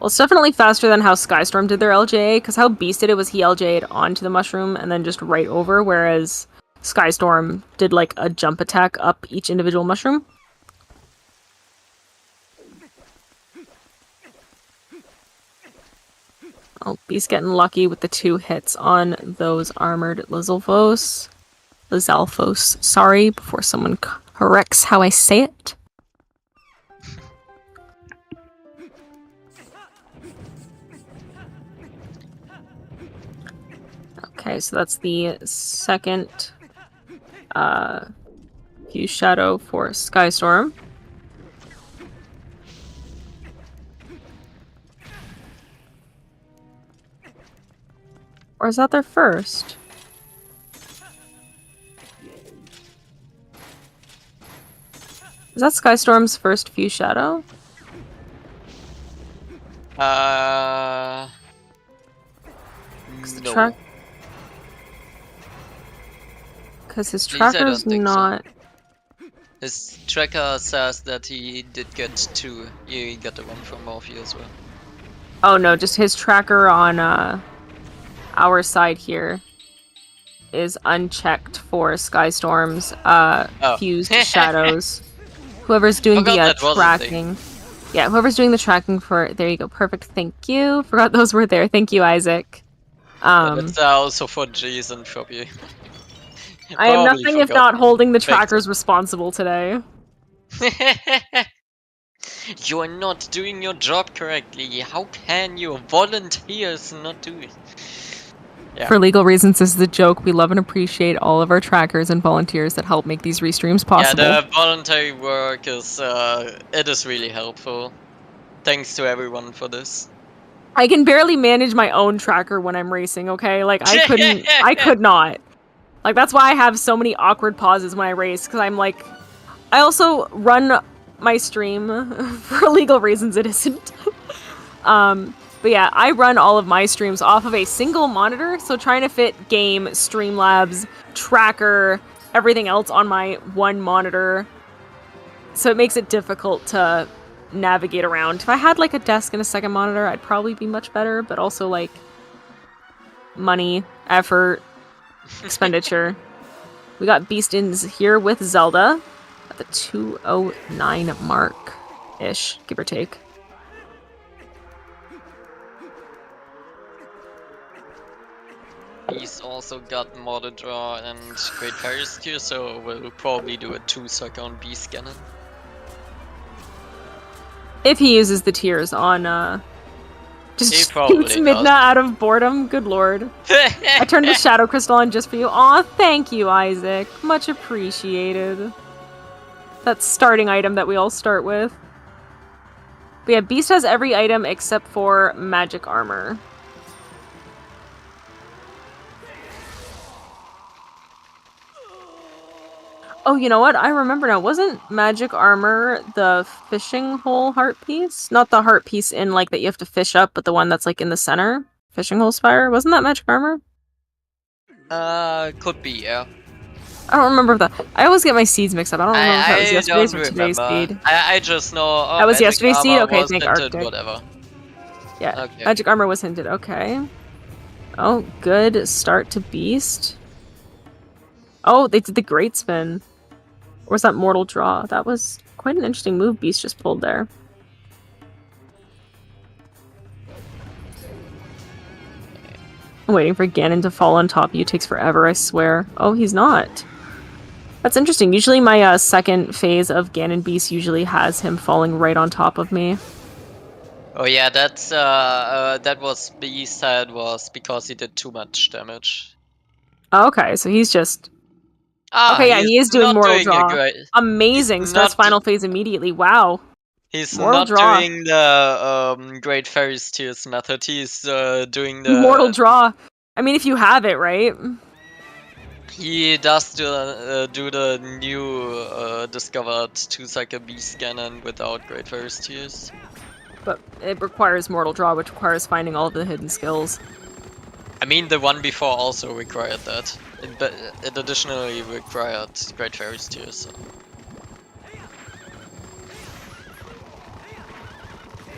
Well, it's definitely faster than how Skystorm did their LJA, because how Beast did it was he LJA'd onto the mushroom and then just right over, whereas Skystorm did like a jump attack up each individual mushroom. Oh, Beast getting lucky with the 2 hits on those armored Lizalfos. Sorry, before someone corrects how I say it. Okay, so that's the second Fuse Shadow for Skystorm. Or is that their first? Is that Skystorm's first Fuse Shadow? No. Because his These I don't tracker's think so. not... His tracker says that he did get 2. He got the one from Morphe as well. Oh no, just his tracker on our side here is unchecked for Skystorm's fused shadows. Whoever's doing Forgot the that was a tracking. Yeah, whoever's doing the tracking for... There you go, perfect, thank you. Forgot those were there, thank you, Isaac. That's also for Jason Froppy. I am nothing if not holding the Thanks. trackers responsible today. You are not doing your job correctly. How can your volunteers not do it? Yeah. For legal reasons, this is a joke. We love and appreciate all of our trackers and volunteers that help make these restreams possible. Yeah, the voluntary work is it is really helpful. Thanks to everyone for this. I can barely manage my own tracker when I'm racing, okay? Like, I could not. Like, that's why I have so many awkward pauses when I race, because I'm like... I also run my stream, for legal reasons it isn't. But yeah, I run all of my streams off of a single monitor, so trying to fit game, Streamlabs, tracker, everything else on my one monitor. So it makes it difficult to navigate around. If I had like a desk and a second monitor, I'd probably be much better, but also like money, effort, expenditure. We got Beastins here with Zelda at the 209 mark-ish, give or take. He's also got Mortar Draw and Great Fire Steer, so we'll probably do a 2-second Beast Cannon. If he uses the tears on, just He probably shoots Midna does. out of boredom, good lord. I turned the Shadow Crystal on just for you. Aw, thank you, Isaac. Much appreciated. That starting item that we all start with. But yeah, Beast has every item except for magic armor. Oh, you know what? I remember now. Wasn't magic armor the fishing hole heart piece? Not the heart piece in, like, that you have to fish up, but the one that's, like, in the center? Fishing hole spire? Wasn't that magic armor? Could be, yeah. I don't remember that. I always get my seeds mixed up. I don't remember if that was yesterday's or today's seed. I just know. That was magic yesterday's seed? armor Okay, was thank hinted, Arctic. whatever. Yeah, Okay. magic armor was hinted. Okay. Oh, good start to Beast. Oh, they did the Great Spin. Or was that Mortal Draw? That was quite an interesting move Beast just pulled there. Waiting for Ganon to fall on top of you takes forever, I swear. Oh, he's not. That's interesting. Usually my second phase of Ganon Beast usually has him falling right on top of me. Oh yeah, that was Beast said was because he did too much damage. Oh, okay, so he's just... Ah, Okay, yeah, he's he is doing not Mortal doing a Draw. great. Amazing. He's Starts not final phase immediately. Wow. He's Mortal not Draw. doing the Great Fairy's Tears method. He's doing the Mortal Draw. I mean, if you have it, right? He does do the new discovered 2-cycle Beast Ganon without Great Fairy's Tears. But it requires Mortal Draw, which requires finding all of the hidden skills. I mean, the one before also required that. It additionally required Great Fairy's Tears. So.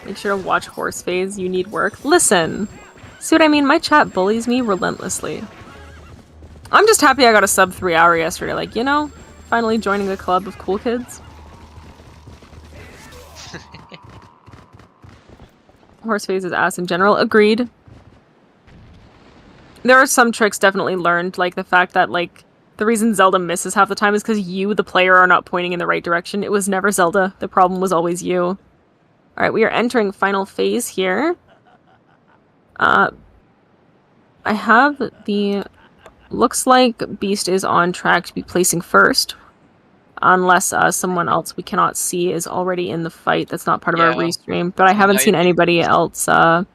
Make sure to watch Horse Phase. You need work. Listen! See what I mean? My chat bullies me relentlessly. I'm just happy I got a sub 3 hour yesterday. Like, you know, finally joining the club of cool kids. Horse Phase is ass in general. Agreed. There are some tricks definitely learned, like the fact that, like, the reason Zelda misses half the time is because you, the player, are not pointing in the right direction. It was never Zelda. The problem was always you. Alright, we are entering final phase here. I have the... Looks like Beast is on track to be placing first. Unless someone else we cannot see is already in the fight. That's not part of our restream. But I haven't seen anybody else... I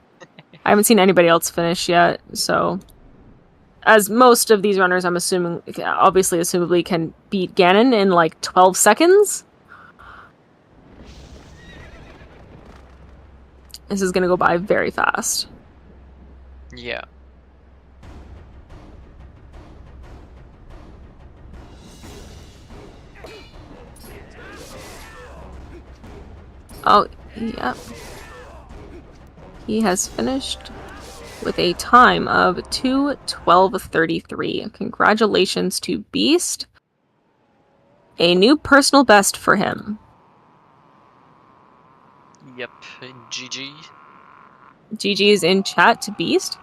haven't seen anybody else finish yet, so... As most of these runners, I'm assuming, obviously, assumably, can beat Ganon in, like, 12 seconds. This is gonna go by very fast. Yeah. Oh, yep. He has finished with a time of 2:12:33. Congratulations to Beast. A new personal best for him. Yep, GG. GG is in chat to Beast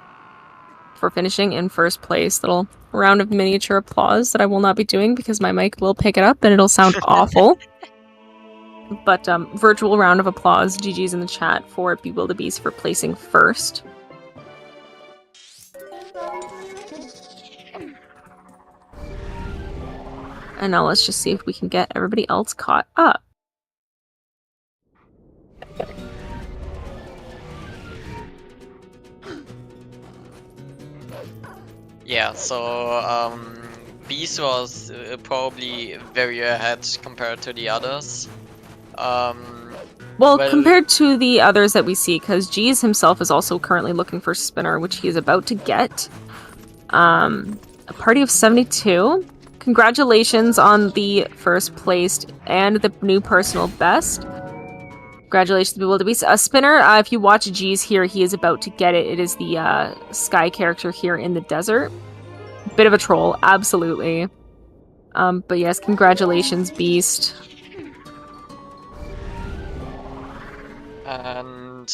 for finishing in first place. Little round of miniature applause that I will not be doing because my mic will pick it up and it'll sound awful. But virtual round of applause. GG's in the chat for Bewildebeest for placing first. And now let's just see if we can get everybody else caught up. Yeah, so Beast was probably very ahead compared to the others. Well, compared to the others that we see, because Jeez himself is also currently looking for Spinner, which he is about to get. A party of 72. Congratulations on the first placed and the new personal best. Congratulations to Bewildebeest. A Spinner, if you watch Jeez here, he is about to get it. It is the Sky character here in the desert. Bit of a troll, absolutely. But yes, congratulations, Beast. And,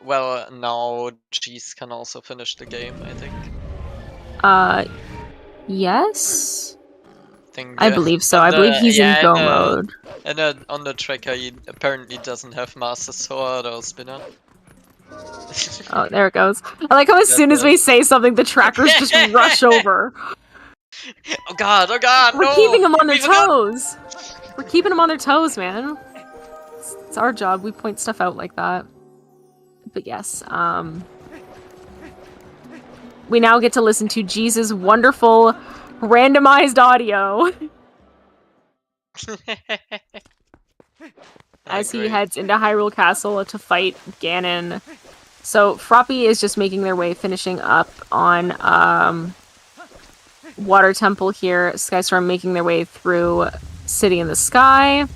well, now Jeez can also finish the game, I think. Yes? think, I believe so. I believe he's in go mode. And on the tracker, he apparently doesn't have Master Sword or Spinner. Oh, there it goes. I like how as soon as we say something, the trackers just rush over. Oh god, We're keeping them on their toes! We're keeping them on their toes, man. It's our job. We point stuff out like that. But yes, we now get to listen to Jesus' wonderful randomized audio as he heads into Hyrule Castle to fight Ganon. So Froppy is just making their way, finishing up on Water Temple here. Skystorm making their way through City in the Sky.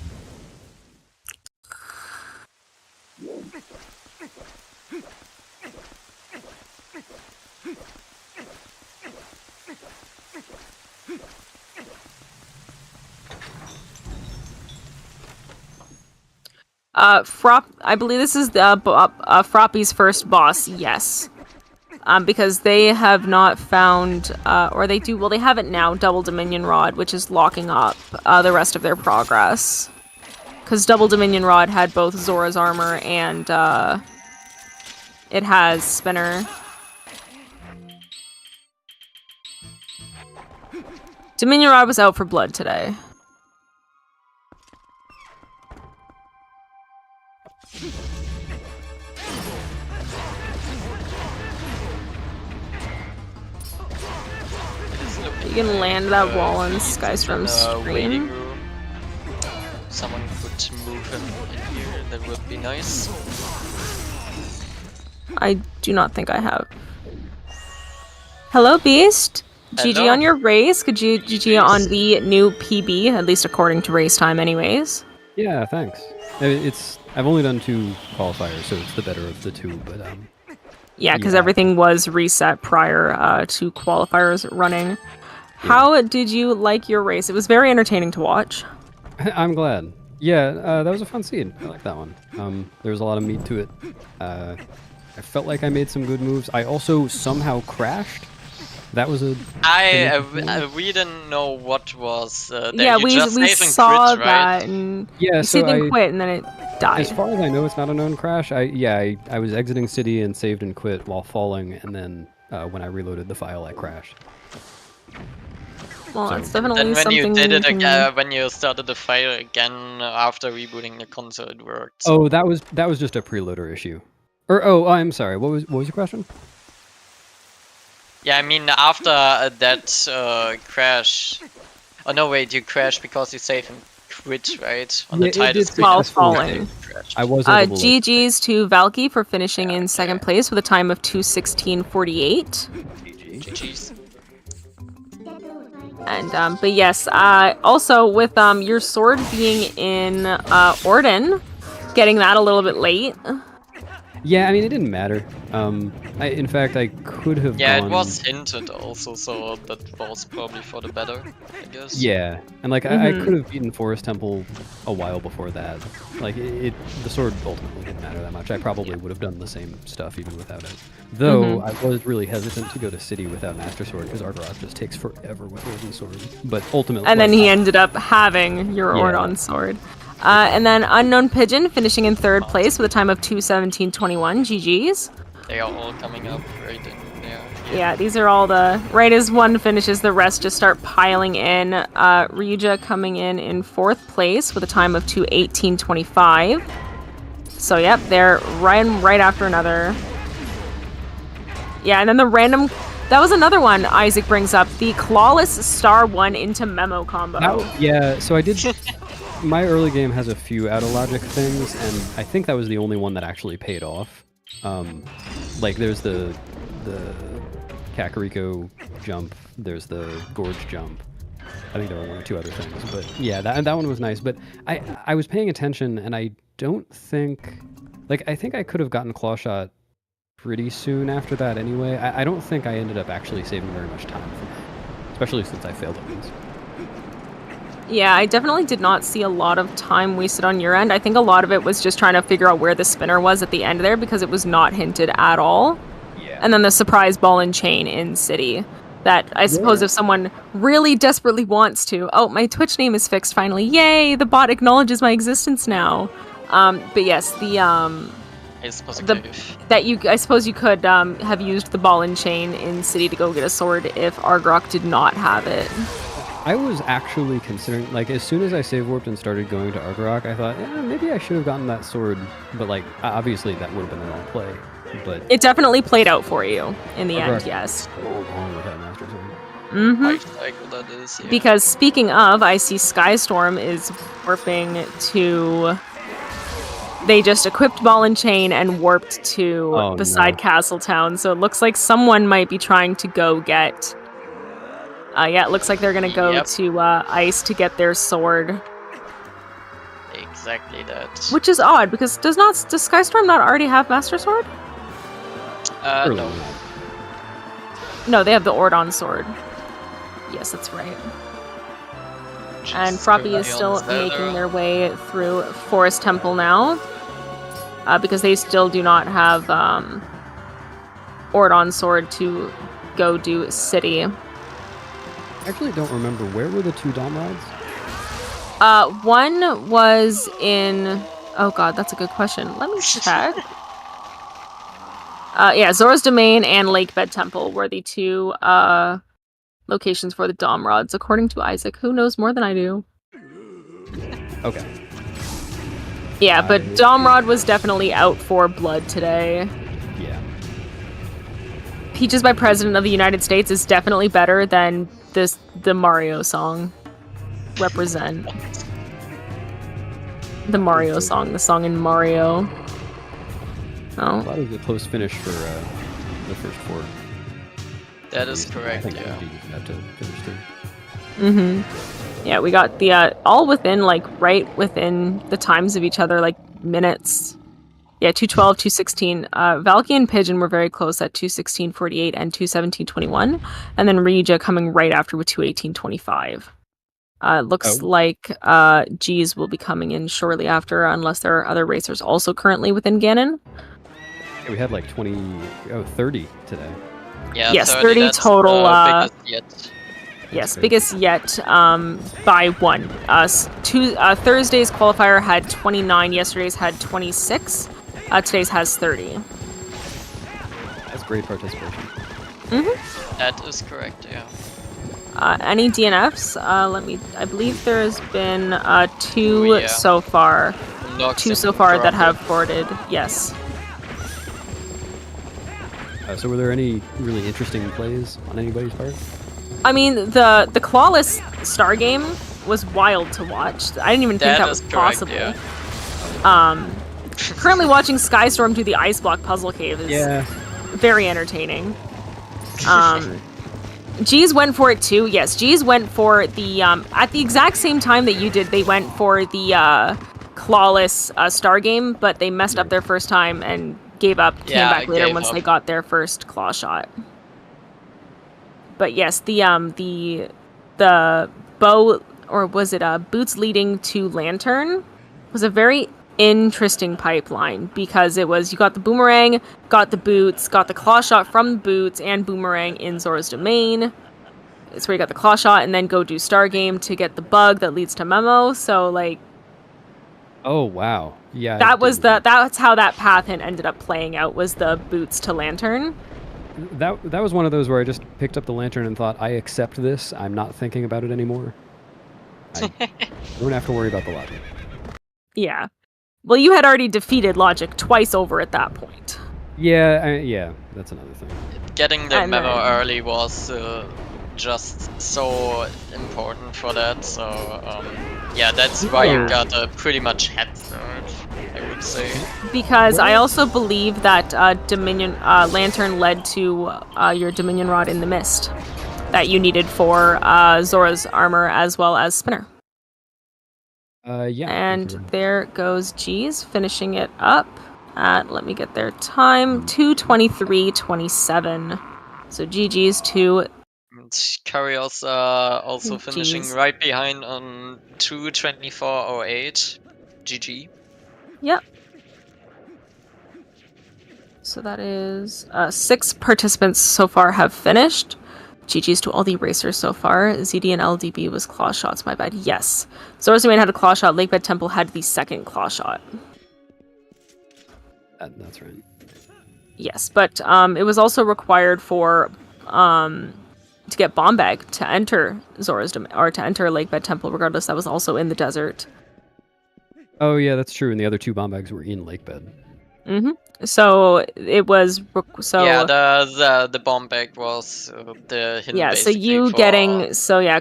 I believe this is the Froppy's first boss. Yes. Because they have not found, or they do. Well, they have it now. Double Dominion Rod, which is locking up the rest of their progress. Because Double Dominion Rod had both Zora's armor and it has Spinner. Dominion Rod was out for blood today. You can land that wall on Skystorm's screen. Someone could move him in here, that would be nice. I do not think I have. Hello, Beast. Hello. GG on your race. Could you GG on the new PB, at least according to race time anyways. Yeah, thanks. I've only done 2 qualifiers, so it's the better of the 2, but yeah, because everything was reset prior to qualifiers running. Yeah. How did you like your race? It was very entertaining to watch. I'm glad. Yeah, that was a fun seed. I like that one. There was a lot of meat to it. I felt like I made some good moves. I also somehow crashed. That was a... we didn't know what was there. Yeah, we saw quit, that, right? and yeah, you saved and quit, and then it died. As far as I know, it's not a known crash. I was exiting city and saved and quit while falling, and then when I reloaded the file, I crashed. Well, So- it's definitely Then when something you did it can- again, when you started the file again after rebooting the console, it worked. Oh, that was just a preloader issue. Or I'm sorry. What was your question? Yeah, I mean after that crash. Oh no, wait, you crashed because you saved and quit, right? On the Yeah, it title did screen. while successfully. falling. Crashed. I was able to... GG's to Valky for finishing in Yeah, second okay. place with a time of 2:16:48. GG's. And but yes, also with your sword being in Orden, getting that a little bit late. Yeah, I mean, it didn't matter. In fact, I could have Yeah, gone... it was hinted also, so that was probably for the better, I guess. Yeah, and like I could have beaten Forest Temple a while before that. Like the sword ultimately didn't matter that much. I probably would have done the same stuff even without it. Though I was really hesitant to go to City without Master Sword because Argarok just takes forever with Orden Sword. But ultimately, And then he ended up having your Yeah. Ordon sword. And then Unknown Pigeon finishing in third place with a time of 2:17:21. GG's. They are all coming up right in there. Yeah, these are all the... Right as one finishes, the rest just start piling in. Ryuja coming in fourth place with a time of 2:18:25. So, yep, they're right after another. Yeah, and then the random... That was another one Isaac brings up. The Clawless Star 1 into Memo combo. Yeah, so I did... My early game has a few out-of-logic things, and I think that was the only one that actually paid off. Like, there's the Kakariko jump, there's the Gorge jump. I think there were 1 or 2 other things, but yeah, that one was nice. But I was paying attention, and I don't think... Like, I think I could have gotten Clawshot pretty soon after that anyway. I don't think I ended up actually saving very much time for that, especially since I failed it once. Yeah, I definitely did not see a lot of time wasted on your end. I think a lot of it was just trying to figure out where the spinner was at the end there because it was not hinted at all. Yeah. And then the surprise ball and chain in City. That I suppose if someone really desperately wants to... Oh, my Twitch name is fixed finally. Yay! The bot acknowledges my existence now. But yes, It's positive. I suppose you could have used the ball and chain in City to go get a sword if Argrok did not have it. I was actually considering, like, as soon as I save warped and started going to Argarok, I thought, maybe I should have gotten that sword. But, like, obviously that would have been the wrong play. But It definitely played out for you in the end, Argarok yes. is so long without Master Sword. Mm-hmm. Like that is, yeah. Because speaking of, I see Skystorm is warping to... They just equipped Ball and Chain and warped to beside Castletown, so it looks like someone might be trying to go get... yeah, it looks like they're gonna go to Ice to get their sword. Exactly that. Which is odd, because does Skystorm not already have Master Sword? No. No, they have the Ordon sword. Yes, that's right. And Froppy is still making their way through Forest Temple now. Because they still do not have Ordon Sword to go do City. I actually don't remember. Where were the 2 Dom rods? One was in... Oh god, that's a good question. Let me check. Yeah, Zora's Domain and Lakebed Temple were the 2 locations for the Dom rods, according to Isaac, who knows more than I do. Okay. Yeah, but Dom Rod was definitely out for blood today. Yeah. Peaches by President of the United States is definitely better than the Mario song. Represent. The Mario song, the song in Mario. Oh. A lot of the close finish for the first 4. That is correct, I think yeah. MD had to finish too. Mm-hmm. Yeah, we got the, all within, like, right within the times of each other, like, minutes. Yeah, 2:12, 2:16. Valky and Pigeon were very close at 2:16:48 and 2:17:21. And then Regia coming right after with 2:18:25. Looks like G's will be coming in shortly after, unless there are other racers also currently within Ganon. Yeah, we had like 30 today. Yeah, yes, 30 total. Biggest yet. Yes, biggest yet by 1. Thursday's qualifier had 29, yesterday's had 26, today's has 30. That's great participation. Mm-hmm. That is correct, yeah. Any DNFs? I believe there's been 2 so far. 2 so far that have boarded, yes. So were there any really interesting plays on anybody's part? I mean, the clawless star game was wild to watch. I didn't even think that was possible. Yeah. Currently watching Skystorm do the ice block puzzle cave is very entertaining. G's went for it too. Yes, G's went for the at the exact same time that you did. They went for the clawless star game, but they messed up their first time and gave up. Came back later once they got their first claw shot. But yes, the bow, or was it boots leading to lantern, was a very interesting pipeline, because it was, you got the boomerang, got the boots, got the claw shot from the boots and boomerang in Zora's Domain. It's where you got the claw shot and then go do star game to get the bug that leads to Memo. So like, oh wow, yeah, that's how that path ended up playing out, was the boots to lantern. That was one of those where I just picked up the lantern and thought, I accept this. I'm not thinking about it anymore. I don't have to worry about the logic. Yeah. Well, you had already defeated logic twice over at that point. Yeah, that's another thing. Getting the memo early was just so important for that. So yeah, that's why you got a pretty much head start, I would say. Because I also believe that Dominion Lantern led to your Dominion Rod in the Mist that you needed for Zora's armor as well as Spinner. Yeah. And there goes G's, finishing it up at, let me get their time, 2:23:27. So GG's to... Curios also finishing right behind on 2:24:08. GG. Yep. So that is 6 participants so far have finished. GG's to all the racers so far. ZD and LDB was claw shots, my bad. Yes. Zora's Domain had a claw shot. Lakebed Temple had the second claw shot. That's right. Yes, but it was also required for to get Bomb Bag to enter Zora's Domain, or to enter Lakebed Temple. Regardless, that was also in the desert. Oh yeah, that's true. And the other 2 bomb bags were in Lakebed. Mm-hmm. So it was the bomb bag was the hidden so you getting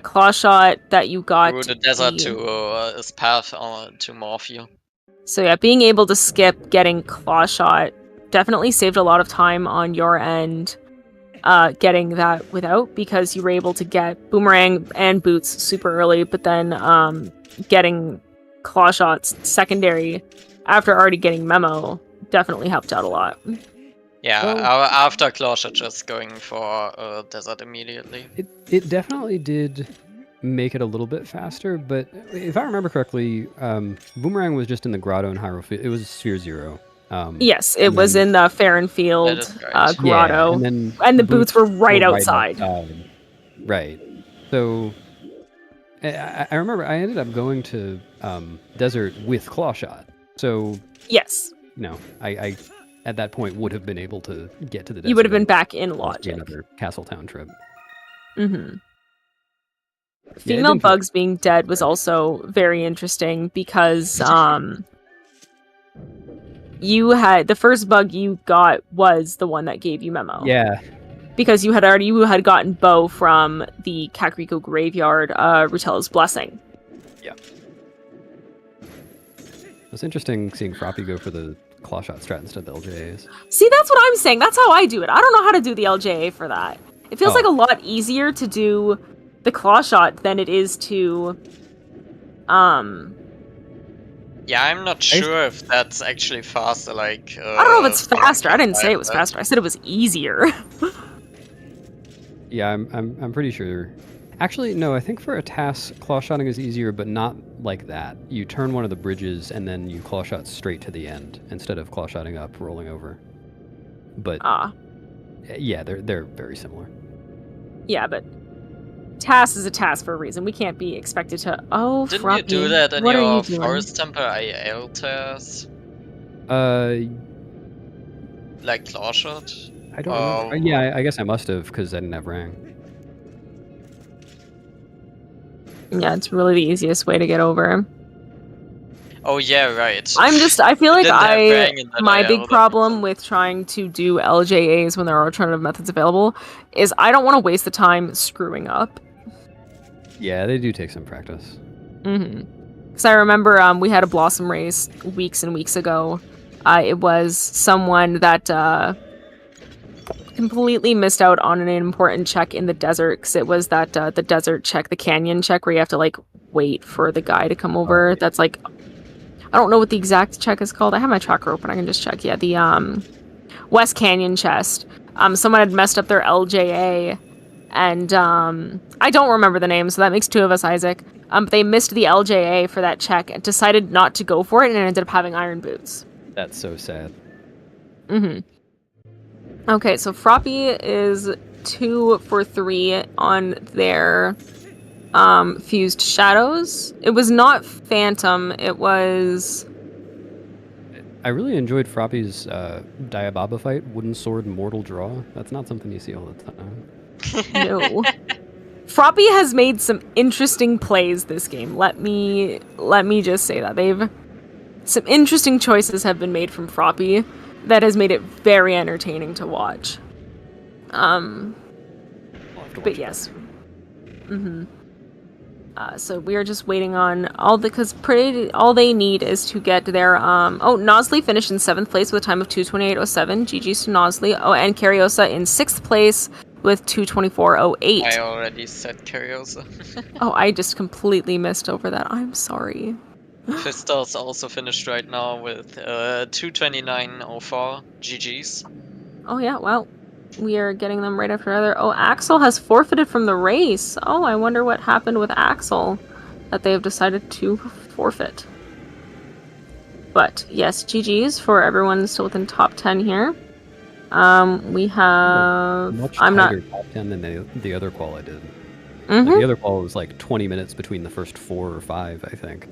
claw shot that you got through the desert to his path to Morphew. So yeah, being able to skip getting claw shot definitely saved a lot of time on your end, getting that without, because you were able to get boomerang and boots super early, but then getting claw shots secondary after already getting Memo definitely helped out a lot. Yeah, after claw shot, just going for desert immediately. It definitely did make it a little bit faster, but if I remember correctly, Boomerang was just in the grotto in Hyrule Field. It was Sphere Zero. Yes, it and was then- in the Fair and That Field is right. grotto, Yeah, and then and the boots were right outside. Right. So I remember I ended up going to Desert with Clawshot. So Yes, I at that point would have been able to get to the desert. you would have been back in and logic. another Castletown trip. Mm-hmm. it Female didn't feel- bugs being dead was also very interesting because you had the first bug you got was the one that gave you Memo. Yeah. Because you had gotten Bo from the Kakariko graveyard, Rutella's Blessing. Yeah. It was interesting seeing Froppy go for the Clawshot strat instead of the LJAs. See, that's what I'm saying. That's how I do it. I don't know how to do the LJA for that. It feels like a lot easier to do the Clawshot than it is to Yeah, I'm not sure if that's actually faster. Like I don't know if it's faster. I didn't say it was faster. I said it was easier. Yeah, I'm pretty sure. Actually, no, I think for a task, clawshotting is easier, but not like that. You turn one of the bridges and then you clawshot straight to the end instead of clawshotting up, rolling over. But yeah, they're very similar. Yeah, but task is a task for a reason. We can't be expected to. Oh, Didn't Froppy, you do that in what are your you doing? Forest Temple IL test? Like Clawshot? I don't remember. Yeah, I guess I must have because I didn't have Rang. Yeah, it's really the easiest way to get over. Oh yeah, right. I feel like Didn't have Rang in that my IL, big that problem with trying to do LJAs when there are alternative methods available is I don't want to waste the time screwing up. Yeah, they do take some practice. Mm-hmm. Because I remember we had a Blossom race weeks and weeks ago. It was someone that completely missed out on an important check in the desert because it was that the desert check, the canyon check, where you have to like wait for the guy to come over. That's like, I don't know what the exact check is called. I have my tracker open. I can just check. Yeah, the West Canyon chest. Someone had messed up their LJA, and I don't remember the name, so that makes two of us, Isaac. But they missed the LJA for that check and decided not to go for it, and ended up having iron boots. That's so sad. Mm-hmm. Okay, so Froppy is 2 for 3 on their fused shadows. It was not Phantom, it was... I really enjoyed Froppy's Diababa fight, Wooden Sword Mortal Draw. That's not something you see all the time. No. Froppy has made some interesting plays this game. Let me just say that. Some interesting choices have been made from Froppy that has made it very entertaining to watch. But yes. Mm-hmm. So we are just waiting on all they need is to get their Nosley finished in 7th place with a time of 2:28.07. GG's to Nosley. Oh, and Cariosa in 6th place with 2:24.08. I already said Cariosa. Oh, I just completely missed over that. I'm sorry. Fistal's also finished right now with 2:29.04. GG's. Oh yeah, well, we are getting them right after other. Oh, Axel has forfeited from the race. Oh, I wonder what happened with Axel that they have decided to forfeit. But yes, GG's for everyone still within top 10 here. We have. Much I'm not. tighter top 10 than the other qual I did. Mm-hmm. Like, the other qual was like 20 minutes between the first 4 or 5, I think.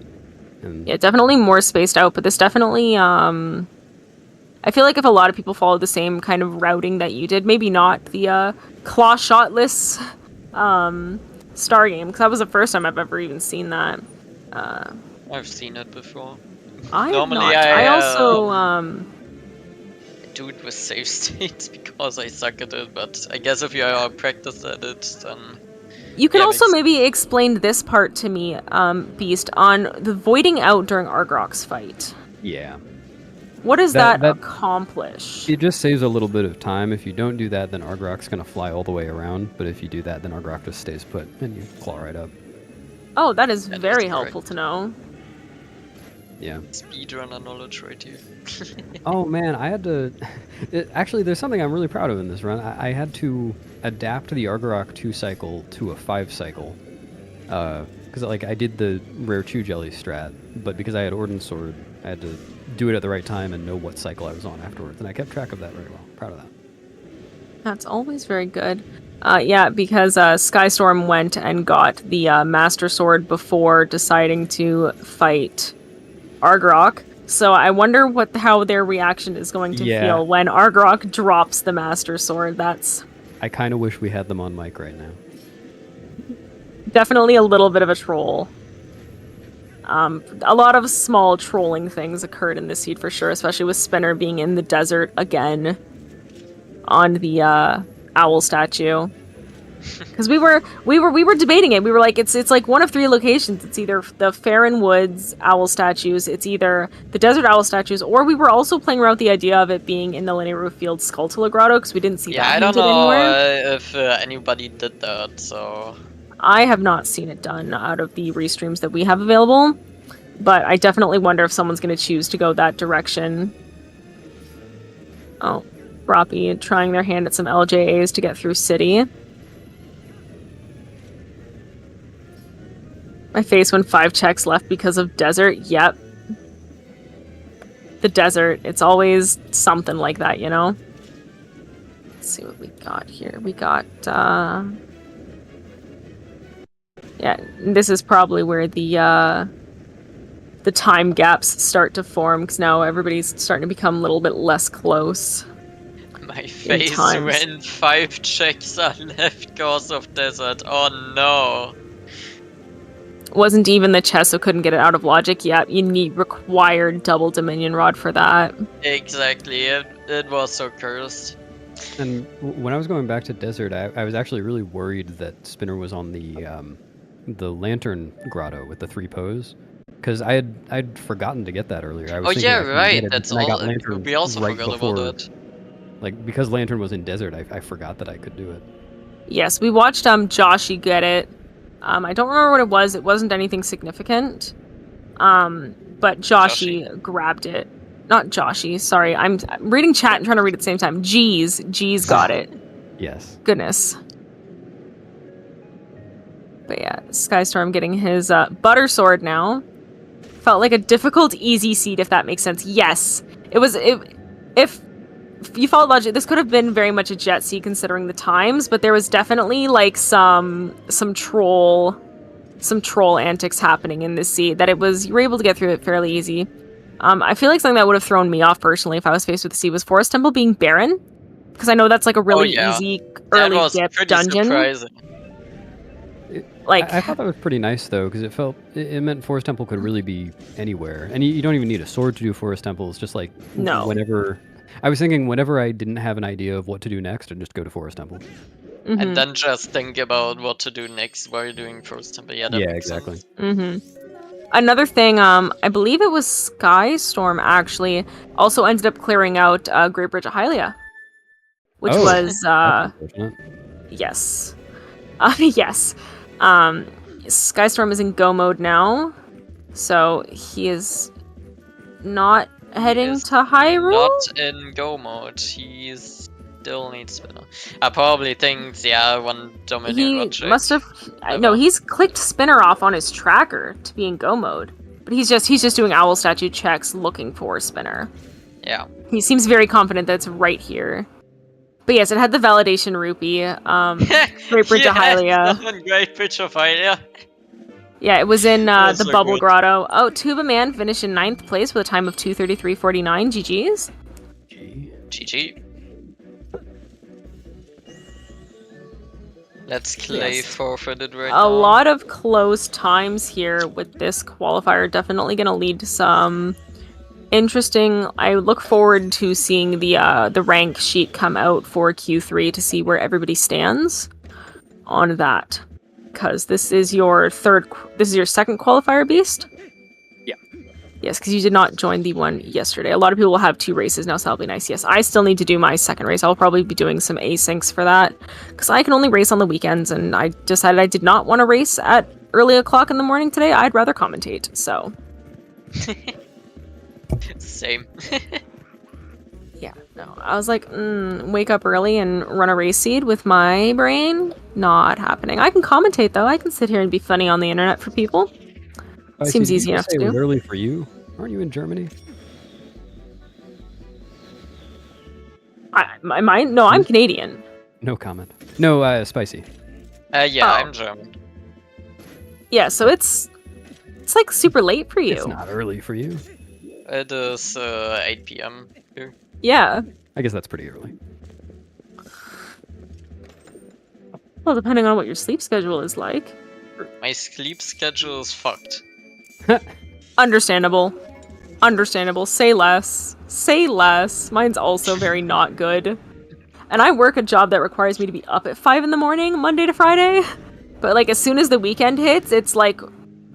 And Yeah, definitely more spaced out, but this definitely, I feel like if a lot of people followed the same kind of routing that you did, maybe not the claw shotless star game, because that was the first time I've ever even seen that. I've seen it before. I have Normally not. I also do it with save states because I suck at it, but I guess if you are practiced at it, then... You can Yeah, also makes- maybe explain this part to me, Beast, on the voiding out during Argrok's fight. yeah. What does That- that that- accomplish? It just saves a little bit of time. If you don't do that, then Argrok's going to fly all the way around. But if you do that, then Argrok just stays put and you claw right up. Oh, that is That is very correct. helpful to know. Yeah. Speedrunner knowledge right here. Oh man, I had to... Actually, there's something I'm really proud of in this run. I had to adapt the Argrok 2 cycle to a 5 cycle. because like I did the rare chew jelly strat, but because I had Ordnance Sword, I had to do it at the right time and know what cycle I was on afterwards, and I kept track of that very well. Proud of that. That's always very good. Yeah, because Skystorm went and got the Master Sword before deciding to fight Argrok. So I wonder how their reaction is going to feel when Argrok drops the Master Sword. I kind of wish we had them on mic right now. Definitely a little bit of a troll. A lot of small trolling things occurred in this seed for sure, especially with Spinner being in the desert again on the owl statue. Because we were debating it. We were like, it's like one of three locations. It's either the Farron Woods owl statues, it's either the desert owl statues, or we were also playing around with the idea of it being in the Linear Roof Field Skulltula Grotto because we didn't see that. Yeah, I don't know anywhere. if anybody did that. So I have not seen it done out of the restreams that we have available, but I definitely wonder if someone's going to choose to go that direction. Oh, Broppy trying their hand at some LJAs to get through City. My face when 5 checks left because of desert. Yep. The desert. It's always something like that, you know? Let's see what we got here. We got, yeah, this is probably where the time gaps start to form, because now everybody's starting to become a little bit less close. my face when 5 checks are left cause of desert. Oh no. Wasn't even the chest, so couldn't get it out of logic. Yep, you required double Dominion Rod for that. Exactly, it was so cursed. And when I was going back to desert, I was actually really worried that Spinner was on the Lantern Grotto with the 3 pose, because I'd forgotten to get that earlier. I was thinking I right, get it, that's and I got all. Lantern We also right forgot before, about that. Like, because Lantern was in desert, I forgot that I could do it. Yes, we watched Joshy get it. I don't remember what it was. It wasn't anything significant. But Joshy grabbed it. Not Joshy, sorry. I'm reading chat and trying to read at the same time. G's got it. Yes. Goodness. But yeah, Skystorm getting his Butter Sword now. Felt like a difficult, easy seed, if that makes sense. Yes. It was... If you followed logic, this could have been very much a jet seed considering the times, but there was definitely like some troll antics happening in this seed that you were able to get through it fairly easy. I feel like something that would have thrown me off personally if I was faced with the seed was Forest Temple being barren, because I know that's like a really easy early dip dungeon. Surprising. I thought that was pretty nice though, because it meant Forest Temple could really be anywhere, and you don't even need a sword to do Forest Temple. It's just like whenever. I was thinking whenever I didn't have an idea of what to do next, I'd just go to Forest Temple. Mm-hmm. And then just think about what to do next while you're doing Forest Temple. Yeah, exactly. Mm-hmm. Another thing, I believe it was Skystorm actually, also ended up clearing out Great Bridge of Hylia. Which was, yes. Yes. Skystorm is in go mode now, so he is not heading to Hyrule? Not in go mode. He still needs Spinner. I probably thinks, one Dominion Rod check. Must have. No, he's clicked Spinner off on his tracker to be in go mode, but he's just doing owl statue checks looking for Spinner. Yeah. He seems very confident that it's right here. But yes, it had the validation rupee. Great Bridge of Hylia. Great Bridge of Hylia. Yeah, it was in the so Bubble good. Grotto. Oh, Tuba Man finished in 9th place with a time of 2:33.49. GG's. GG. Let's Clay forfeited right now. A lot of close times here with this qualifier. Definitely going to lead to some interesting. I look forward to seeing the rank sheet come out for Q3 to see where everybody stands on that. Because this is your second qualifier, Beast? Yeah. Yes, because you did not join the one yesterday. A lot of people will have 2 races now, so that'll be nice. Yes, I still need to do my second race. I'll probably be doing some asyncs for that. Because I can only race on the weekends, and I decided I did not want to race at early o'clock in the morning today. I'd rather commentate, so. Same. Yeah, no. I was like, wake up early and run a race seed with my brain? Not happening. I can commentate, though. I can sit here and be funny on the internet for people. Seems Did easy you enough say to it was do. early for you? Aren't you in Germany? No, I'm Canadian. No comment. No, spicy. Yeah, Oh. I'm German. Yeah, so it's like super late for you. It's not early for you. It is 8 p.m. here. Yeah. I guess that's pretty early. Well, depending on what your sleep schedule is like. My sleep schedule is fucked. Understandable. Understandable. Say less. Say less. Mine's also very not good. And I work a job that requires me to be up at 5 in the morning, Monday to Friday. But like as soon as the weekend hits, it's like,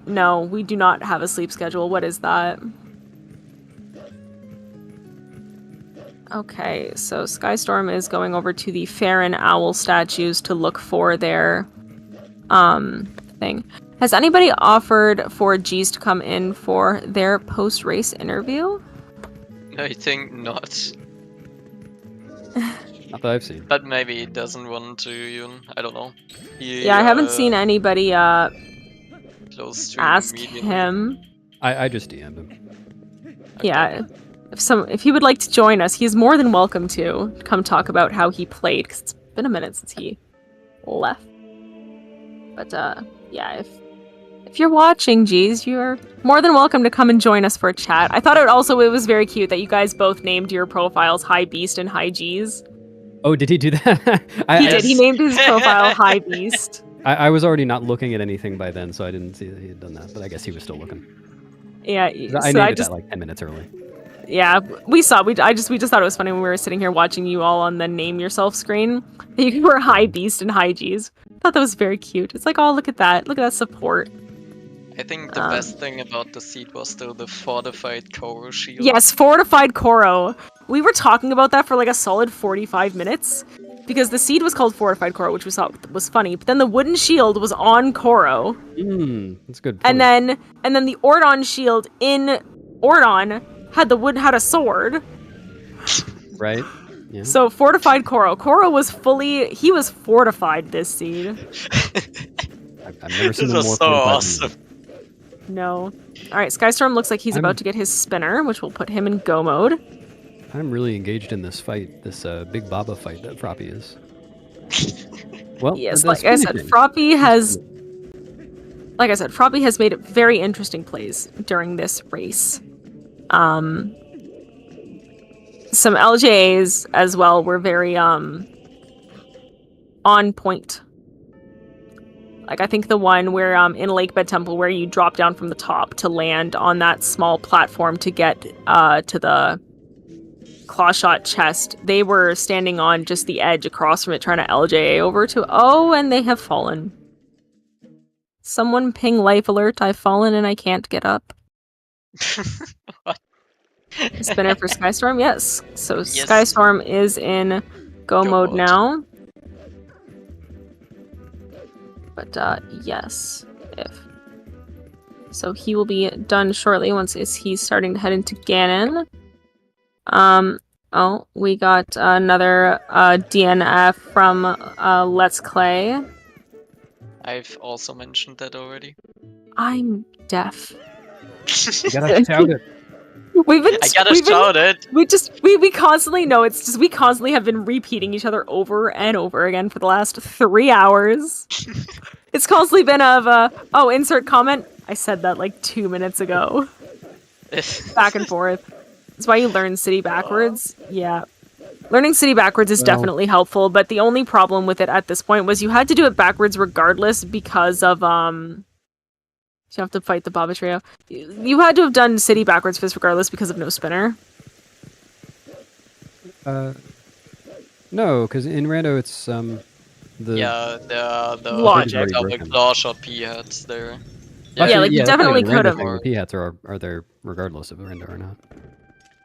no, we do not have a sleep schedule. What is that? Okay, so Skystorm is going over to the Fair and Owl statues to look for their thing. Has anybody offered for G's to come in for their post-race interview? I think not. Not that I've seen. But maybe he doesn't want to even. I don't know. Yeah, I haven't seen anybody close to ask immediately. him. I just DM'd him. Yeah, if he would like to join us, he's more than welcome to come talk about how he played, because it's been a minute since he left. But yeah, if you're watching, geez, you're more than welcome to come and join us for a chat. I thought it was very cute that you guys both named your profiles High Beast and High G's. Oh, did he do that? He did. He named his profile High Beast. I was already not looking at anything by then, so I didn't see that he had done that. But I guess he was still looking. Yeah, I named it that like 10 minutes early. Yeah, we saw. We just thought it was funny when we were sitting here watching you all on the name yourself screen. You were High Beast and High G's. Thought that was very cute. It's like, oh, look at that. Look at that support. I think the best thing about the seed was still the fortified Koro shield. Yes, fortified Koro. We were talking about that for like a solid 45 minutes because the seed was called fortified Koro, which we thought was funny. But then the wooden shield was on Koro. That's good. And then the Ordon shield in Ordon had a sword. Right. Yeah. So fortified Koro. Koro was fortified this seed. I've never seen This him was more so fortified awesome. than No. Alright, Skystorm looks like he's about to get his spinner, which will put him in go mode. I'm really engaged in this fight, this Big Baba fight that Froppy is. Well, Yes, the like I said, spinning. Froppy has made very interesting plays during this race. Some LJAs as well were very on point. Like I think the one where in Lakebed Temple where you drop down from the top to land on that small platform to get to the clawshot chest, they were standing on just the edge across from it trying to LJA over to and they have fallen. Someone ping life alert, I've fallen and I can't get up. What? Spinner for Skystorm, yes. So Yes. Skystorm is in go mode now. But yes, so he will be done shortly once he's starting to head into Ganon. We got another DNF from Let's Clay. I've also mentioned that already. I'm deaf. You gotta shout it. I gotta shout it. We constantly know it's just we constantly have been repeating each other over and over again for the last 3 hours. It's constantly been insert comment. I said that like 2 minutes ago. Back and forth. That's why you learn City backwards. Yeah. Learning City backwards is definitely helpful, but the only problem with it at this point was you had to do it backwards regardless because of you have to fight the Baba Trio. You had to have done City backwards first regardless because of no spinner. No, because in Rando it's the Logic. the claw shot P hats there. Yeah, like you that's not definitely even a Rando could have. thing. The P-hats are there regardless of Rando or not.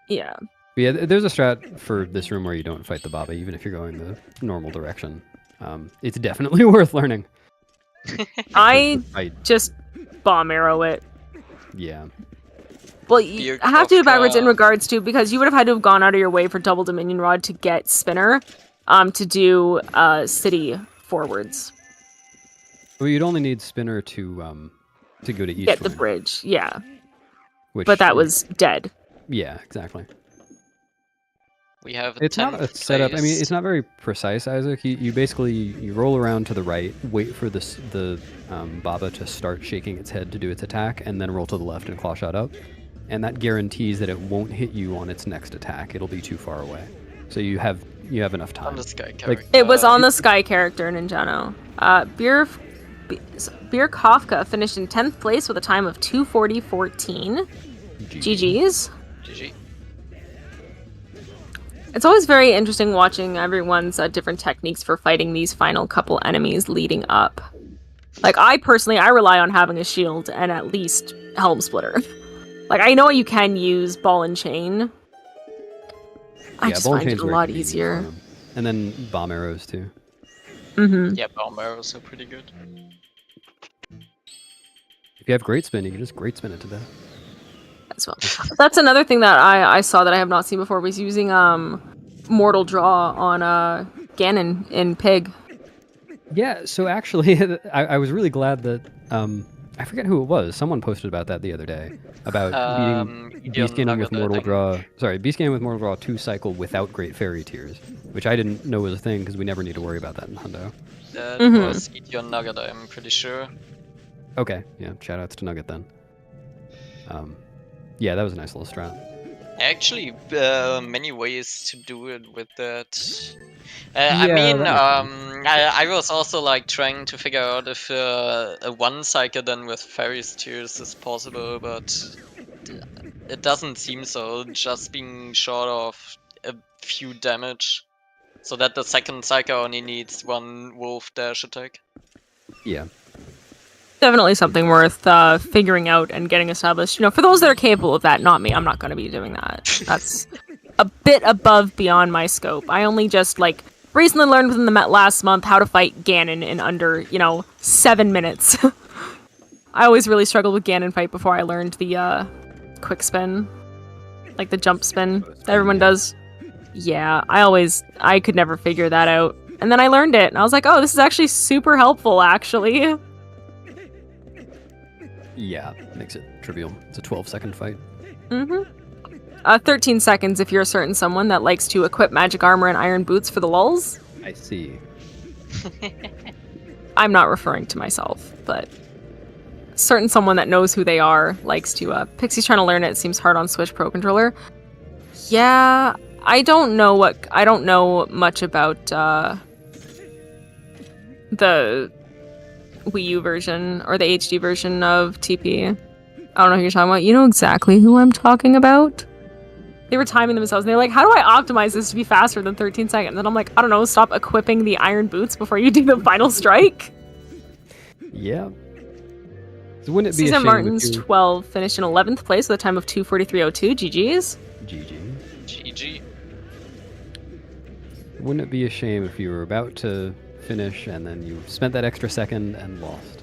Yeah. But yeah, there's a strat for this room where you don't fight the Baba, even if you're going the normal direction. It's definitely worth learning. I just bomb arrow it. Yeah. Well, you have to do it backwards in regards to, because you would have had to have gone out of your way for double Dominion Rod to get Spinner, to do City forwards. Well, you'd only need Spinner to go to Eastwind. Get the bridge, yeah. But that was dead. Yeah, exactly. We have It's not a setup. I mean, it's not very precise, Isaac. You basically you roll around to the right, wait for the Baba to start shaking its head to do its attack, and then roll to the left and claw shot up. And that guarantees that it won't hit you on its next attack. It'll be too far away. So you have enough time. On the Sky character. Like, It was on the Sky character, Ninjano. Beer Kafka finished in 10th place with a time of 2:40.14. GG's. GG. It's always very interesting watching everyone's different techniques for fighting these final couple enemies leading up. Like, I rely on having a shield and at least Helm Splitter. Like, I know you can use Ball and Chain. I just find it a lot easier. And then bomb arrows, too. Mm-hmm. Yeah, bomb arrows are pretty good. If you have Great Spin, you can just Great Spin it to death. As well. That's another thing that I saw that I have not seen before, was using Mortal Draw on Ganon in Pig. Yeah, so actually, I was really glad that I forget who it was. Someone posted about that the other day about beating Beast Ganon with Mortal Draw. Sorry, Beast Ganon with Mortal Draw 2-cycle without Great Fairy Tears, which I didn't know was a thing because we never need to worry about that in Hundo. That was Eat Nugget, I'm pretty sure. Okay, yeah, shoutouts to Nugget then. Yeah, that was a nice little strat. Actually, many ways to do it with that. I was also like trying to figure out if a 1-cycle then with Fairy's Tears is possible, but it doesn't seem so, just being short of a few damage. So that the second cycle only needs 1 wolf dash attack. Yeah. Definitely something worth figuring out and getting established. You know, for those that are capable of that, not me. I'm not going to be doing that. That's a bit above beyond my scope. I only just, like, recently learned within the last month how to fight Ganon in under, 7 minutes. I always really struggled with Ganon fight before I learned the quick spin. Like the jump spin that everyone does. Yeah, I could never figure that out. And then I learned it, and I was like, oh, this is actually super helpful, actually. Yeah, makes it trivial. It's a 12-second fight. 13 seconds if you're a certain someone that likes to equip magic armor and iron boots for the lulz. I see. I'm not referring to myself, but certain someone that knows who they are likes to. Pixie's trying to learn it. It seems hard on Switch Pro Controller. Yeah, I don't know much about the Wii U version or the HD version of TP. I don't know who you're talking about. You know exactly who I'm talking about. They were timing themselves and they're like, how do I optimize this to be faster than 13 seconds? And I'm like, I don't know, stop equipping the iron boots before you do the final strike. Yeah. So wouldn't it be Season Martin's 12 finished in 11th place with a time of 2:43.02. GG's. GG. Wouldn't it be a shame if you were about to finish and then you spent that extra second and lost?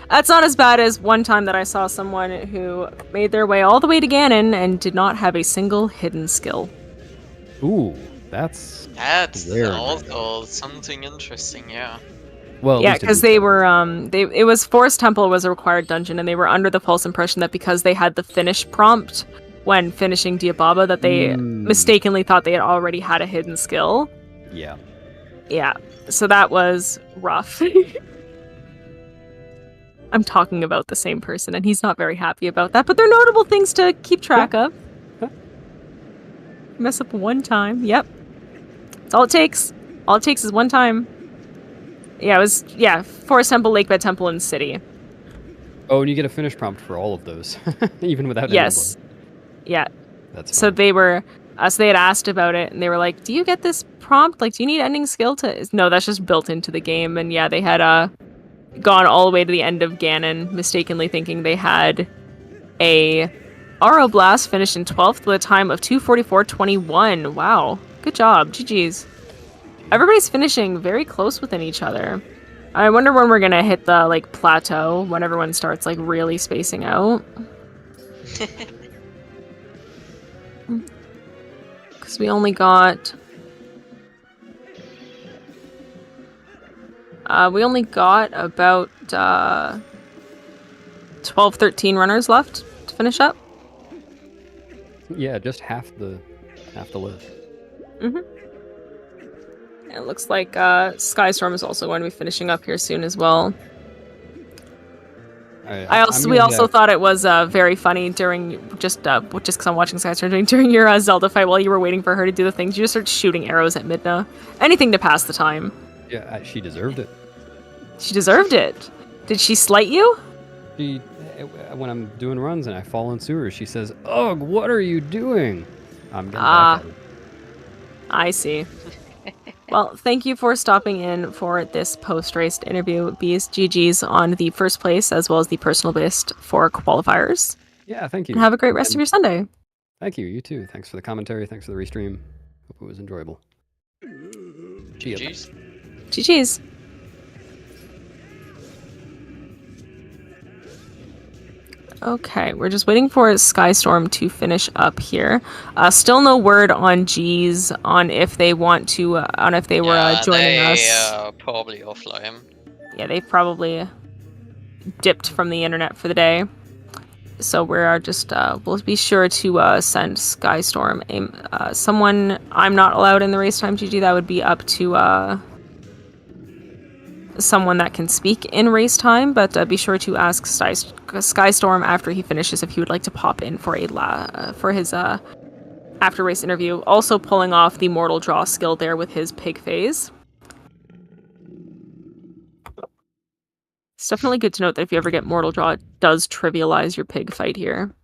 That's not as bad as one time that I saw someone who made their way all the way to Ganon and did not have a single hidden skill. Ooh, that's also something interesting, yeah. Well, yeah, because they were it was Forest Temple was a required dungeon, and they were under the false impression that because they had the finish prompt when finishing Diababa, that they mistakenly thought they had already had a hidden skill. Yeah. Yeah, so that was rough. I'm talking about the same person, and he's not very happy about that, but they're notable things to keep track of. Mess up one time, yep. That's all it takes. All it takes is one time. Yeah, it was, Forest Temple, Lakebed Temple, and City. Oh, and you get a finish prompt for all of those, even without Yes. Yeah. That's so fun. they were, so they had asked about it, and they were like, do you get this prompt? Like, do you need ending skill to... No, that's just built into the game, and yeah, they had gone all the way to the end of Ganon, mistakenly thinking they had a Aeroblast finished in 12th with a time of 2:44.21. Wow. Good job. GG's. Everybody's finishing very close within each other. I wonder when we're gonna hit the, like, plateau, when everyone starts, like, really spacing out. Because we only got... about 12, 13 runners left to finish up. Yeah, just half the list. It looks like Skystorm is also going to be finishing up here soon as well. We also thought it was very funny during just because I'm watching Skystorm during your Zelda fight while you were waiting for her to do the things. You just start shooting arrows at Midna. Anything to pass the time. Yeah, she deserved it. She deserved it. Did she slight you? When I'm doing runs and I fall in sewers, she says, "Ugh, what are you doing?" I'm getting back at her. I see. Well, thank you for stopping in for this post-race interview. Bees, GG's on the first place as well as the personal best for qualifiers. Yeah, thank you. And have a great rest of your Sunday. Thank you. You too. Thanks for the commentary. Thanks for the restream. Hope it was enjoyable. GG's. GG's. Okay, we're just waiting for Skystorm to finish up here. Still no word on G's on if they want to, on if they were joining us. Probably offline. Yeah, they've probably dipped from the internet for the day. So we're just, we'll be sure to send Skystorm someone. I'm not allowed in the race time, GG. That would be up to someone that can speak in race time, but be sure to ask Skystorm after he finishes if he would like to pop in for his after race interview. Also pulling off the mortal draw skill there with his pig phase. It's definitely good to note that if you ever get mortal draw, it does trivialize your pig fight here.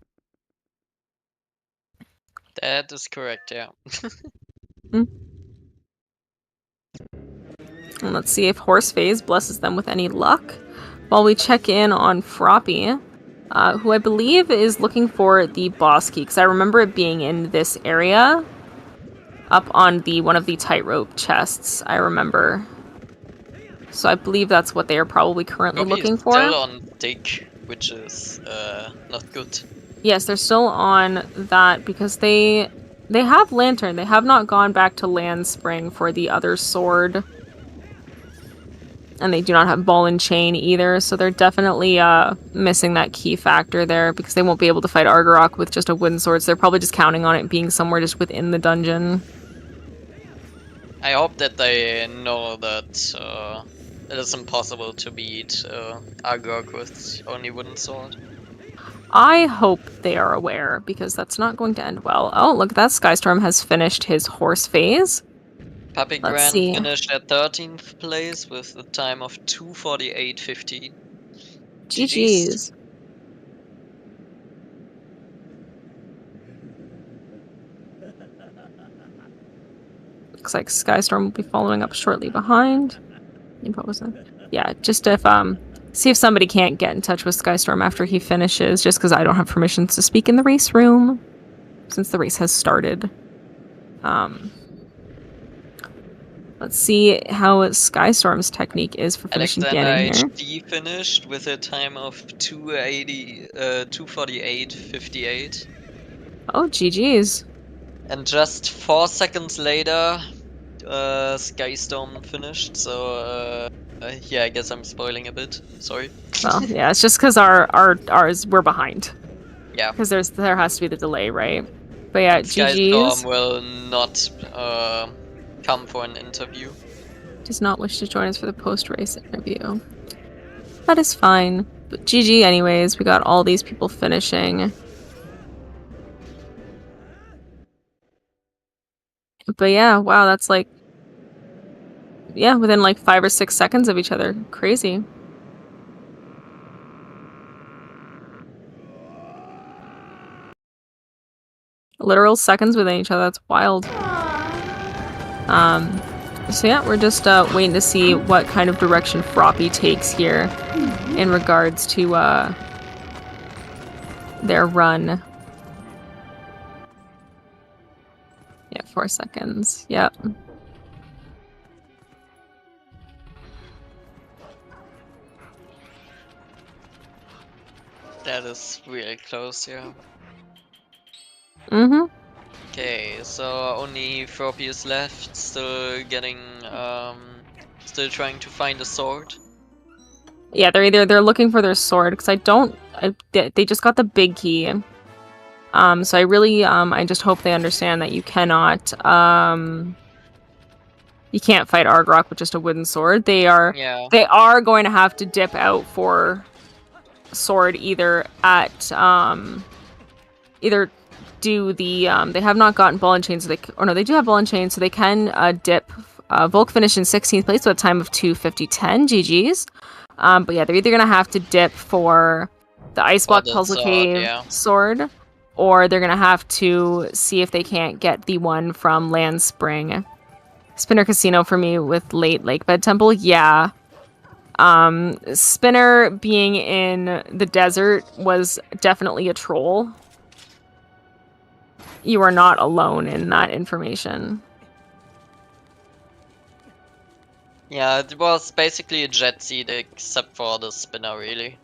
That is correct, yeah. And let's see if Horse Phase blesses them with any luck. While we check in on Froppy, who I believe is looking for the boss key, because I remember it being in this area, up on one of the tightrope chests, I remember. So I believe that's what they are probably currently looking for. Still on dig, which is not good. Yes, they're still on that because they have Lantern. They have not gone back to Land Spring for the other sword. And they do not have Ball and Chain either, so they're definitely missing that key factor there because they won't be able to fight Argarok with just a wooden sword, so they're probably just counting on it being somewhere just within the dungeon. I hope that they know that it is impossible to beat Argarok with only wooden sword. I hope they are aware, because that's not going to end well. Oh, look, that Skystorm has finished his horse phase. Puppy Grand finished at 13th place with a time of 2:48.15. GG's. Looks like Skystorm will be following up shortly behind. Yeah, just if see if somebody can't get in touch with Skystorm after he finishes, just because I don't have permissions to speak in the race room since the race has started. Let's see how Skystorm's technique is for finishing Ganon here. HD finished with a time of 2:48.58. Oh, GG's. And just 4 seconds later, Skystorm finished, so yeah, I guess I'm spoiling a bit. Sorry. Well, yeah, it's just because ours we're behind. Yeah. Because there has to be the delay, right? But yeah, GG's. Skystorm will not come for an interview. Does not wish to join us for the post-race interview. That is fine. But GG anyways, we got all these people finishing. But yeah, wow, that's like... yeah, within like 5 or 6 seconds of each other. Crazy. Literal seconds within each other, that's wild. So yeah, we're just waiting to see what kind of direction Froppy takes here in regards to their run. Yeah, 4 seconds. Yep. That is really close, yeah. Mm-hmm. Okay, so only Froppy is left, still getting, still trying to find a sword. Yeah, they're looking for their sword because they just got the big key. So I really I just hope they understand that you cannot you can't fight Argrok with just a wooden sword. They are going to have to dip out for a sword either at either do the they have not gotten ball and chain, so they do have ball and chain, so they can dip. Volk finished in 16th place with a time of 2:50.10. GG's. But yeah, they're either gonna have to dip for the Ice Block Puzzle Cave sword, or they're gonna have to see if they can't get the one from Land Spring. Spinner Casino for me with late Lakebed Temple, yeah. Spinner being in the desert was definitely a troll. You are not alone in that information. Yeah, it was basically a jet seat except for the spinner, really.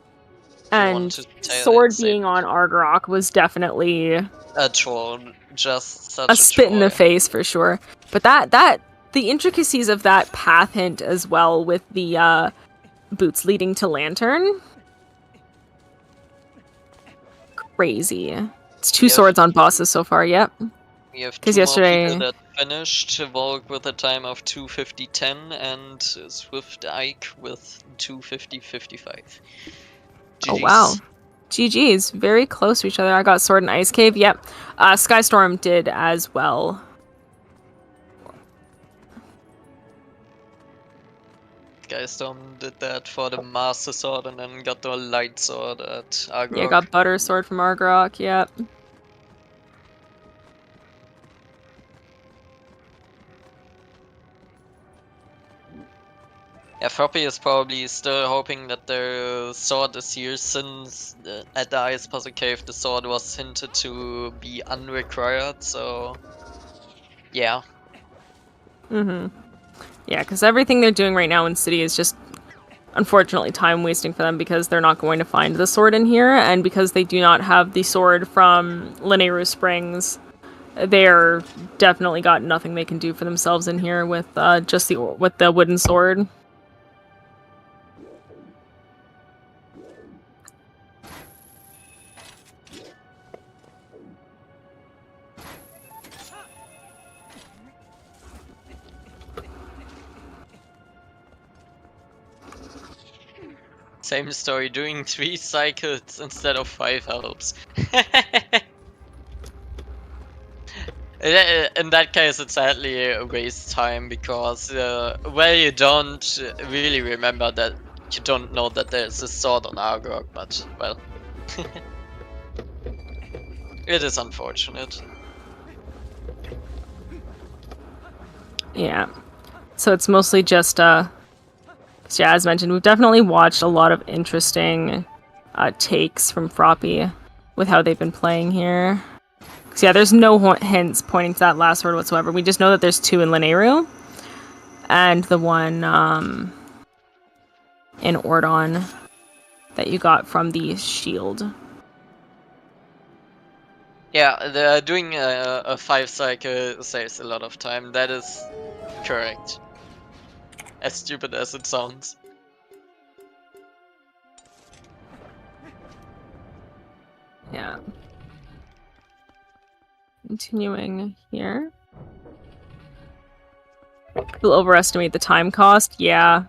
And sword being on Argrok was definitely a troll, just such a spit in the face for sure. But the intricacies of that path hint as well with the boots leading to Lantern. Crazy. It's two swords on bosses so far, yep. We have two more people that finished, Volk with a time of 2:50.10 and Swift Ike with 2:50.55. Oh wow. GG's. Very close to each other. I got Sword and Ice Cave, yep. Skystorm did as well. Skystorm did that for the Master Sword and then got the Light Sword at Argrok. Yeah, got Butter Sword from Argrok, yep. Yeah, Froppy is probably still hoping that their sword is here, since at the Ice Puzzle Cave the sword was hinted to be unrequired, so yeah. Mm-hmm. Yeah, because everything they're doing right now in City is just, unfortunately, time wasting for them because they're not going to find the sword in here, and because they do not have the sword from Lineru Springs, they're definitely got nothing they can do for themselves in here with just the wooden sword. Same story, doing 3 cycles instead of 5 helps. In that case, it's sadly a waste time because, well, you don't really remember that you don't know that there's a sword on Argrok, but, well, it is unfortunate. Yeah. So it's mostly just, yeah, as mentioned, we've definitely watched a lot of interesting takes from Froppy with how they've been playing here. So yeah, there's no hints pointing to that last word whatsoever. We just know that there's 2 in Lineru, and the one in Ordon that you got from the shield. Yeah, doing a 5 cycle saves a lot of time. That is correct. As stupid as it sounds. Yeah. Continuing here. People overestimate the time cost. Yeah.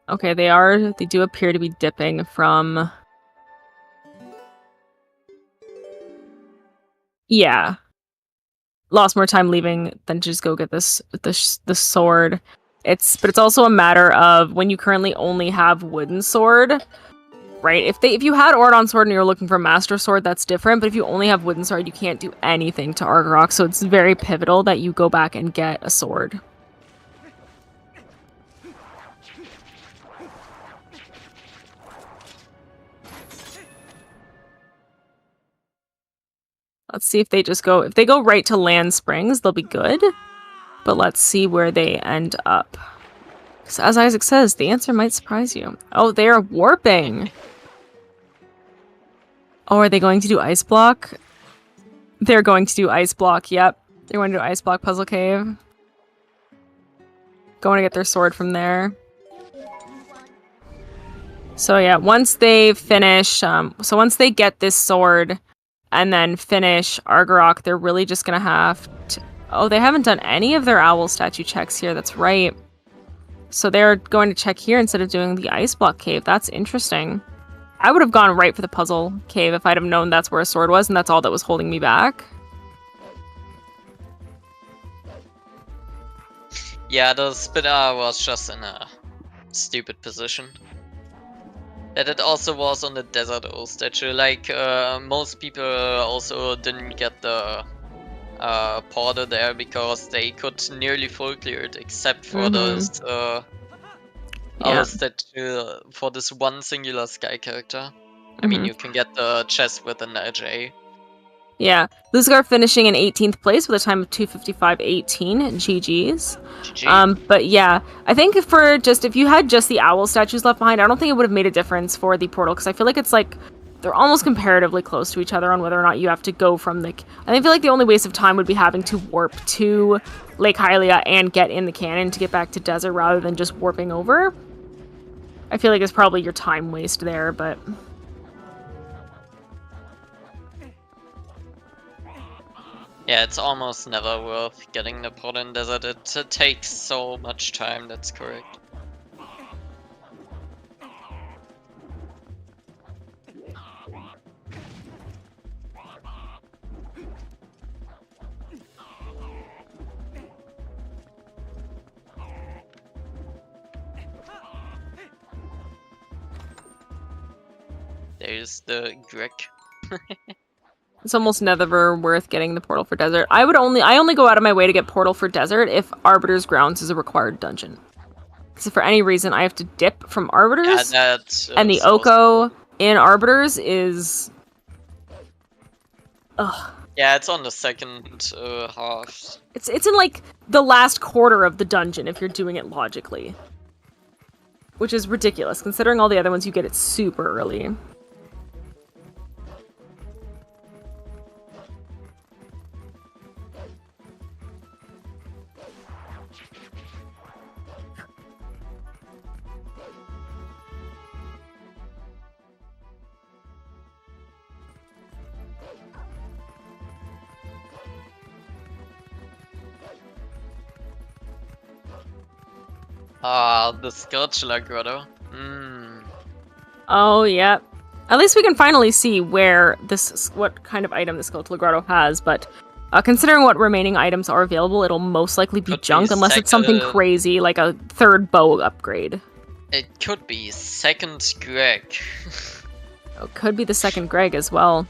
Okay, they do appear to be dipping from... Yeah. Lost more time leaving than to just go get the sword. But it's also a matter of when you currently only have wooden sword, right? If you had Ordon sword and you're looking for Master Sword, that's different. But if you only have wooden sword, you can't do anything to Argrok. So it's very pivotal that you go back and get a sword. Let's see if they go right to Land Springs, they'll be good. But let's see where they end up. Because as Isaac says, the answer might surprise you. Oh, they are warping. Oh, are they going to do Ice Block? They're going to do Ice Block, yep. They're going to do Ice Block Puzzle Cave. Going to get their sword from there. So yeah, once they finish, so once they get this sword and then finish Argarok, they're really just gonna have to... Oh, they haven't done any of their owl statue checks here, that's right. So they're going to check here instead of doing the Ice Block Cave. That's interesting. I would have gone right for the Puzzle Cave if I'd have known that's where a sword was and that's all that was holding me back. Yeah, the spinner was just in a stupid position. That it also was on the Desert O statue. Like, most people also didn't get the portal there because they could nearly full clear it, except for this statue for this one singular sky character. I mean, you can get the chest with an LJ. Yeah, Luzgar finishing in 18th place with a time of 2:55.18. GG's. GG. But yeah, I think if you had just the owl statues left behind, I don't think it would have made a difference for the portal, because I feel like it's like they're almost comparatively close to each other on whether or not you have to go from the... I feel like the only waste of time would be having to warp to Lake Hylia and get in the cannon to get back to Desert rather than just warping over. I feel like it's probably your time waste there, but... Yeah, it's almost never worth getting the portal in Desert. It takes so much time, that's correct. There's the Greg. It's almost never worth getting the portal for Desert. I only go out of my way to get portal for Desert if Arbiter's Grounds is a required dungeon. So for any reason, I have to dip from Arbiter's, and the Oko in Arbiter's is... Ugh. Yeah, it's on the second half. It's in like the last quarter of the dungeon if you're doing it logically. Which is ridiculous, considering all the other ones you get it super early. Ah, the Scourgula Grotto. Oh, yeah. At least we can finally see what kind of item the Scourgula Grotto has, but considering what remaining items are available, it'll most likely be junk unless it's something crazy, like a third bow upgrade. It could be second Greg. Oh, could be the second Greg as well.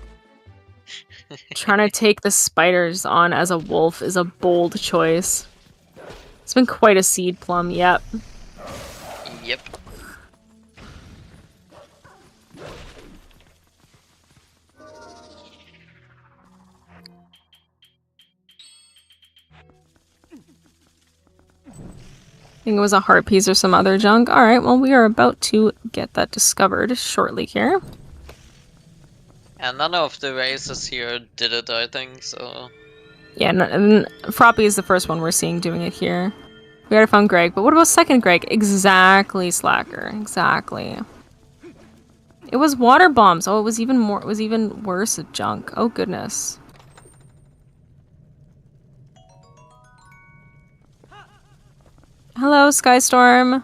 Trying to take the spiders on as a wolf is a bold choice. It's been quite a seed plum, yep. Yep. I think it was a heart piece or some other junk. Alright, well, we are about to get that discovered shortly here. And none of the races here did it, I think, so... Yeah, and Froppy is the first one we're seeing doing it here. We already found Greg, but what about second Greg? Exactly, Slacker. Exactly. It was water bombs. Oh, it was even worse at junk. Oh, goodness. Hello, Skystorm.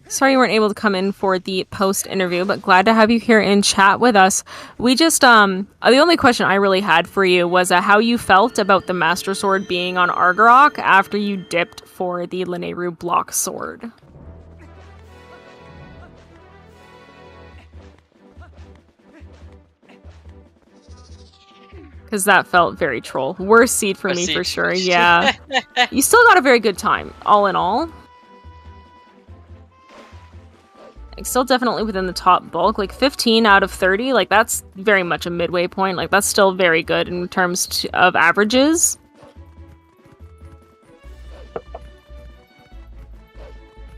Sorry you weren't able to come in for the post interview, but glad to have you here in chat with us. We just, the only question I really had for you was how you felt about the Master Sword being on Argarok after you dipped for the Lineru Block Sword. Because that felt very troll. Worst seed for me for sure, yeah. You still got a very good time, all in all. Like, still definitely within the top bulk, like 15 out of 30, like that's very much a midway point, like that's still very good in terms of averages.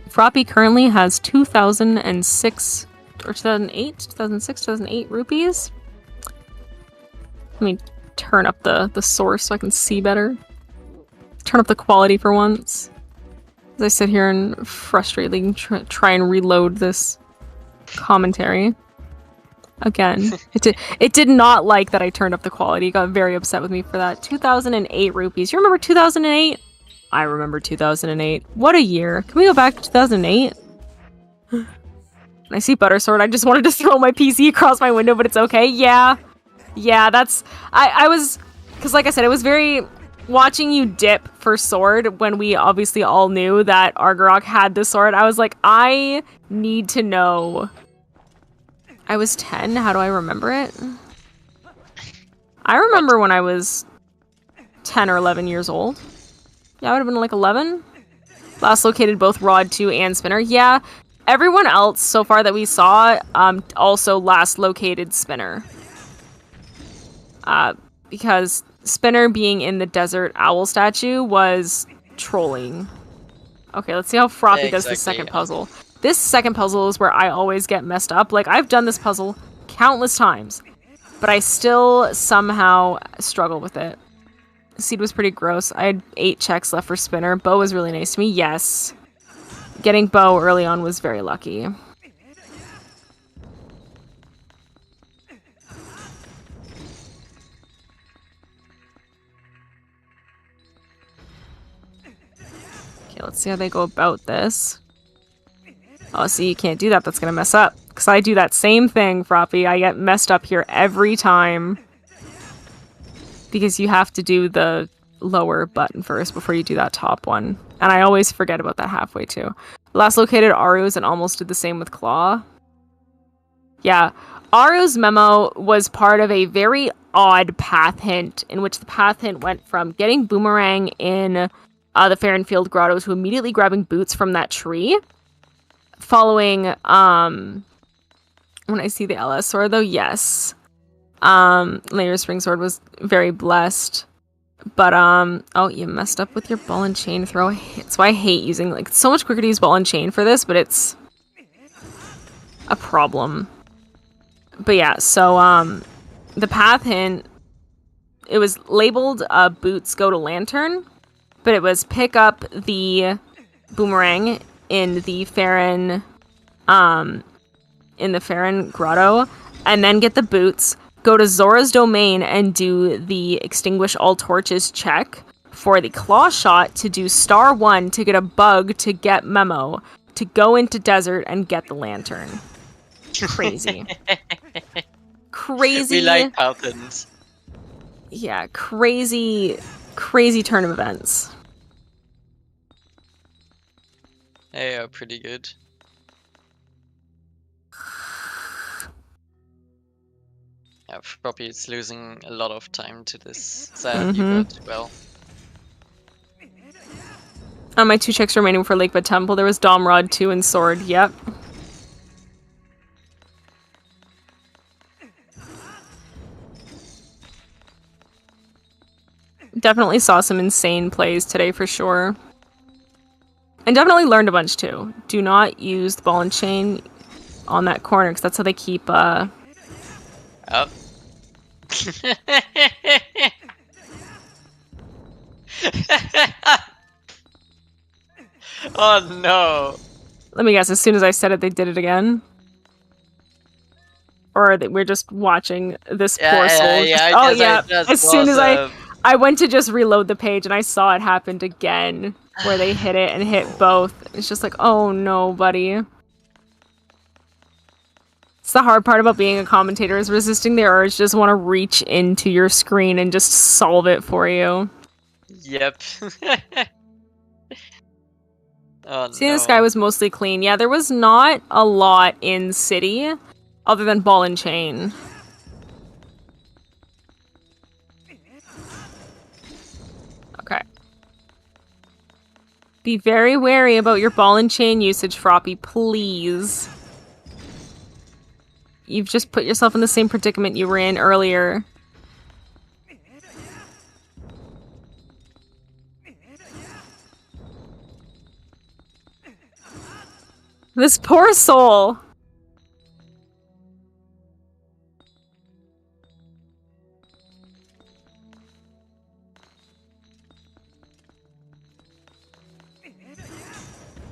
Froppy currently has 2,006 or 2008, 2006, 2008 rupees. Let me turn up the source so I can see better. Turn up the quality for once. As I sit here and frustratedly try and reload this commentary. Again, it did not like that I turned up the quality. It got very upset with me for that. 2008 rupees. You remember 2008? I remember 2008. What a year. Can we go back to 2008? When I see Buttersword, I just wanted to throw my PC across my window, but it's okay. Yeah, that's... I was... Because like I said, it was very... Watching you dip for sword when we obviously all knew that Argarok had the sword, I was like, I need to know. I was 10. How do I remember it? I remember when I was 10 or 11 years old. Yeah, I would have been like 11. Last located both Rod 2 and Spinner. Yeah, everyone else so far that we saw also last located Spinner. Because Spinner being in the desert owl statue was trolling. Okay, let's see how Froppy does the second puzzle. This second puzzle is where I always get messed up. Like, I've done this puzzle countless times, but I still somehow struggle with it. Seed was pretty gross. I had 8 checks left for Spinner. Bo was really nice to me. Yes. Getting Bo early on was very lucky. Okay, let's see how they go about this. Oh, see, you can't do that. That's gonna mess up. Because I do that same thing, Froppy. I get messed up here every time. Because you have to do the lower button first before you do that top one. And I always forget about that halfway, too. Last located Aru's and almost did the same with Claw. Yeah, Aru's memo was part of a very odd path hint, in which the path hint went from getting Boomerang in the Farinfield Grotto to immediately grabbing boots from that tree. Following, when I see the LS sword, though, yes. Layer Spring Sword was very blessed. But, oh, you messed up with your ball and chain throw. That's why I hate using, like, it's so much quicker to use ball and chain for this, but it's a problem. But yeah, so, the path hint, it was labeled, boots go to lantern, but it was pick up the boomerang in the Farron Grotto, and then get the boots, go to Zora's Domain and do the extinguish all torches check for the claw shot to do star 1 to get a bug to get memo, to go into desert and get the lantern. Crazy. Crazy. We like patterns. Yeah, crazy turn of events. They are pretty good. Yeah, Poppy is losing a lot of time to this. Sad you got well. My 2 checks remaining for Lakebed Temple. There was Dom Rod 2 and Sword. Yep. Definitely saw some insane plays today for sure. And definitely learned a bunch too. Do not use the ball and chain on that corner because that's how they keep Up. Oh no. Let me guess, as soon as I said it, they did it again? Or we're just watching this poor soul. As soon as I went to just reload the page and I saw it happened again, where they hit it and hit both. It's just like, oh no, buddy. It's the hard part about being a commentator, is resisting the urge to just want to reach into your screen and just solve it for you. Yep. Oh, See, this guy was mostly clean. Yeah, there was not a lot in City, other than ball and chain. Okay. Be very wary about your ball and chain usage, Froppy, please. You've just put yourself in the same predicament you were in earlier. This poor soul.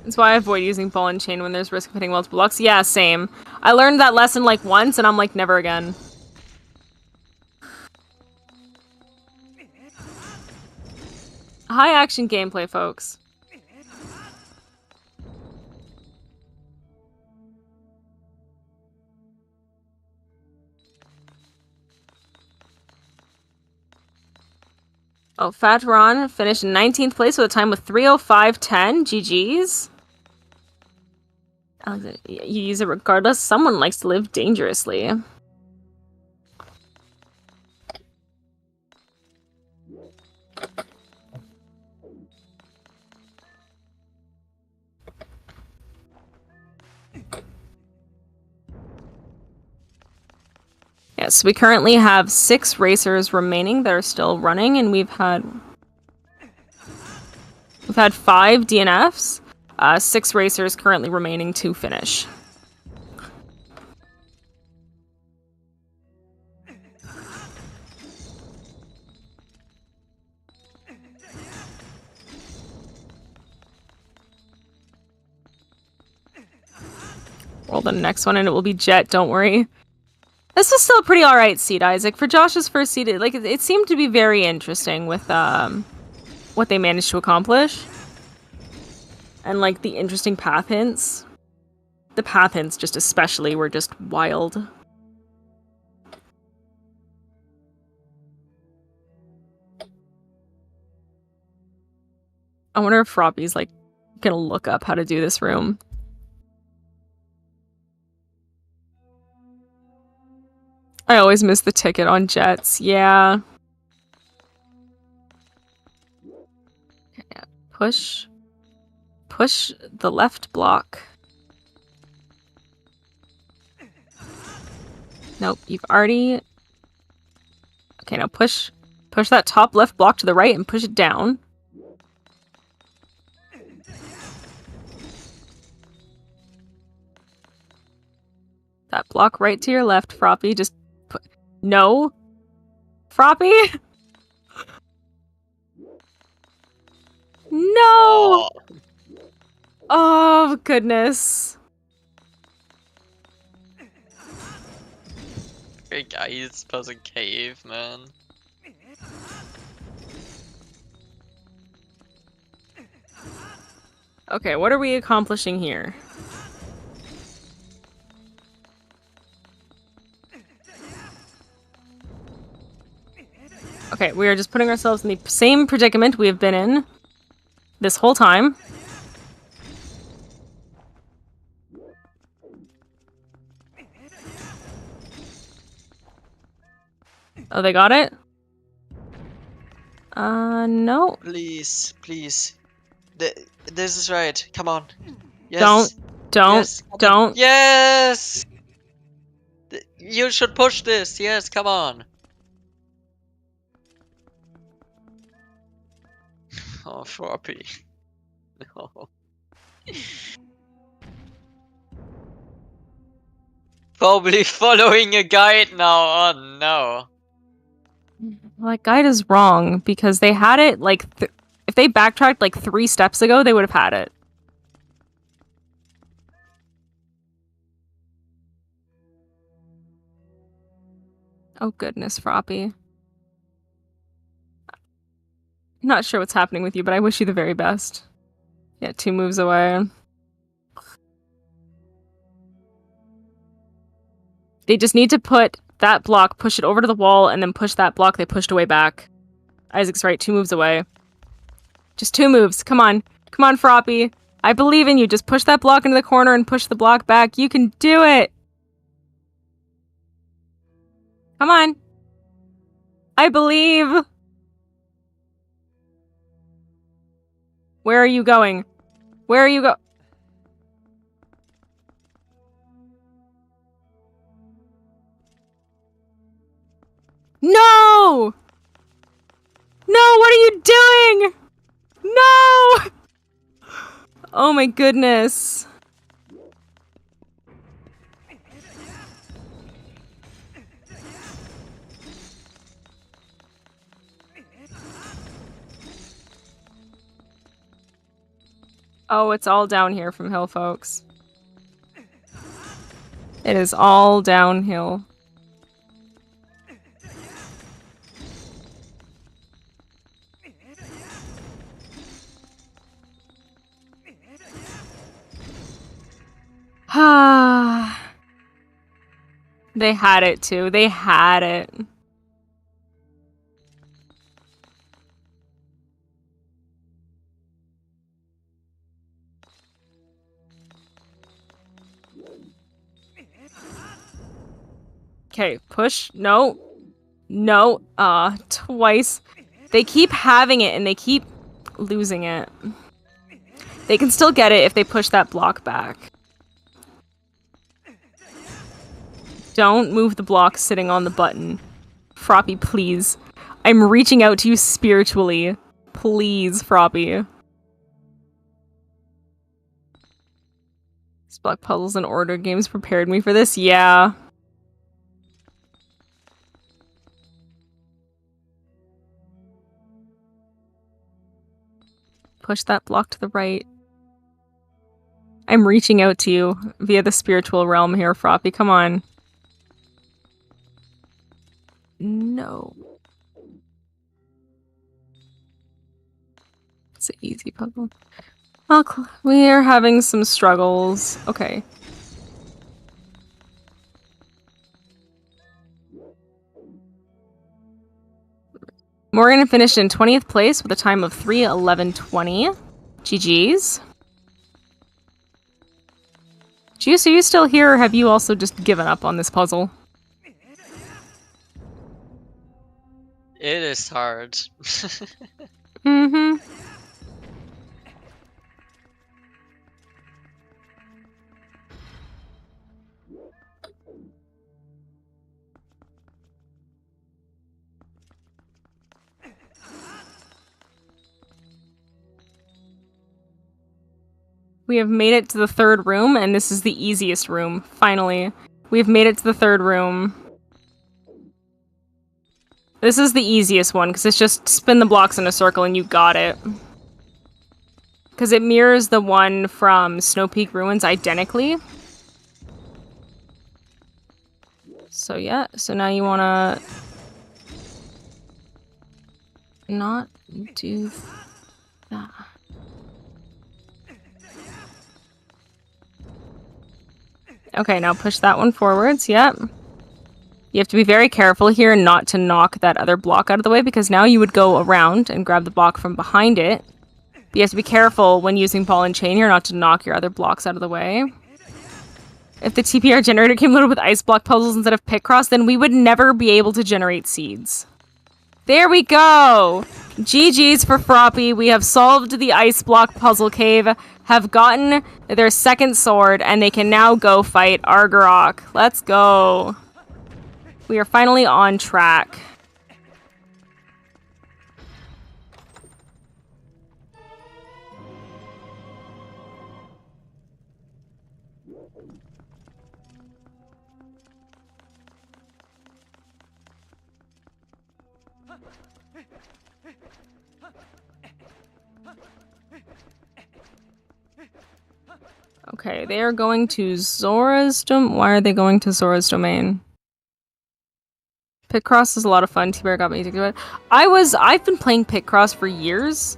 That's why I avoid using ball and chain when there's risk of hitting multiple blocks. Yeah, same. I learned that lesson like once, and I'm like, never again. High action gameplay, folks. Oh, Fat Ron finished in 19th place with a time with 3:05:10. GG's. You use it regardless. Someone likes to live dangerously. Yes, we currently have 6 racers remaining that are still running, and we've had 5 DNFs. 6 racers currently remaining to finish. Roll the next one, and it will be Jet. Don't worry. This was still a pretty alright seed, Isaac. For Josh's first seed, it seemed to be very interesting with what they managed to accomplish. And like the interesting path hints. The path hints just especially were just wild. I wonder if Froppy's like gonna look up how to do this room. I always miss the ticket on Jets. Yeah. Okay, push the left block. Nope, you've already... Okay, now push that top left block to the right and push it down. That block right to your left, Froppy. Just no. Froppy? No! Oh, goodness. Hey guys, plus a cave, man. Okay, what are we accomplishing here? Okay, we are just putting ourselves in the same predicament we have been in this whole time. Oh, they got it? No. Please, please. This is right. Come on. Yes. Don't. Yes. Don't. Yes! You should push this. Yes, come on. Oh, Froppy. No. Probably following a guide now. Oh no. Well, that guide is wrong because they had it like if they backtracked like 3 steps ago, they would have had it. Oh goodness, Froppy. I'm not sure what's happening with you, but I wish you the very best. Yeah, 2 moves away. They just need to put that block, push it over to the wall, and then push that block they pushed away back. Isaac's right, 2 moves away. Just 2 moves. Come on. Come on, Froppy. I believe in you. Just push that block into the corner and push the block back. You can do it! Come on. I believe. Where are you going? Where are you go- No! No, what are you doing? No! Oh my goodness. Oh, it's all down here from hill, folks. It is all downhill. Ah. They had it too. They had it. Okay, push. No. No. Twice. They keep having it and they keep losing it. They can still get it if they push that block back. Don't move the block sitting on the button. Froppy, please. I'm reaching out to you spiritually. Please, Froppy. These block puzzles and order games prepared me for this? Yeah. Push that block to the right. I'm reaching out to you via the spiritual realm here, Froppy. Come on. No. It's an easy puzzle. Well, we are having some struggles. Okay. Morgan finished in 20th place with a time of 3:11:20. GG's. Juice, are you still here, or have you also just given up on this puzzle? It is hard. Mm-hmm. We have made it to the third room, and this is the easiest room. Finally. We've made it to the third room. This is the easiest one, because it's just spin the blocks in a circle and you got it. Because it mirrors the one from Snow Peak Ruins identically. So yeah, so now you want to not do that. Okay, now push that one forwards, yep. You have to be very careful here not to knock that other block out of the way, because now you would go around and grab the block from behind it. But you have to be careful when using ball and chain here not to knock your other blocks out of the way. If the TPR generator came loaded with ice block puzzles instead of Picross, then we would never be able to generate seeds. There we go! GG's for Froppy. We have solved the ice block puzzle cave, have gotten their second sword, and they can now go fight Argarok. Let's go. We are finally on track. Okay, they are going to Zora's domain. Why are they going to Zora's domain? Picross is a lot of fun. T-Bear got me addicted to it. I've been playing Picross for years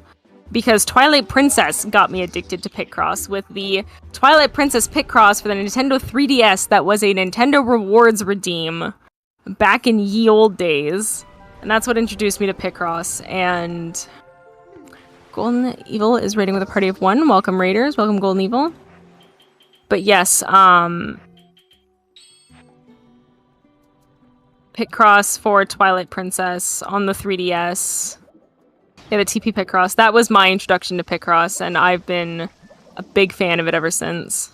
because Twilight Princess got me addicted to Picross with the Twilight Princess Picross for the Nintendo 3DS that was a Nintendo Rewards redeem back in ye old days. And that's what introduced me to Picross. And Golden Evil is raiding with a party of 1. Welcome, Raiders. Welcome, Golden Evil. But yes, Picross for Twilight Princess on the 3DS. Yeah, the TP Picross. That was my introduction to Picross, and I've been a big fan of it ever since.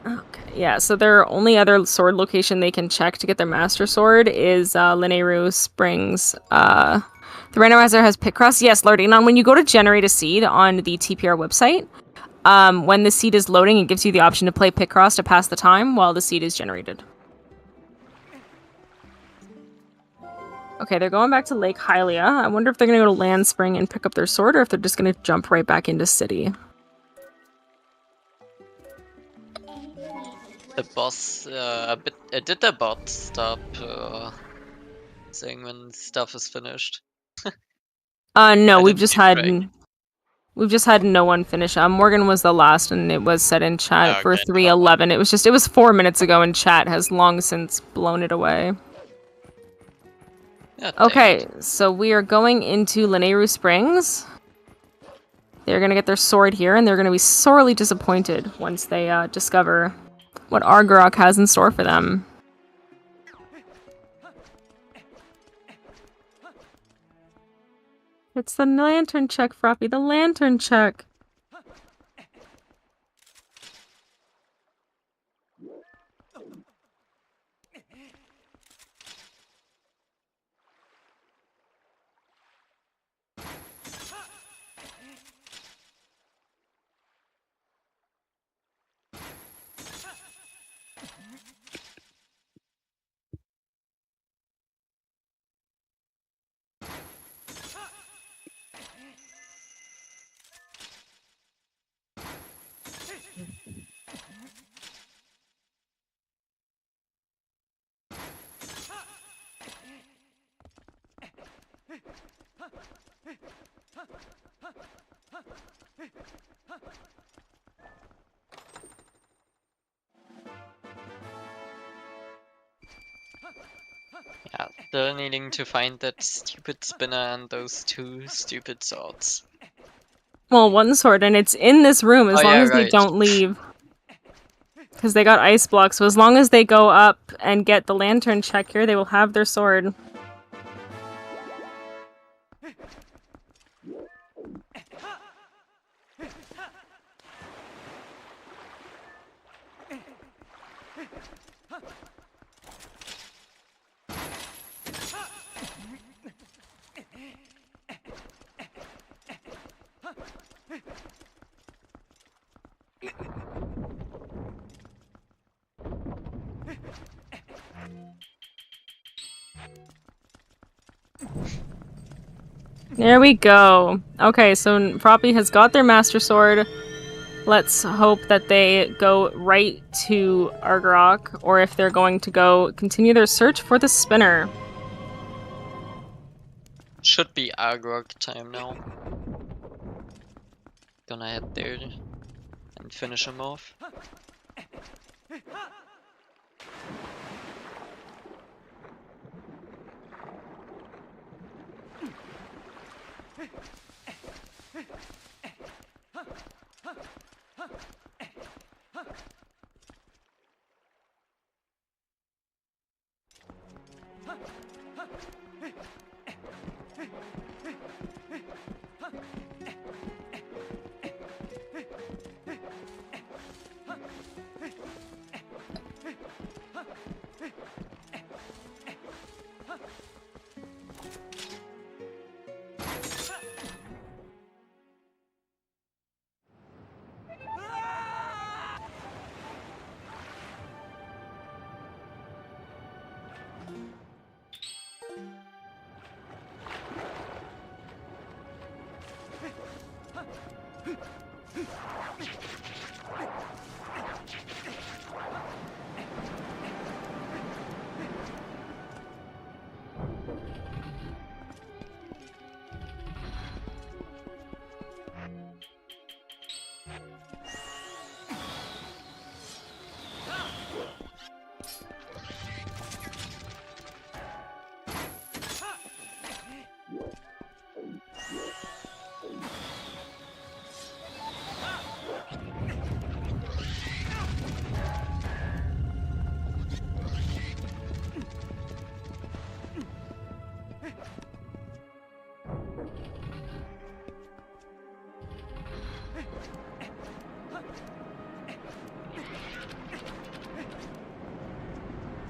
Okay, yeah, so their only other sword location they can check to get their Master Sword is Lineru Springs. The Randomizer has Picross. Yes, loading on. When you go to generate a seed on the TPR website, when the seed is loading, it gives you the option to play Picross to pass the time while the seed is generated. Okay, they're going back to Lake Hylia. I wonder if they're gonna go to Land Spring and pick up their sword, or if they're just gonna jump right back into City. The boss, did the bot stop saying when stuff is finished? No, I we've didn't just keep had track. we've just had no one finish. Morgan was the last, and it was set in chat for Okay, 3:11. It was 4 minutes ago, and chat has long since blown it away. Yeah, Okay, so we are going into Lanayru Springs. They're gonna get their sword here, and they're gonna be sorely disappointed once they discover what Argarok has in store for them. It's the lantern check, Froppy, the lantern check. Yeah, still needing to find that stupid spinner and those 2 stupid swords. Well, one sword, and it's in this room as Oh, long yeah, as they right. don't leave. Because they got ice blocks, so as long as they go up and get the lantern check here, they will have their sword. There we go. Okay, so Froppy has got their Master Sword. Let's hope that they go right to Argarok, or if they're going to go continue their search for the spinner. Should be Argorok time now. Gonna head there and finish him off.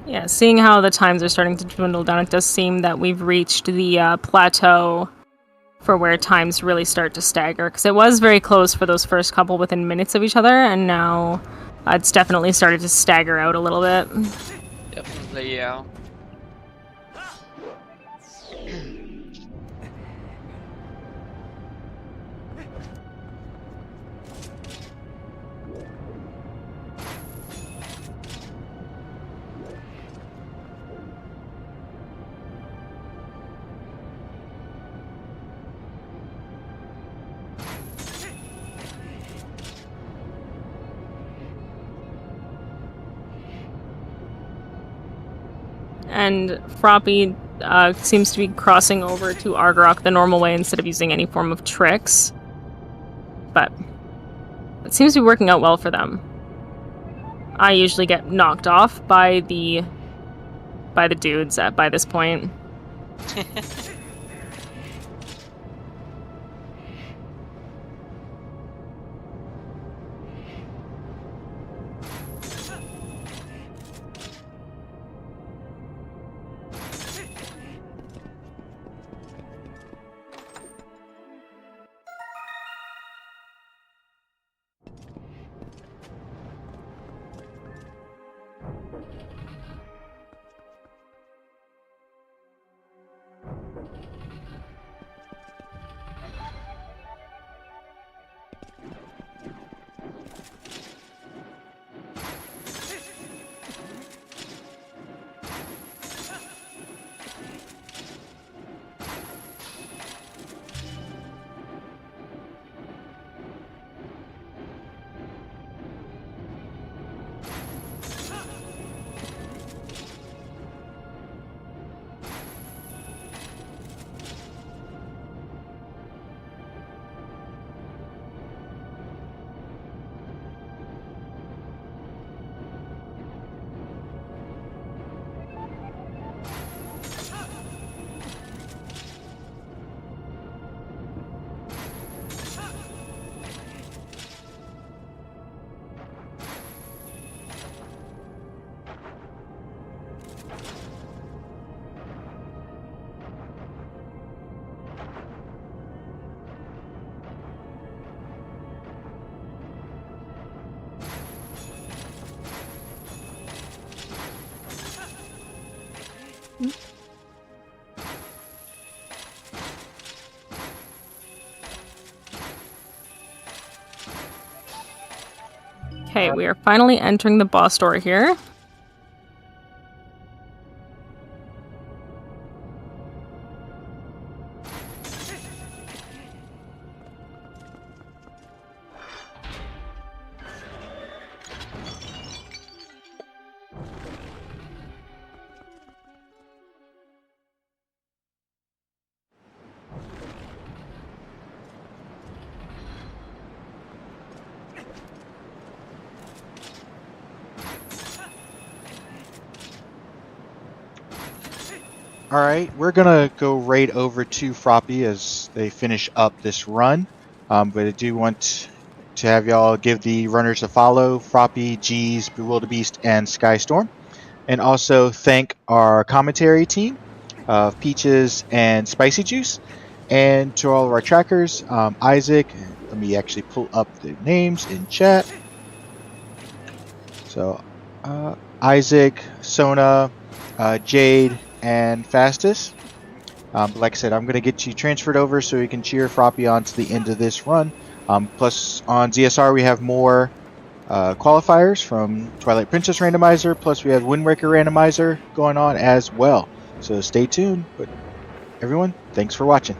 Yeah, seeing how the times are starting to dwindle down, it does seem that we've reached the plateau for where times really start to stagger. Because it was very close for those first couple within minutes of each other, and now it's definitely started to stagger out a little bit. Definitely, yeah. and Froppy seems to be crossing over to Argarok the normal way instead of using any form of tricks. But it seems to be working out well for them. I usually get knocked off by the dudes by this point. Okay, we are finally entering the boss door here. Alright, we're gonna go right over to Froppy as they finish up this run. But I do want to have y'all give the runners a follow: Froppy, G's, Bewilderbeast, and Skystorm. And also thank our commentary team of Peaches and Spicy Juice. And to all of our trackers, Isaac, let me actually pull up the names in chat. So, Isaac, Sona, Jade, and Fastest. But like I said, I'm going to get you transferred over so you can cheer Froppy on to the end of this run. Plus, on ZSR, we have more qualifiers from Twilight Princess Randomizer, plus we have Wind Waker Randomizer going on as well. So stay tuned. But everyone, thanks for watching.